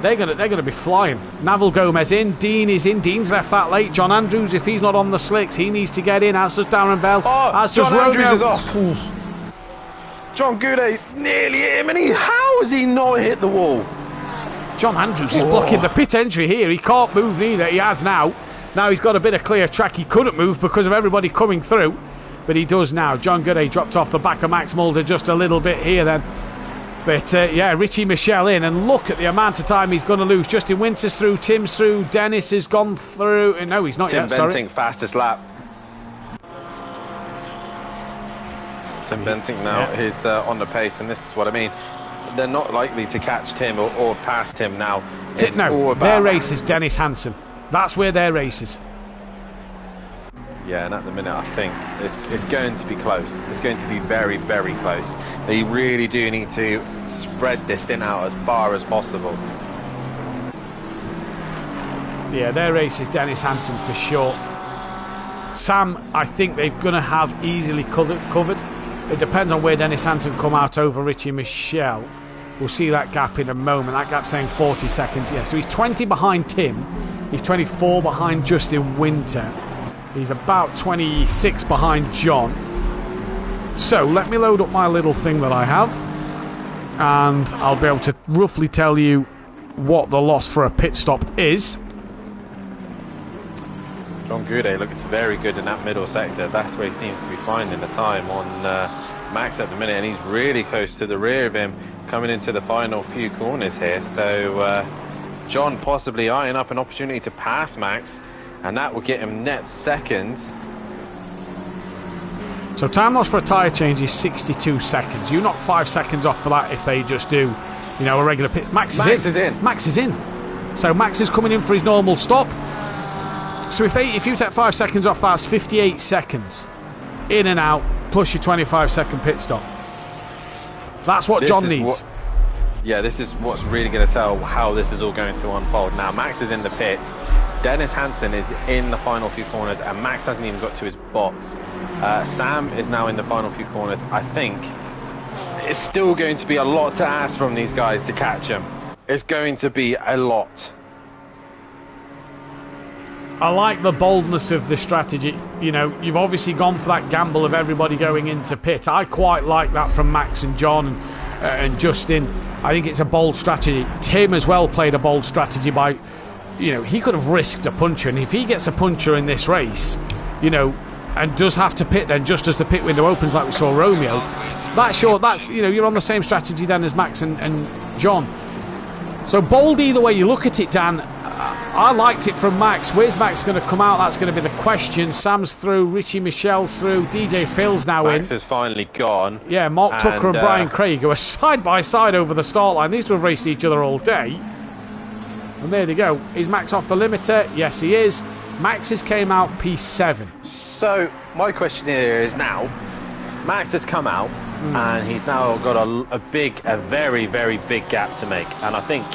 [SPEAKER 1] they're going to be flying. Navel Gomez in, Dean is in. Dean's left that late. John Andrews, if he's not on the slicks, he needs to get in. As does Darren Bell. As does
[SPEAKER 3] John
[SPEAKER 1] Romeo.
[SPEAKER 3] Andrews is off. John Goudet nearly hit him, and how has he not hit the wall?
[SPEAKER 1] John Andrews is blocking the pit entry here. He can't move neither. He has now. Now he's got a bit of clear track. He couldn't move because of everybody coming through, but he does now. John Goudet dropped off the back of Max Mulder just a little bit here then. But yeah, Richie Michel in, and look at the amount of time he's going to lose. Justin Winters through, Tim's through, Dennis has gone through. No, he's not yet.
[SPEAKER 3] Tim Benting, fastest lap. Tim Benting now is on the pace, and this is what I mean. They're not likely to catch Tim or pass Tim now.
[SPEAKER 1] No, their race is Dennis Hansen. That's where their race is.
[SPEAKER 3] Yeah, and at the minute I think it's going to be close. It's going to be very, very close. They really do need to spread this stint out as far as possible.
[SPEAKER 1] Yeah, their race is Dennis Hansen for sure. Sam, I think they're going to have easily covered. It depends on where Dennis Hansen come out over Richie Michel. We'll see that gap in a moment. That gap's saying 40 seconds. Yeah, so he's 20 behind Tim. He's 24 behind Justin Winter. He's about 26 behind John. So let me load up my little thing that I have, and I'll be able to roughly tell you what the loss for a pit stop is.
[SPEAKER 3] John Goudet looking very good in that middle sector. That's where he seems to be finding the time on Max at the minute, and he's really close to the rear of him coming into the final few corners here. So John possibly eyeing up an opportunity to pass Max, and that will get him net second.
[SPEAKER 1] So time loss for a tyre change is 62 seconds. You knock 5 seconds off for that if they just do, you know, a regular pit. Max is in. Max is in. So Max is coming in for his normal stop. So if you take 5 seconds off, that's 58 seconds in and out, plus your 25-second pit stop. That's what John needs.
[SPEAKER 3] yeah, this is what's really going to tell how this is all going to unfold. Now, Max is in the pits. Dennis Hansen is in the final few corners, and Max hasn't even got to his box. Sam is now in the final few corners. I think it's still going to be a lot to ask from these guys to catch him. It's going to be a lot.
[SPEAKER 1] I like the boldness of the strategy. You know, you've obviously gone for that gamble of everybody going into pit. I quite like that from Max and John and Justin. I think it's a bold strategy. Tim as well played a bold strategy by, you know, he could have risked a puncher, and if he gets a puncher in this race, you know, and does have to pit then just as the pit window opens, like we saw Romeo, that's you know, you're on the same strategy then as Max and John. So bold either way you look at it, Dan. I liked it from Max. Where's Max going to come out? That's going to be the question. Sam's through, Richie Michelle's through, DJ Phil's now in.
[SPEAKER 3] Max has finally gone.
[SPEAKER 1] Yeah, Mark Tucker and Brian Craig, who are side by side over the start line. These two have raced each other all day. And there they go. Is Max off the limiter? Yes, he is. Max has came out P7.
[SPEAKER 3] So my question here is now, Max has come out and he's now got a very, very big gap to make. And I think,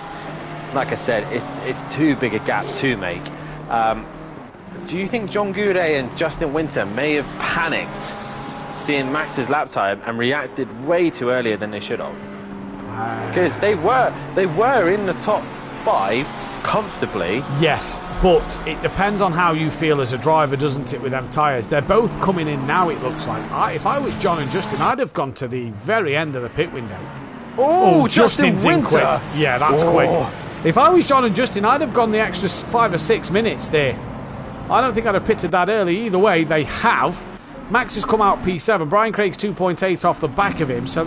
[SPEAKER 3] like I said, it's too big a gap to make. Do you think John Goudet and Justin Winter may have panicked seeing Max's lap time and reacted way too earlier than they should have? Because they were in the top 5 comfortably.
[SPEAKER 1] Yes, but it depends on how you feel as a driver, doesn't it, with them tyres? They're both coming in now, it looks like. If I was John and Justin, I'd have gone to the very end of the pit window.
[SPEAKER 3] Oh,
[SPEAKER 1] Justin's
[SPEAKER 3] Justin
[SPEAKER 1] in
[SPEAKER 3] Winter.
[SPEAKER 1] quick. Yeah, that's quick. If I was John and Justin, I'd have gone the extra 5 or 6 minutes there. I don't think I'd have pitted that early. Either way, they have. Max has come out P7. Brian Craig's 2.8 off the back of him. So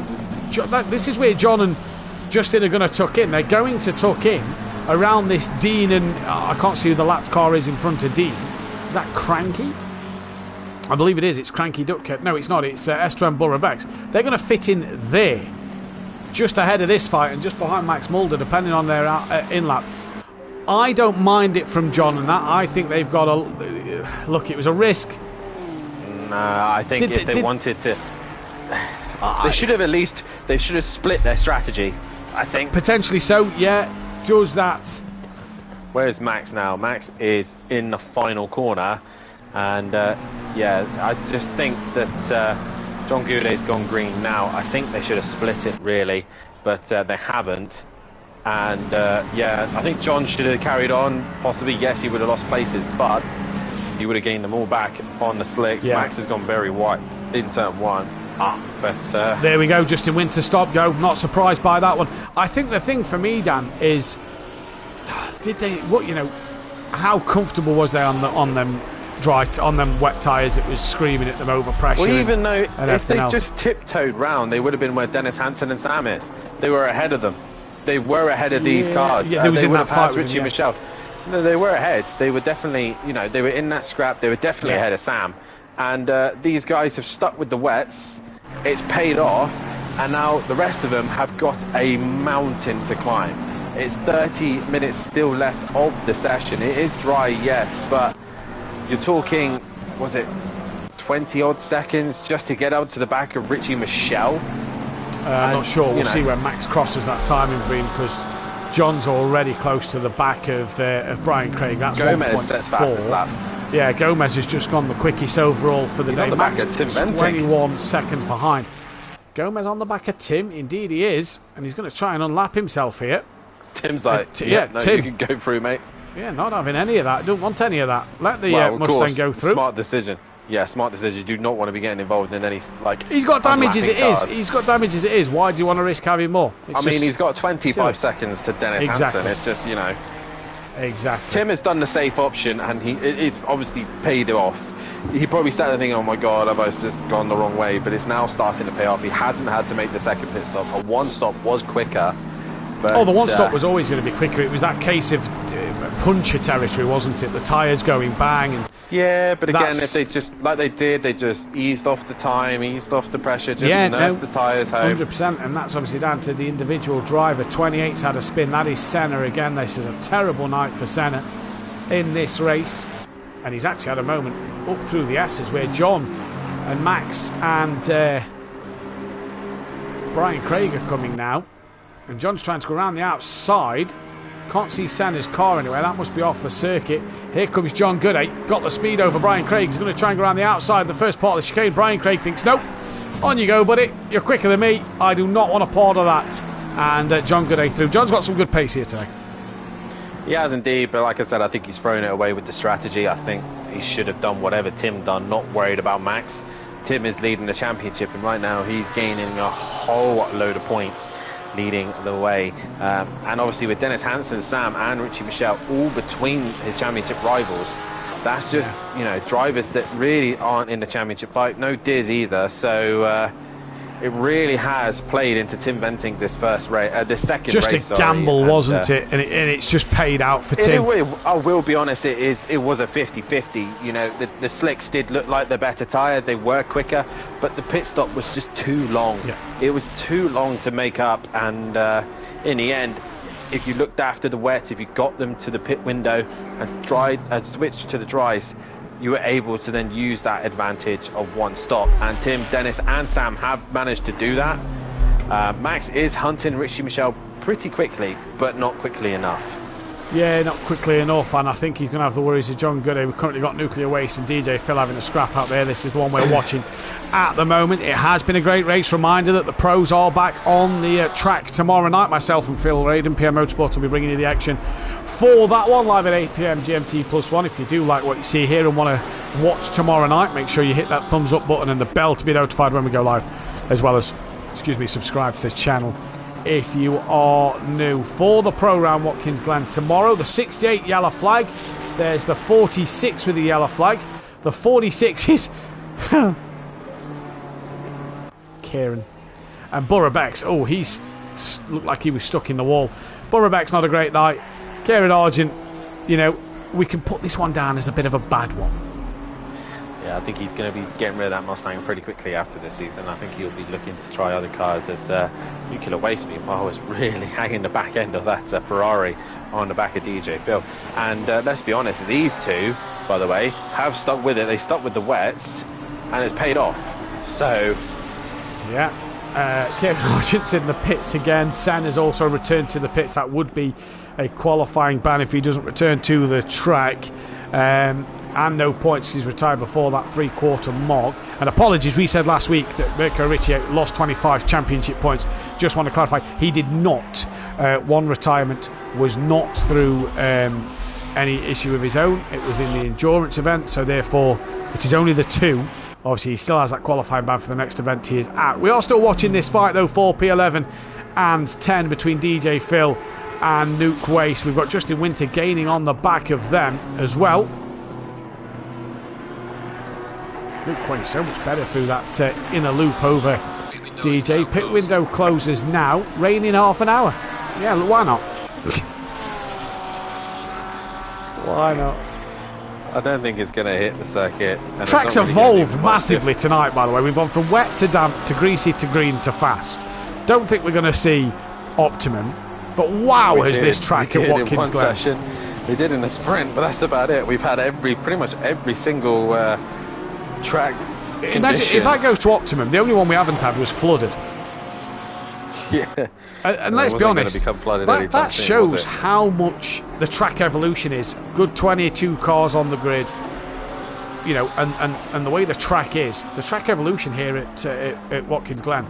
[SPEAKER 1] this is where John and Justin are going to tuck in. They're going to tuck in around this Dean and... I can't see who the lap car is in front of Dean. Is that Cranky? I believe it is. It's Cranky Ducker. No, it's not. It's Esteban Burrabex. They're going to fit in there, just ahead of this fight and just behind Max Mulder, depending on their in-lap. I don't mind it from John and that. I think they've got a... Look, it was a risk.
[SPEAKER 3] No, I think if they wanted to... They should have at least... They should have split their strategy, I think.
[SPEAKER 1] Potentially so, yeah. Does that...
[SPEAKER 3] Where's Max now? Max is in the final corner. And, yeah, I just think that John Goudet's gone green now. I think they should have split it, really. But they haven't. And, yeah, I think John should have carried on. Possibly, yes, he would have lost places, but he would have gained them all back on the slicks. Yeah. Max has gone very wide in turn 1. But
[SPEAKER 1] there we go, Justin Winter stop go. Not surprised by that one. I think the thing for me, Dan, is how comfortable was they on them wet tyres? It was screaming at them over pressure.
[SPEAKER 3] Well, even though if they just tiptoed round, they would have been where Dennis Hansen and Sam is. They were ahead of them. They were ahead of these cars.
[SPEAKER 1] Yeah, they would have passed
[SPEAKER 3] Richie Michelle. No, they were ahead. They were definitely, they were in that scrap. They were definitely ahead of Sam. And these guys have stuck with the wets. It's paid off, and now the rest of them have got a mountain to climb. It's 30 minutes still left of the session. It is dry, yes, but you're talking, was it 20 odd seconds just to get up to the back of Richie Michelle?
[SPEAKER 1] I'm not sure. We'll see where Max crosses that timing green, because John's already close to the back of Brian Craig. That's
[SPEAKER 3] Gomez sets fastest lap.
[SPEAKER 1] Yeah, Gomez has just gone the quickest overall for the day.
[SPEAKER 3] On the
[SPEAKER 1] Max
[SPEAKER 3] back of Tim
[SPEAKER 1] 21 seconds behind. Gomez on the back of Tim, indeed he is, and he's going to try and unlap himself here.
[SPEAKER 3] Tim's like, Tim, you can go through, mate.
[SPEAKER 1] Yeah, not having any of that. Don't want any of that. Let the Mustang go through.
[SPEAKER 3] Smart decision. Yeah, smart decision. You do not want to be getting involved in any,
[SPEAKER 1] He's got damage as it is. He's got damage as it is. Why do you want to risk having more?
[SPEAKER 3] I mean, he's got 25 seconds to Dennis Hansen. It's just,
[SPEAKER 1] Exactly.
[SPEAKER 3] Tim has done the safe option, and it's obviously paid off. He probably started thinking, oh my god, have I just gone the wrong way? But it's now starting to pay off. He hasn't had to make the second pit stop. A one stop was quicker. But,
[SPEAKER 1] the one stop was always going to be quicker. It was that case of puncher territory, wasn't it? The tyres going bang. And
[SPEAKER 3] yeah, but again, if they just, like they did, they just eased off the time, eased off the pressure, just nursed the tyres home.
[SPEAKER 1] 100%, and that's obviously down to the individual driver. 28's had a spin. That is Senna again. This is a terrible night for Senna in this race. And he's actually had a moment up through the S's where John and Max and Brian Craig are coming now. And John's trying to go around the outside. Can't see Senna's car anywhere. That must be off the circuit. Here comes John Gooday. Got the speed over Brian Craig. He's going to try and go around the outside the first part of the chicane. Brian Craig thinks, nope. On you go, buddy. You're quicker than me. I do not want a part of that. And John Gooday through. John's got some good pace here today.
[SPEAKER 3] He has indeed, but like I said, I think he's thrown it away with the strategy. I think he should have done whatever Tim done, not worried about Max. Tim is leading the championship, and right now he's gaining a whole load of points, leading the way. And obviously with Dennis Hansen, Sam and Richie Michelle all between his championship rivals, that's just, you know, drivers that really aren't in the championship fight. No Diz either, so it really has played into Tim Venting this first race, this second
[SPEAKER 1] just
[SPEAKER 3] race.
[SPEAKER 1] Just a gamble, wasn't it? And it's just paid out for Tim.
[SPEAKER 3] I will be honest, it was a 50-50. You know, the slicks did look like the better tyre. They were quicker, but the pit stop was just too long. Yeah. It was too long to make up, and in the end, if you looked after the wets, if you got them to the pit window and switched to the dries, you were able to then use that advantage of one stop. And Tim, Dennis and Sam have managed to do that. Max is hunting Richie Michelle pretty quickly, but not quickly enough.
[SPEAKER 1] Yeah, not quickly enough, and I think he's going to have the worries of John Gooday. We've currently got Nuclear Waste and DJ Phil having a scrap out there. This is the one we're watching at the moment. It has been a great race. Reminder that the pros are back on the track tomorrow night. Myself and Phil Raiden, PM Motorsport, will be bringing you the action for that one, live at 8 PM GMT +1. If you do like what you see here and want to watch tomorrow night, make sure you hit that thumbs up button and the bell to be notified when we go live, as well as, subscribe to this channel if you are new. For the Pro-Round Watkins Glen tomorrow, the 68 yellow flag, there's the 46 with the yellow flag, the 46 is Kieran, and Borough Bex. Oh, he's looked like he was stuck in the wall. Borough Bex, not a great night. Kieran Argent, you know, we can put this one down as a bit of a bad one.
[SPEAKER 3] Yeah, I think he's going to be getting rid of that Mustang pretty quickly after this season. I think he'll be looking to try other cars, as Nuclear Waste, meanwhile, was really hanging the back end of that Ferrari on the back of DJ Phil. And let's be honest, these two, by the way, have stuck with it. They stuck with the wets, and it's paid off. So,
[SPEAKER 1] yeah. Kevin Argent's in the pits again. Sen has also returned to the pits. That would be a qualifying ban if he doesn't return to the track. And no points. He's retired before that 3/4 mark. And apologies, we said last week that Mirko Ricci lost 25 championship points. Just want to clarify, he did not. One retirement was not through any issue of his own. It was in the endurance event, so therefore it is only the two. Obviously, he still has that qualifying ban for the next event he is at. We are still watching this fight, though, for P11 and 10 between DJ Phil and Nuke Waste. We've got Justin Winter gaining on the back of them as well. Nuke Waste so much better through that inner loop over DJ. Pit window closes now. Rain in half an hour. Yeah, why not? Why not?
[SPEAKER 3] I don't think it's going to hit the circuit. And
[SPEAKER 1] track's evolved massively tonight, by the way. We've gone from wet to damp to greasy to green to fast. Don't think we're going to see optimum, but wow, this track at Watkins Glen.
[SPEAKER 3] Session. We did in the sprint, but that's about it. We've had pretty much every single track condition.
[SPEAKER 1] Imagine if that goes to optimum, the only one we haven't had was flooded.
[SPEAKER 3] Yeah.
[SPEAKER 1] And let's be honest, that shows how much the track evolution is. Good 22 cars on the grid, you know, and the way the track is, the track evolution here at Watkins Glen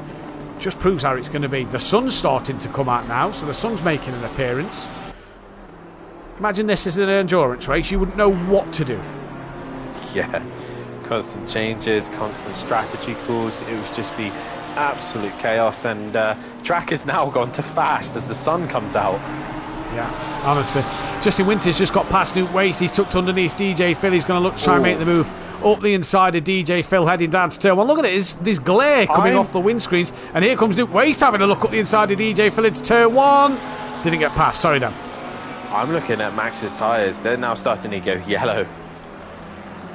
[SPEAKER 1] just proves how it's going to be. The sun's starting to come out now, so the sun's making an appearance. Imagine this is an endurance race, you wouldn't know what to do.
[SPEAKER 3] Yeah, constant changes, constant strategy calls, it would just be absolute chaos, and track has now gone to fast as the sun comes out.
[SPEAKER 1] Yeah, honestly. Justin Winters just got past Nuke Waste. He's tucked underneath DJ Phil. He's going to look to try and make the move up the inside of DJ Phil, heading down to turn one. Look at it, there's glare coming off the windscreens, and here comes Nuke Waste having a look up the inside of DJ Phil into turn one. Didn't get past, sorry Dan.
[SPEAKER 3] I'm looking at Max's tyres. They're now starting to go yellow.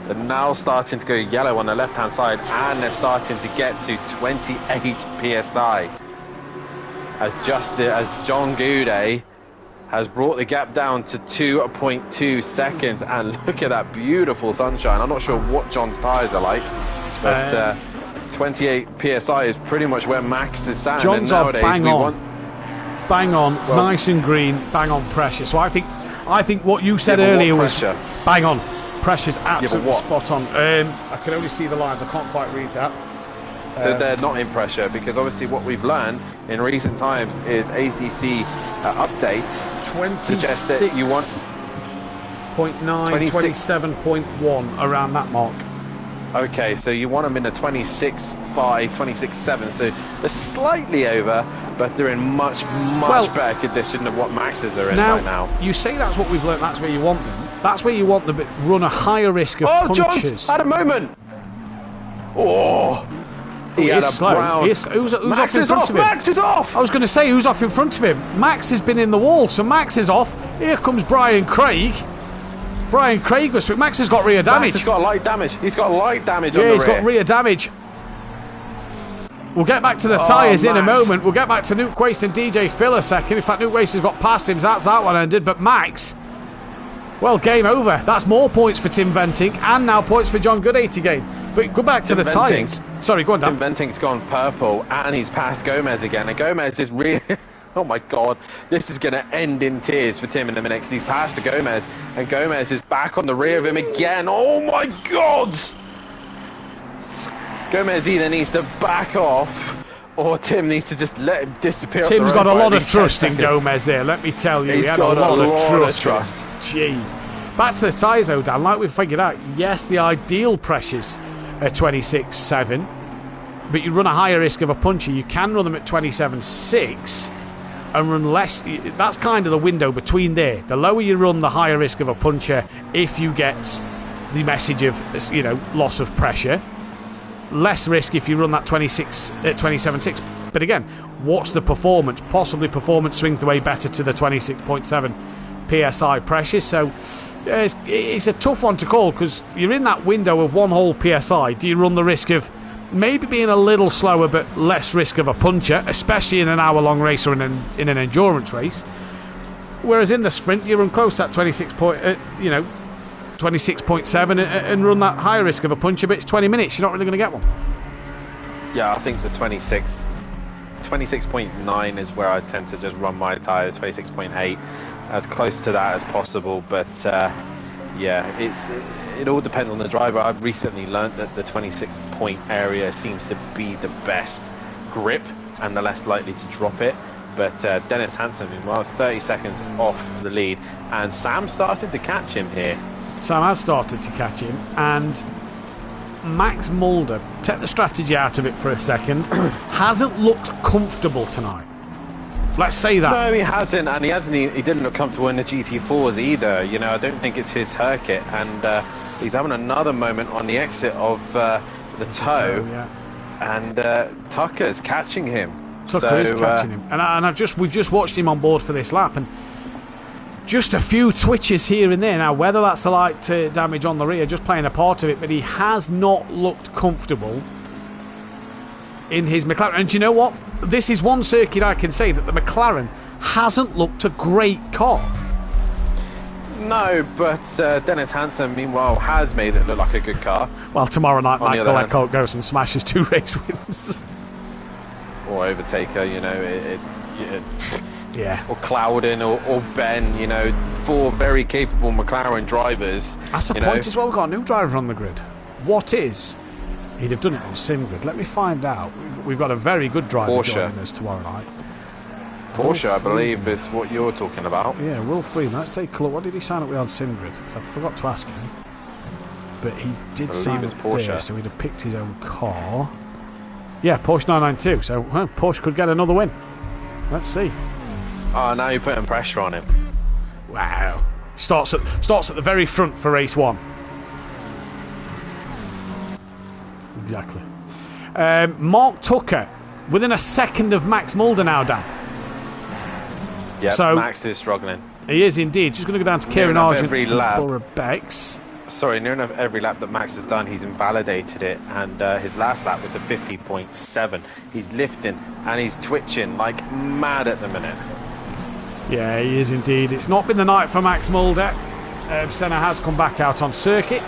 [SPEAKER 3] They're now starting to go yellow on the left-hand side, and they're starting to get to 28 PSI. As John Goudet has brought the gap down to 2.2 seconds, and look at that beautiful sunshine. I'm not sure what John's tyres are like, but 28 PSI is pretty much where Max is sat.
[SPEAKER 1] John's
[SPEAKER 3] and nowadays
[SPEAKER 1] bang on, nice and green, bang on pressure. So I think what you said
[SPEAKER 3] Yeah, but what
[SPEAKER 1] earlier was
[SPEAKER 3] pressure?
[SPEAKER 1] bang on. Pressure's absolutely
[SPEAKER 3] what?
[SPEAKER 1] spot on. I can only see the lines. I can't quite read that.
[SPEAKER 3] So they're not in pressure, because obviously what we've learned in recent times is ACC updates suggest that you want
[SPEAKER 1] 26.9,
[SPEAKER 3] 26.
[SPEAKER 1] 27.1 around that mark.
[SPEAKER 3] Okay, so you want them in the 26.5, 26.7, so they're slightly over, but they're in much better condition than what Maxes are in right now.
[SPEAKER 1] You say that's what we've learned, that's where you want them. That's where you want them, but run a higher risk of punches.
[SPEAKER 3] John had a moment! Oh! He had a
[SPEAKER 1] slow.
[SPEAKER 3] brown...
[SPEAKER 1] Who's
[SPEAKER 3] Max
[SPEAKER 1] off in
[SPEAKER 3] is
[SPEAKER 1] front
[SPEAKER 3] off!
[SPEAKER 1] of him?
[SPEAKER 3] Max is off!
[SPEAKER 1] I was going to say, who's off in front of him? Max has been in the wall, so Max is off. Here comes Brian Craig. Brian Craig was through. Max has got rear damage.
[SPEAKER 3] Max has got light damage. He's got light damage on the
[SPEAKER 1] Yeah,
[SPEAKER 3] rear.
[SPEAKER 1] he's got rear damage. We'll get back to the tyres in a moment. We'll get back to Nuke Waste and DJ Phil a second. In fact, Nuke Waste has got past him, so that's that one ended. But Max, well, game over. That's more points for Tim Venting, and now points for John Goodate again. But go back to the tyres. Sorry, go on, Dan.
[SPEAKER 3] Tim Venting's gone purple, and he's passed Gomez again. And Gomez is really... Oh my God, this is going to end in tears for Tim in a minute, because he's passed to Gomez, and Gomez is back on the rear of him again. Oh my God! Gomez either needs to back off, or Tim needs to just let him disappear.
[SPEAKER 1] Tim's got a lot of trust in Gomez there, let me tell you.
[SPEAKER 3] He's
[SPEAKER 1] had
[SPEAKER 3] got
[SPEAKER 1] a lot
[SPEAKER 3] of
[SPEAKER 1] trust. Jeez. Back to the tyres though, Dan, like we've figured out, yes, the ideal pressure's 26.7, but you run a higher risk of a puncher. You can run them at 27.6 and run less. That's kind of the window between there. The lower you run, the higher risk of a puncher if you get the message of, loss of pressure. Less risk if you run that 27.6. But again, what's the performance? Possibly performance swings the way better to the 26.7 psi pressure. So it's a tough one to call, because you're in that window of 1 whole psi. Do you run the risk of maybe being a little slower but less risk of a puncher, especially in an hour-long race or in an endurance race? Whereas in the sprint, you run close to that 26.7 and run that higher risk of a puncher, but it's 20 minutes. You're not really going to get one.
[SPEAKER 3] Yeah, I think the 26.9 is where I tend to just run my tyres. 26.8, as close to that as possible. But yeah, it all depends on the driver. I've recently learned that the 26 point area seems to be the best grip and the less likely to drop it. But Dennis Hansen, meanwhile, 30 seconds off the lead, and Sam started to catch him here.
[SPEAKER 1] Sam has started to catch him, and Max Mulder, take the strategy out of it for a second, hasn't looked comfortable tonight. Let's say that.
[SPEAKER 3] No, he hasn't, and he didn't look comfortable in the GT4s either. I don't think it's his circuit, and he's having another moment on the exit of the toe,
[SPEAKER 1] yeah.
[SPEAKER 3] And Tucker's catching him.
[SPEAKER 1] Tucker is catching him, and we've just watched him on board for this lap, and just a few twitches here and there. Now, whether that's a light damage on the rear, just playing a part of it, but he has not looked comfortable in his McLaren. And do you know what? This is one circuit I can say that the McLaren hasn't looked a great car.
[SPEAKER 3] No, but Dennis Hansen, meanwhile, has made it look like a good car.
[SPEAKER 1] Well, tomorrow night, Michael Eckhart goes and smashes 2 race wins.
[SPEAKER 3] Or Overtaker,
[SPEAKER 1] yeah.
[SPEAKER 3] Or Clouden or Ben, 4 very capable McLaren drivers.
[SPEAKER 1] That's the point as well. We've got a new driver on the grid. What is? He'd have done it on SimGrid. Let me find out. We've got a very good driver joining us tomorrow night.
[SPEAKER 3] Porsche, I believe, is what you're talking about.
[SPEAKER 1] Yeah, Will Freeman. Let's take a look. What did he sign up with on SimGrid? Because I forgot to ask him. But he did sign up
[SPEAKER 3] Porsche.
[SPEAKER 1] there, so he'd have picked his own car. Yeah, Porsche 992. So Porsche could get another win. Let's see.
[SPEAKER 3] Oh, now you're putting pressure on him.
[SPEAKER 1] Wow. Starts at the very front for race 1. Exactly. Mark Tucker within a second of Max Mulder now, Dan.
[SPEAKER 3] Yeah,
[SPEAKER 1] so
[SPEAKER 3] Max is struggling.
[SPEAKER 1] He is indeed. Just going to go down to Kieran Argent and Bora Bex.
[SPEAKER 3] Sorry, near enough every lap that Max has done, he's invalidated it, and his last lap was a 50.7. He's lifting and he's twitching like mad at the minute.
[SPEAKER 1] Yeah, he is indeed. It's not been the night for Max Mulder. Senna has come back out on circuit,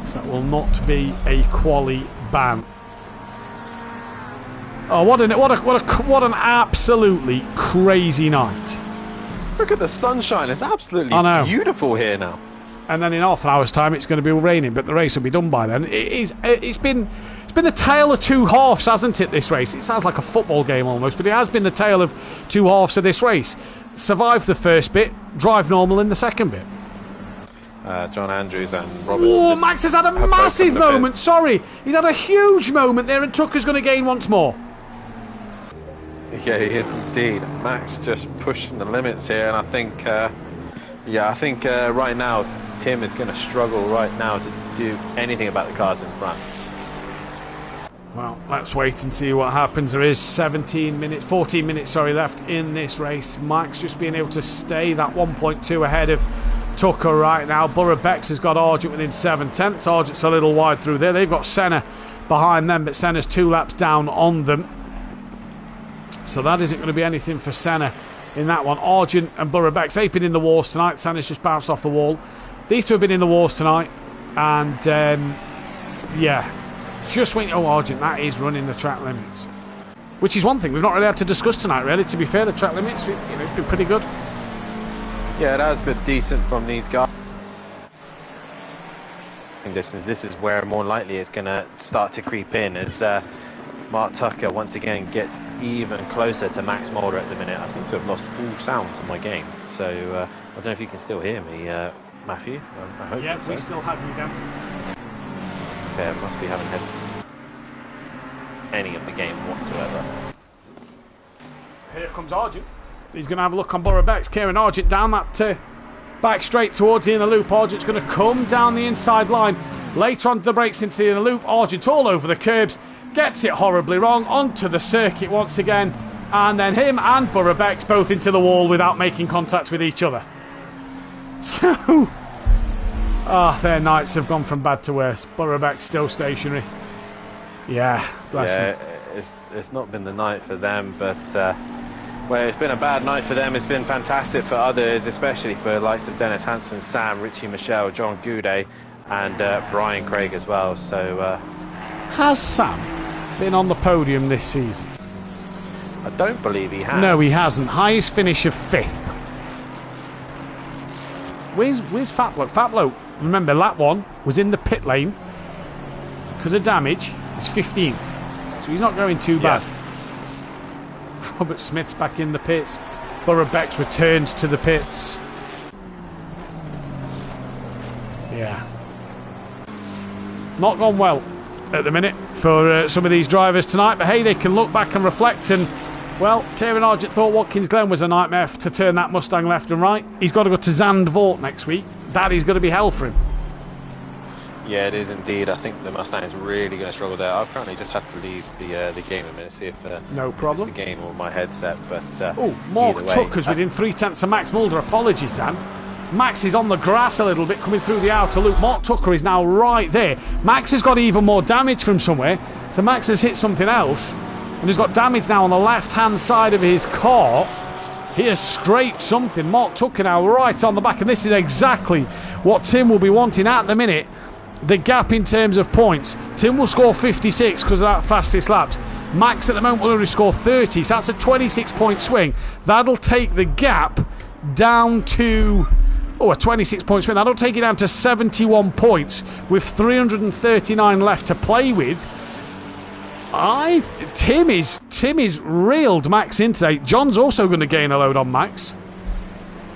[SPEAKER 1] so that will not be a quali ban. Oh, what an absolutely crazy night.
[SPEAKER 3] Look at the sunshine. It's absolutely beautiful here now.
[SPEAKER 1] And then in half an hour's time, it's going to be raining, but the race will be done by then. It's been the tale of two halves, hasn't it, this race? It sounds like a football game almost, but it has been the tale of two halves of this race. Survive the first bit, drive normal in the second bit.
[SPEAKER 3] John Andrews and Roberts.
[SPEAKER 1] Oh, Max has had a massive moment. Sorry, he's had a huge moment there, and Tucker's going to gain once more.
[SPEAKER 3] Yeah, he is indeed. Max just pushing the limits here, and I think, right now Tim is going to struggle right now to do anything about the cars in front.
[SPEAKER 1] Well, let's wait and see what happens. There is 14 minutes left in this race. Max just being able to stay that 1.2 ahead of Tucker right now. Borough-Bex has got Argent within 7/10. Argent's a little wide through there. They've got Senna behind them, but Senna's 2 laps down on them. So that isn't going to be anything for Senna in that one. Argent and Borough-Bex, they've been in the wars tonight. Senna's just bounced off the wall. These two have been in the wars tonight. And, just waiting. Oh, Argent, that is running the track limits. Which is one thing we've not really had to discuss tonight, really. To be fair, the track limits, it's been pretty good.
[SPEAKER 3] Yeah, it has been decent from these guys. Conditions. This is where more likely it's going to start to creep in as Mark Tucker once again gets even closer to Max Mulder at the minute. I seem to have lost all sound to my game, so I don't know if you can still hear me, Matthew. I hope
[SPEAKER 1] yeah,
[SPEAKER 3] so.
[SPEAKER 1] We still have you down.
[SPEAKER 3] Okay, I must be having any of the game whatsoever.
[SPEAKER 1] Here comes Argent. He's going to have a look on Borough-Bex. Kieran Argent down that back straight towards the inner loop. Argent's going to come down the inside line. Later on the brakes into the inner loop. Argent all over the curbs. Gets it horribly wrong. Onto the circuit once again. And then him and Borough-Bex both into the wall without making contact with each other. So... their nights have gone from bad to worse. Borough-Bex still stationary. Yeah, bless them.
[SPEAKER 3] It's not been the night for them, but where it's been a bad night for them, it's been fantastic for others, especially for the likes of Dennis Hansen, Sam, Richie Michelle, John Goudet, and Brian Craig as well. So,
[SPEAKER 1] has Sam been on the podium this season?
[SPEAKER 3] I don't believe he has.
[SPEAKER 1] No, he hasn't. Highest finish of 5th. Where's Fat Bloke? Fat Bloke, remember, lap 1 was in the pit lane because of damage. It's 15th, so he's not going too bad. Robert Smith's back in the pits. Borough-Bex returns to the pits. Yeah. Not gone well at the minute for some of these drivers tonight, but hey, they can look back and reflect. And well, Kieran Argent thought Watkins Glen was a nightmare to turn that Mustang left and right. He's got to go to Zandvoort next week. That is going to be hell for him.
[SPEAKER 3] Yeah, it is indeed. I think the Mustang is really going to struggle there. I've currently just had to leave the game a minute, see if
[SPEAKER 1] no problem.
[SPEAKER 3] it's the game or my headset. But
[SPEAKER 1] Mark Tucker's within 3/10 of Max Mulder. Apologies, Dan. Max is on the grass a little bit, coming through the outer loop. Mark Tucker is now right there. Max has got even more damage from somewhere, so Max has hit something else, and he's got damage now on the left-hand side of his car. He has scraped something. Mark Tucker now right on the back, and this is exactly what Tim will be wanting at the minute. The gap in terms of points. Tim will score 56 because of that fastest laps. Max at the moment will only score 30, so that's a 26-point swing. That'll take the gap down to... a 26-point swing. That'll take it down to 71 points with 339 left to play with. Tim is reeled Max in today. John's also going to gain a load on Max.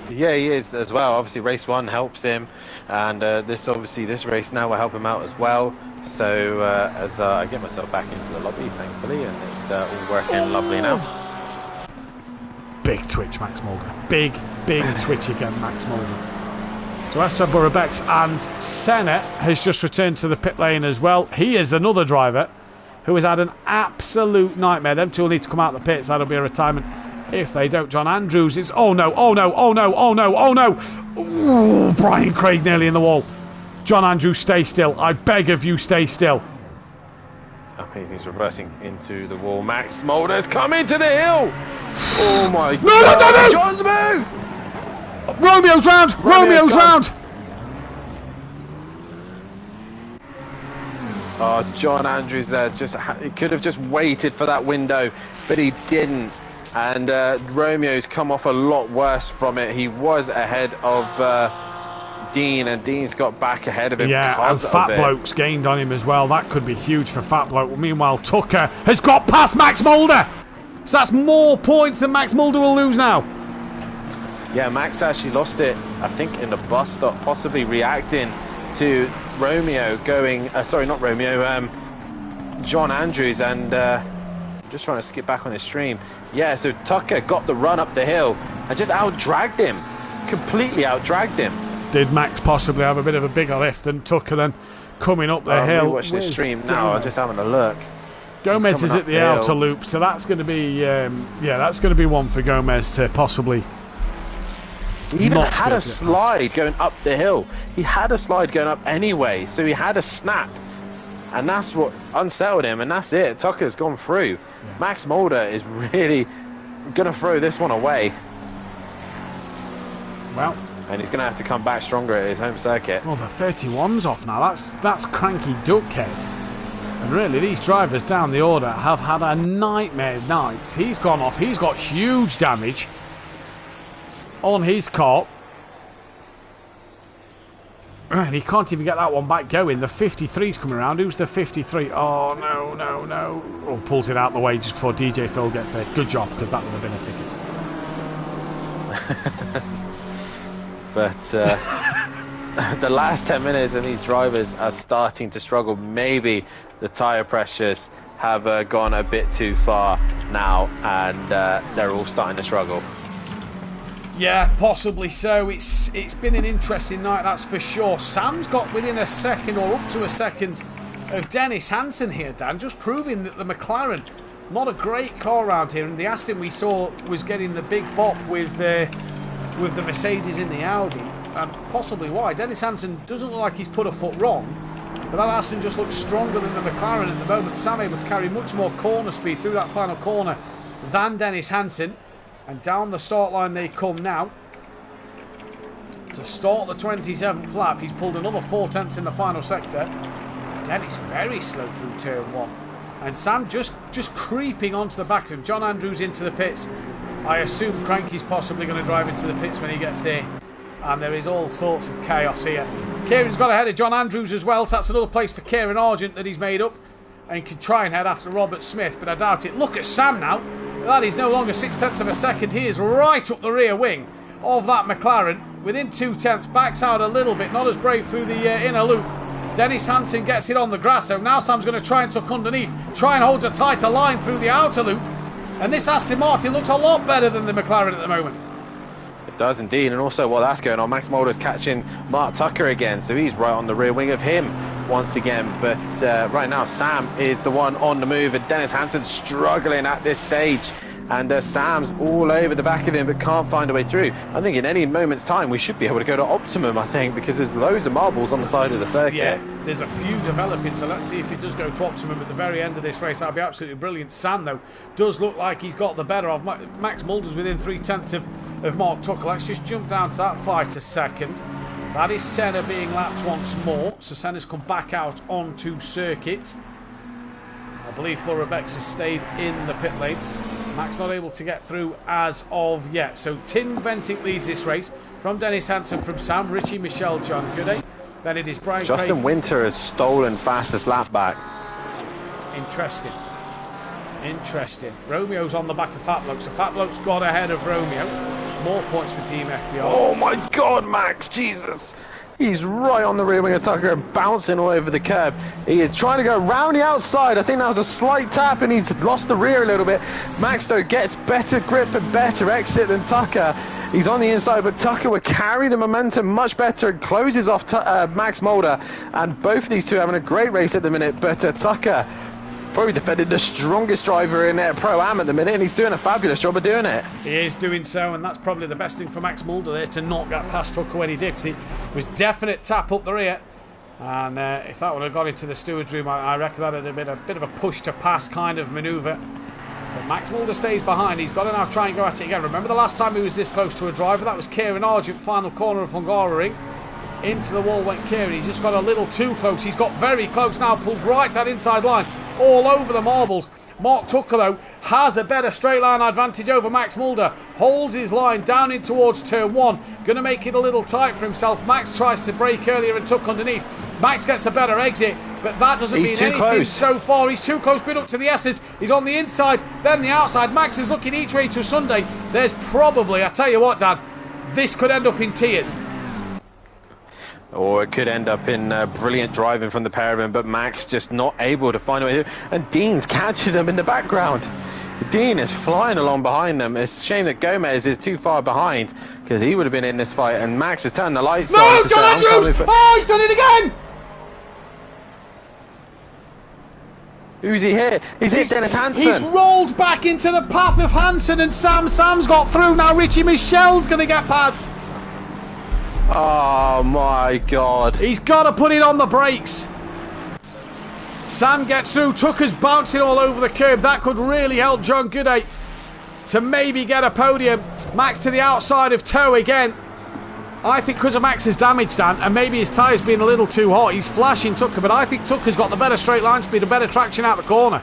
[SPEAKER 3] Yeah, he is as well. Obviously, race 1 helps him, and this race now will help him out as well. So as I get myself back into the lobby, thankfully, and it's all working lovely now.
[SPEAKER 1] Big twitch, Max Mulder. Big twitch again, Max Mulder. So as for Borough-Bex, and Senna has just returned to the pit lane as well. He is another driver who has had an absolute nightmare. Them two will need to come out of the pits. That'll be a retirement if they don't. John Andrews is... Oh no. Ooh, Brian Craig nearly in the wall. John Andrews, stay still. I beg of you, stay still.
[SPEAKER 3] Okay, he's reversing into the wall. Max Mulder's coming to the hill. Oh my God.
[SPEAKER 1] No,
[SPEAKER 3] John's move.
[SPEAKER 1] Romeo's round.
[SPEAKER 3] Oh, John Andrews there he could have just waited for that window, but he didn't. And Romeo's come off a lot worse from it. He was ahead of Dean, and Dean's got back ahead of him.
[SPEAKER 1] Yeah, and Fat Bloke's gained on him as well. That could be huge for Fat Bloke. Meanwhile, Tucker has got past Max Mulder. So that's more points than Max Mulder will lose now.
[SPEAKER 3] Yeah, Max actually lost it, I think, in the bus stop, possibly reacting to Romeo going... sorry, not Romeo, John Andrews, and just trying to skip back on his stream. Yeah, so Tucker got the run up the hill and just out-dragged him. Completely out-dragged him.
[SPEAKER 1] Did Max possibly have a bit of a bigger lift than Tucker then coming up the hill?
[SPEAKER 3] I'm watching the stream now, I'm just having a look.
[SPEAKER 1] Gomez is at the outer loop, so that's going to be, that's going to be one for Gomez to possibly...
[SPEAKER 3] He even had a slide going up the hill. He had a slide going up anyway, so he had a snap. And that's what unsettled him, and that's it. Tucker's gone through. Yeah. Max Mulder is really going to throw this one away.
[SPEAKER 1] Well...
[SPEAKER 3] And he's going to have to come back stronger at his home circuit.
[SPEAKER 1] Well, the 31's off now. That's cranky duckhead. And really, these drivers down the order have had a nightmare night. He's gone off. He's got huge damage on his car. And he can't even get that one back going. The 53's coming around. Who's the 53? Oh, no. Oh, pulls it out the way just before DJ Phil gets there. Good job, because that would have been a ticket.
[SPEAKER 3] But the last 10 minutes and these drivers are starting to struggle. Maybe the tyre pressures have gone a bit too far now, and they're all starting to struggle.
[SPEAKER 1] Yeah, possibly so. It's been an interesting night, that's for sure. Sam's got within a second or up to a second of Dennis Hansen here, Dan, just proving that the McLaren, not a great car around here, and the Aston we saw was getting the big bop with the Mercedes in the Audi, and possibly why. Dennis Hansen doesn't look like he's put a foot wrong, but that Aston just looks stronger than the McLaren at the moment. Sam able to carry much more corner speed through that final corner than Dennis Hansen, and down the start line they come now. To start the 27th lap, he's pulled another 4/10 in the final sector. Dennis very slow through turn 1, and Sam just creeping onto the back of him. John Andrews into the pits. I assume Cranky's possibly going to drive into the pits when he gets there. And there is all sorts of chaos here. Kieran's got ahead of John Andrews as well, so that's another place for Kieran Argent that he's made up. And can try and head after Robert Smith, but I doubt it. Look at Sam now. That is no longer 6/10 of a second. He is right up the rear wing of that McLaren. Within 2/10, backs out a little bit, not as brave through the inner loop. Dennis Hansen gets it on the grass, so now Sam's going to try and tuck underneath. Try and hold a tighter line through the outer loop. And this Aston Martin looks a lot better than the McLaren at the moment.
[SPEAKER 3] It does indeed, and also while that's going on, Max Mulder's catching Mark Tucker again, so he's right on the rear wing of him once again. But right now, Sam is the one on the move, and Dennis Hansen struggling at this stage. And Sam's all over the back of him, but can't find a way through. I think in any moment's time, we should be able to go to optimum, I think, because there's loads of marbles on the side of the circuit.
[SPEAKER 1] Yeah, there's a few developing, so let's see if it does go to optimum at the very end of this race. That'd be absolutely brilliant. Sam, though, does look like he's got the better of. Max Mulder's within 3/10 of Mark Tucker. Let's just jump down to that fight a second. That is Senna being lapped once more, so Senna's come back out onto circuit. I believe Burrow-Bex has stayed in the pit lane. Max not able to get through as of yet. So Tim Venting leads this race from Dennis Hansen, from Sam, Richie, Michelle, John Goodey. Then it is Brian
[SPEAKER 3] Justin
[SPEAKER 1] Craig.
[SPEAKER 3] Winter has stolen fastest lap back.
[SPEAKER 1] Interesting. Romeo's on the back of Fat Bloke, so Fat Bloke's got ahead of Romeo. More points for Team FBR.
[SPEAKER 3] Oh my God, Max, Jesus. He's right on the rear wing of Tucker, bouncing all over the curb. He is trying to go round the outside. I think that was a slight tap, and he's lost the rear a little bit. Max, though, gets better grip and better exit than Tucker. He's on the inside, but Tucker will carry the momentum much better and closes off Max Mulder. And both of these two having a great race at the minute, but Tucker probably defended the strongest driver in Pro-Am at the minute, and he's doing a fabulous job of doing it.
[SPEAKER 1] He is doing so, and that's probably the best thing for Max Mulder there, to not get past Tucker when he did, because it was definite tap up the rear. And if that would have got into the steward's room, I reckon that would have been a bit of a push to pass kind of manoeuvre. But Max Mulder stays behind. He's got to now try and go at it again. Remember the last time he was this close to a driver? That was Kieran Argent, final corner of Hungaroring. Into the wall went Kieran. He's just got a little too close. He's got very close now. Pulls right that inside line. All over the marbles. Mark Tucker, though, has a better straight line advantage over Max Mulder. Holds his line down in towards turn 1. Going to make it a little tight for himself. Max tries to brake earlier and Tuck underneath. Max gets a better exit, but that doesn't mean anything
[SPEAKER 3] close.
[SPEAKER 1] so far. He's too close, been up to the S's. He's on the inside, then the outside. Max is looking each way to Sunday. There's probably, I tell you what, Dan, this could end up in tears.
[SPEAKER 3] Or it could end up in brilliant driving from the pair of them, but Max just not able to find a way. And Dean's catching them in the background. Dean is flying along behind them. It's a shame that Gomez is too far behind, because he would have been in this fight. And Max has turned the lights on.
[SPEAKER 1] No, John Andrews! Oh, he's done it again!
[SPEAKER 3] Who's he hit? He's hit Dennis Hansen.
[SPEAKER 1] He's rolled back into the path of Hansen and Sam. Sam's got through. Now Richie Michel's going to get past.
[SPEAKER 3] Oh my God.
[SPEAKER 1] He's got to put it on the brakes. Sam gets through. Tucker's bouncing all over the curb. That could really help John Gooday to maybe get a podium. Max to the outside of Toe again. I think because of Max's damage, Dan, and maybe his tyres being a little too hot, he's flashing Tucker, but I think Tucker's got the better straight line speed and better traction out the corner.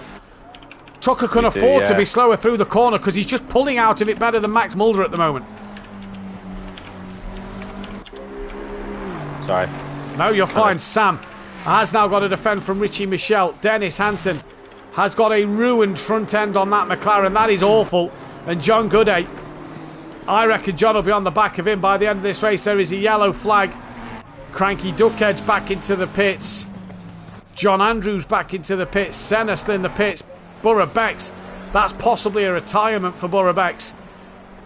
[SPEAKER 1] Tucker can afford to be slower through the corner because he's just pulling out of it better than Max Mulder at the moment.
[SPEAKER 3] Sorry.
[SPEAKER 1] No, you're fine. Sam has now got to defend from Richie Michel. Dennis Hansen has got a ruined front end on that McLaren. That is awful. And John Gooday, I reckon John will be on the back of him by the end of this race. There is a yellow flag. Cranky Duckhead's back into the pits. John Andrews back into the pits. Senna still in the pits. Borough Becks. That's possibly a retirement for Borough Becks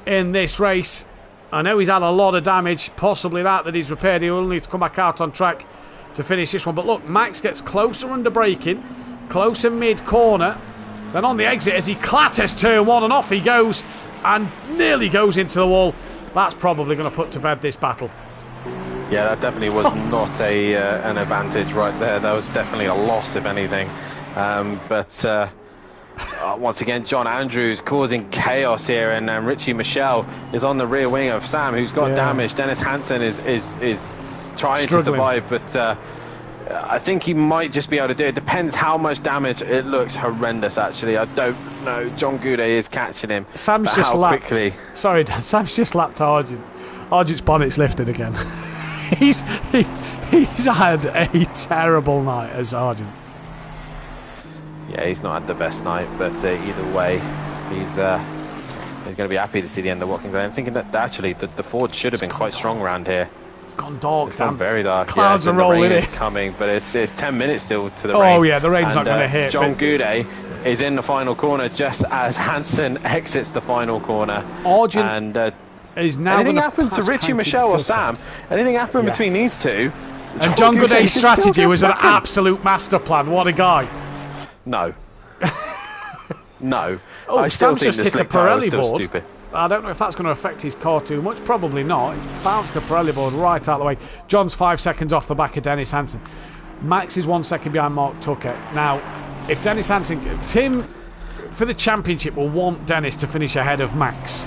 [SPEAKER 1] in this race. I know he's had a lot of damage, possibly that he's repaired. He'll need to come back out on track to finish this one. But look, Max gets closer under braking, closer mid-corner. Then on the exit as he clatters turn 1 and off he goes and nearly goes into the wall. That's probably going to put to bed this battle.
[SPEAKER 3] Yeah, that definitely was not an advantage right there. That was definitely a loss, if anything. Once again, John Andrews causing chaos here, and Richie Michel is on the rear wing of Sam, who's got damage. Dennis Hansen is trying to survive, but I think he might just be able to do it. Depends how much damage. It looks horrendous, actually. I don't know. John Gooday is catching him.
[SPEAKER 1] Sam's just lapped. Sorry, Dan. Sam's just lapped Argent. Argent's bonnet's lifted again. he's had a terrible night as Argent.
[SPEAKER 3] Yeah, he's not had the best night, but either way, he's going to be happy to see the end of Watkins Glen. I'm thinking that actually the Ford should have been quite strong around here.
[SPEAKER 1] It's gone dark.
[SPEAKER 3] It's gone very dark.
[SPEAKER 1] Clouds are rolling in.
[SPEAKER 3] The rain is coming, but it's 10 minutes still to the rain.
[SPEAKER 1] Oh yeah, the rain's not going to hit.
[SPEAKER 3] John Gooday is in the final corner just as Hansen exits the final corner.
[SPEAKER 1] Argent is now.
[SPEAKER 3] Anything happened to Richie Michel or Sam? Anything happened between these two?
[SPEAKER 1] And John Gooday's strategy was an absolute master plan. What a guy!
[SPEAKER 3] No. No.
[SPEAKER 1] Oh,
[SPEAKER 3] I still
[SPEAKER 1] Sam's
[SPEAKER 3] think
[SPEAKER 1] just
[SPEAKER 3] the
[SPEAKER 1] hit a
[SPEAKER 3] slick tyre was
[SPEAKER 1] Pirelli
[SPEAKER 3] still
[SPEAKER 1] board.
[SPEAKER 3] stupid.
[SPEAKER 1] I don't know if that's going to affect his car too much. Probably not. It's bounced the Pirelli board right out of the way. John's 5 seconds off the back of Dennis Hansen. Max is 1 second behind Mark Tucker. Now, if Dennis Hansen... Tim, for the championship, will want Dennis to finish ahead of Max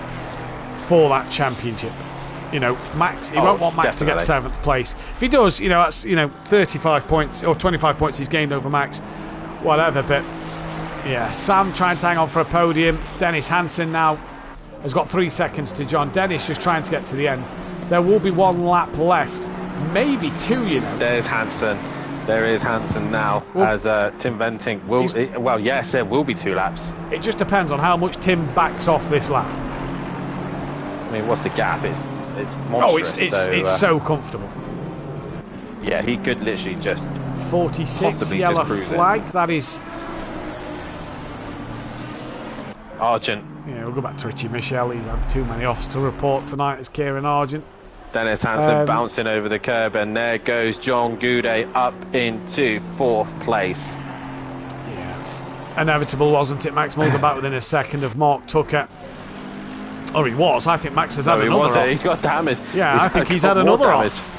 [SPEAKER 1] for that championship. You know, Max, he won't want Max
[SPEAKER 3] definitely
[SPEAKER 1] to get 7th place. If he does, you know, that's, 35 points or 25 points he's gained over Max. Whatever, but yeah, Sam trying to hang on for a podium. Dennis Hansen now has got 3 seconds to John. Dennis just trying to get to the end. There will be 1 lap left, maybe 2, you know.
[SPEAKER 3] There's Hansen. There is Hansen now, as Tim Venting will. Well, yes, there will be 2 laps.
[SPEAKER 1] It just depends on how much Tim backs off this lap.
[SPEAKER 3] I mean, what's the gap? It's monstrous.
[SPEAKER 1] Oh, it's so comfortable.
[SPEAKER 3] Yeah, he could literally just
[SPEAKER 1] 46 yellow flag. That is
[SPEAKER 3] Argent.
[SPEAKER 1] Yeah, we'll go back to Richie Michel. He's had too many offs to report tonight as Kieran Argent.
[SPEAKER 3] Dennis Hansen bouncing over the curb, and there goes John Gooday up into 4th place.
[SPEAKER 1] Yeah, inevitable, wasn't it? Max Mulder back within a second of Mark Tucker. Oh, he was. I think Max has had another off.
[SPEAKER 3] He's got damage.
[SPEAKER 1] Yeah, I think he's had another off.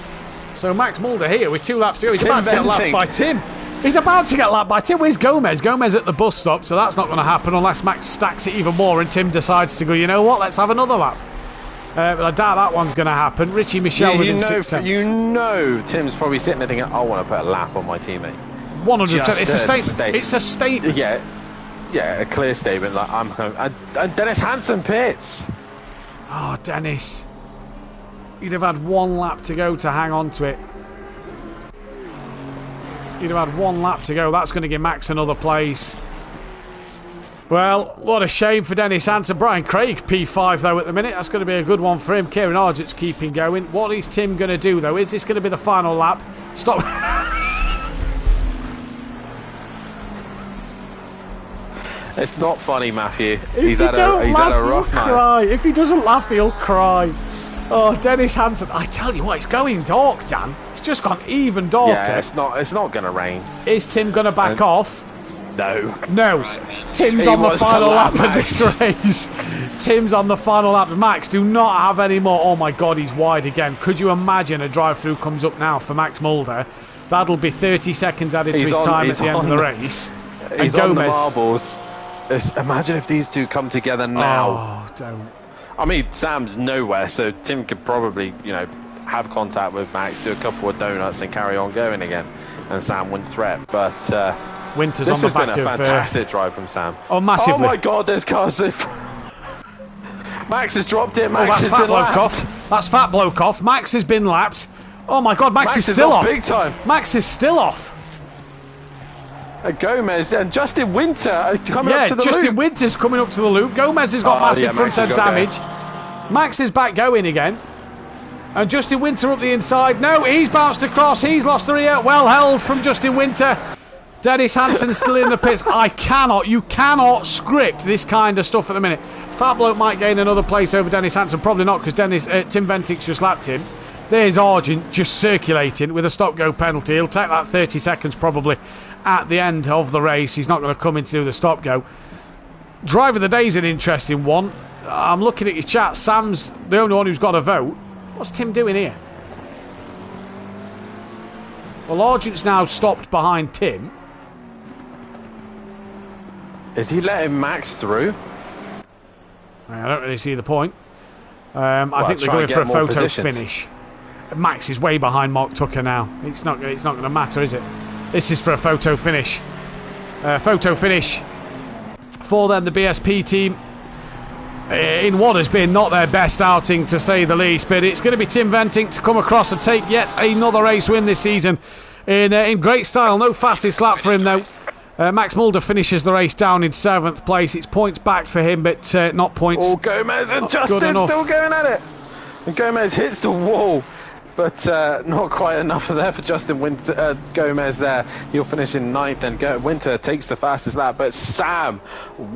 [SPEAKER 1] So Max Mulder here with 2 laps to go. He's about to get lapped by Tim. He's about to get lapped by Tim. Where's Gomez? Gomez at the bus stop, so that's not going to happen unless Max stacks it even more and Tim decides to go, you know what, let's have another lap. But I doubt that one's going to happen. Richie Michelle within 6 tenths.
[SPEAKER 3] You know Tim's probably sitting there thinking, I want to put a lap on my teammate.
[SPEAKER 1] 100%. It's a statement. It's a statement.
[SPEAKER 3] Yeah, a clear statement. Like I'm home. And Dennis Hansen pits.
[SPEAKER 1] Oh, Dennis. He'd have had 1 lap to go to hang on to it. He'd have had 1 lap to go. That's going to give Max another place. Well, what a shame for Dennis Hansen. Brian Craig, P5 though at the minute. That's going to be a good one for him. Kieran Argett's keeping going. What is Tim going to do though? Is this going to be the final lap? Stop.
[SPEAKER 3] It's not funny, Matthew.
[SPEAKER 1] He's had a rough night. Cry. If he doesn't laugh, he'll cry. Oh, Dennis Hansen. I tell you what, it's going dark, Dan. It's just gone even darker.
[SPEAKER 3] Yeah, it's not going to rain.
[SPEAKER 1] Is Tim going to back off?
[SPEAKER 3] No.
[SPEAKER 1] Tim's on the final lap of this race. Tim's on the final lap. Max, do not have any more. Oh my God, he's wide again. Could you imagine a drive-through comes up now for Max Mulder? That'll be 30 seconds added to his time at the end of the race.
[SPEAKER 3] He's on the marbles. Imagine if these two come together now.
[SPEAKER 1] Oh, don't.
[SPEAKER 3] I mean, Sam's nowhere, so Tim could probably, have contact with Max, do a couple of donuts, and carry on going again, and Sam wouldn't threat. But
[SPEAKER 1] Winter's
[SPEAKER 3] this
[SPEAKER 1] on the
[SPEAKER 3] has
[SPEAKER 1] back
[SPEAKER 3] been a
[SPEAKER 1] of,
[SPEAKER 3] fantastic drive from Sam.
[SPEAKER 1] Oh, massively!
[SPEAKER 3] Oh my God, there's cars. Max has dropped it. Max has been lapped.
[SPEAKER 1] Off. That's fat bloke off. Max has been lapped. Oh my God, Max is still off.
[SPEAKER 3] Big time.
[SPEAKER 1] Max is still off.
[SPEAKER 3] Gomez and Justin Winter are coming up to the loop.
[SPEAKER 1] Justin Winter's coming up to the loop. Gomez has got massive front end damage. Max is back going again. And Justin Winter up the inside. No, he's bounced across. He's lost the rear. Well held from Justin Winter. Dennis Hansen still in the pits. You cannot script this kind of stuff at the minute. Fat bloke might gain another place over Dennis Hansen. Probably not, because Tim Ventix just lapped him. There's Argent just circulating with a stop-go penalty. He'll take that 30 seconds probably at the end of the race. He's not going to come in to do the stop-go. Driver of the day is an interesting one. I'm looking at your chat. Sam's the only one who's got a vote. What's Tim doing here? Well, Argent's now stopped behind Tim.
[SPEAKER 3] Is he letting Max through?
[SPEAKER 1] I don't really see the point. I think they're going for a photo finish. Max is way behind Mark Tucker now. It's not going to matter, is it? This is for a photo finish. Photo finish for then the BSP team in what has been not their best outing, to say the least. But it's going to be Tim Venting to come across and take yet another race win this season in great style. No fastest lap for him though. Max Mulder finishes the race down in 7th place. It's points back for him, but not points.
[SPEAKER 3] Oh, Gomez and Justin still going at it. And Gomez hits the wall, but not quite enough there for Justin Winter. Gomez there. He'll finish in 9th, and Winter takes the fastest lap. But Sam,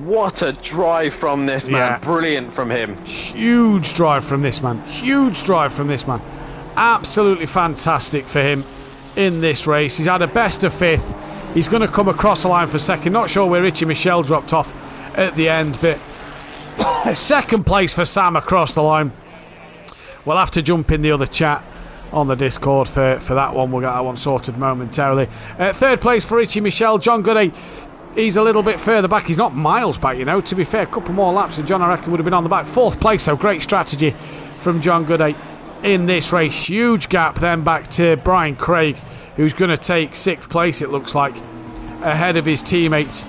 [SPEAKER 3] what a drive from this man. Yeah. Brilliant from him.
[SPEAKER 1] Huge drive from this man. Huge drive from this man. Absolutely fantastic for him in this race. He's had a best of 5th. He's going to come across the line for 2nd. Not sure where Richie Michelle dropped off at the end, but 2nd place for Sam across the line. We'll have to jump in the other chat on the Discord for that one. We'll get that one sorted momentarily. 3rd place for Richie Michelle. John Goody, he's a little bit further back. He's not miles back, to be fair. A couple more laps and John, I reckon, would have been on the back. 4th place, so great strategy from John Goody in this race. Huge gap then back to Brian Craig, who's going to take 6th place, it looks like, ahead of his teammate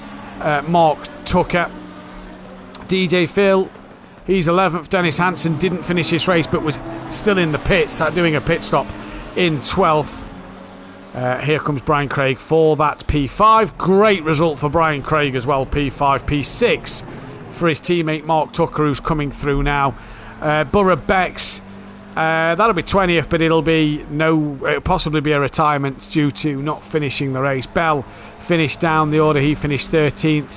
[SPEAKER 1] Mark Tucker. DJ Phil, he's 11th. Dennis Hansen didn't finish this race but was still in the pits, doing a pit stop in 12th. Here comes Brian Craig for that P5. Great result for Brian Craig as well. P5, P6 for his teammate Mark Tucker, who's coming through now. Borough Becks, that'll be 20th, but it'll possibly be a retirement due to not finishing the race. Bell finished down the order. He finished 13th.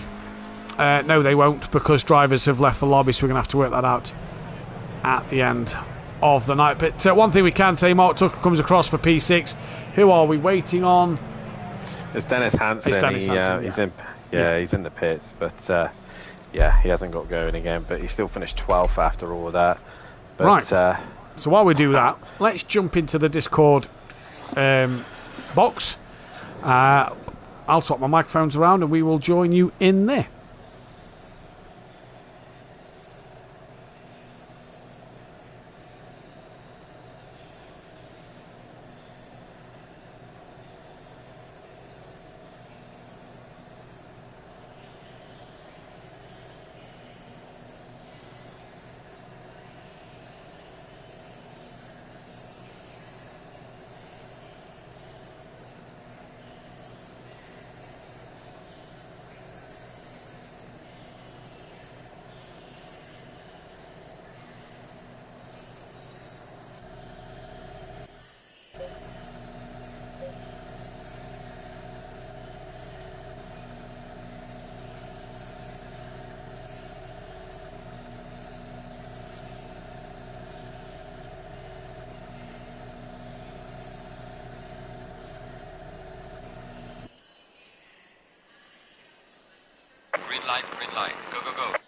[SPEAKER 1] No, they won't, because drivers have left the lobby, so we're going to have to work that out at the end of the night. But one thing we can say, Mark Tucker comes across for P6. Who are we waiting on?
[SPEAKER 3] It's Dennis Hansen. He's in the pits, but he hasn't got going again. But he still finished 12th after all of that. But,
[SPEAKER 1] right. So while we do that, let's jump into the Discord box. I'll swap my microphones around and we will join you in there.
[SPEAKER 4] Green light, go, go, go.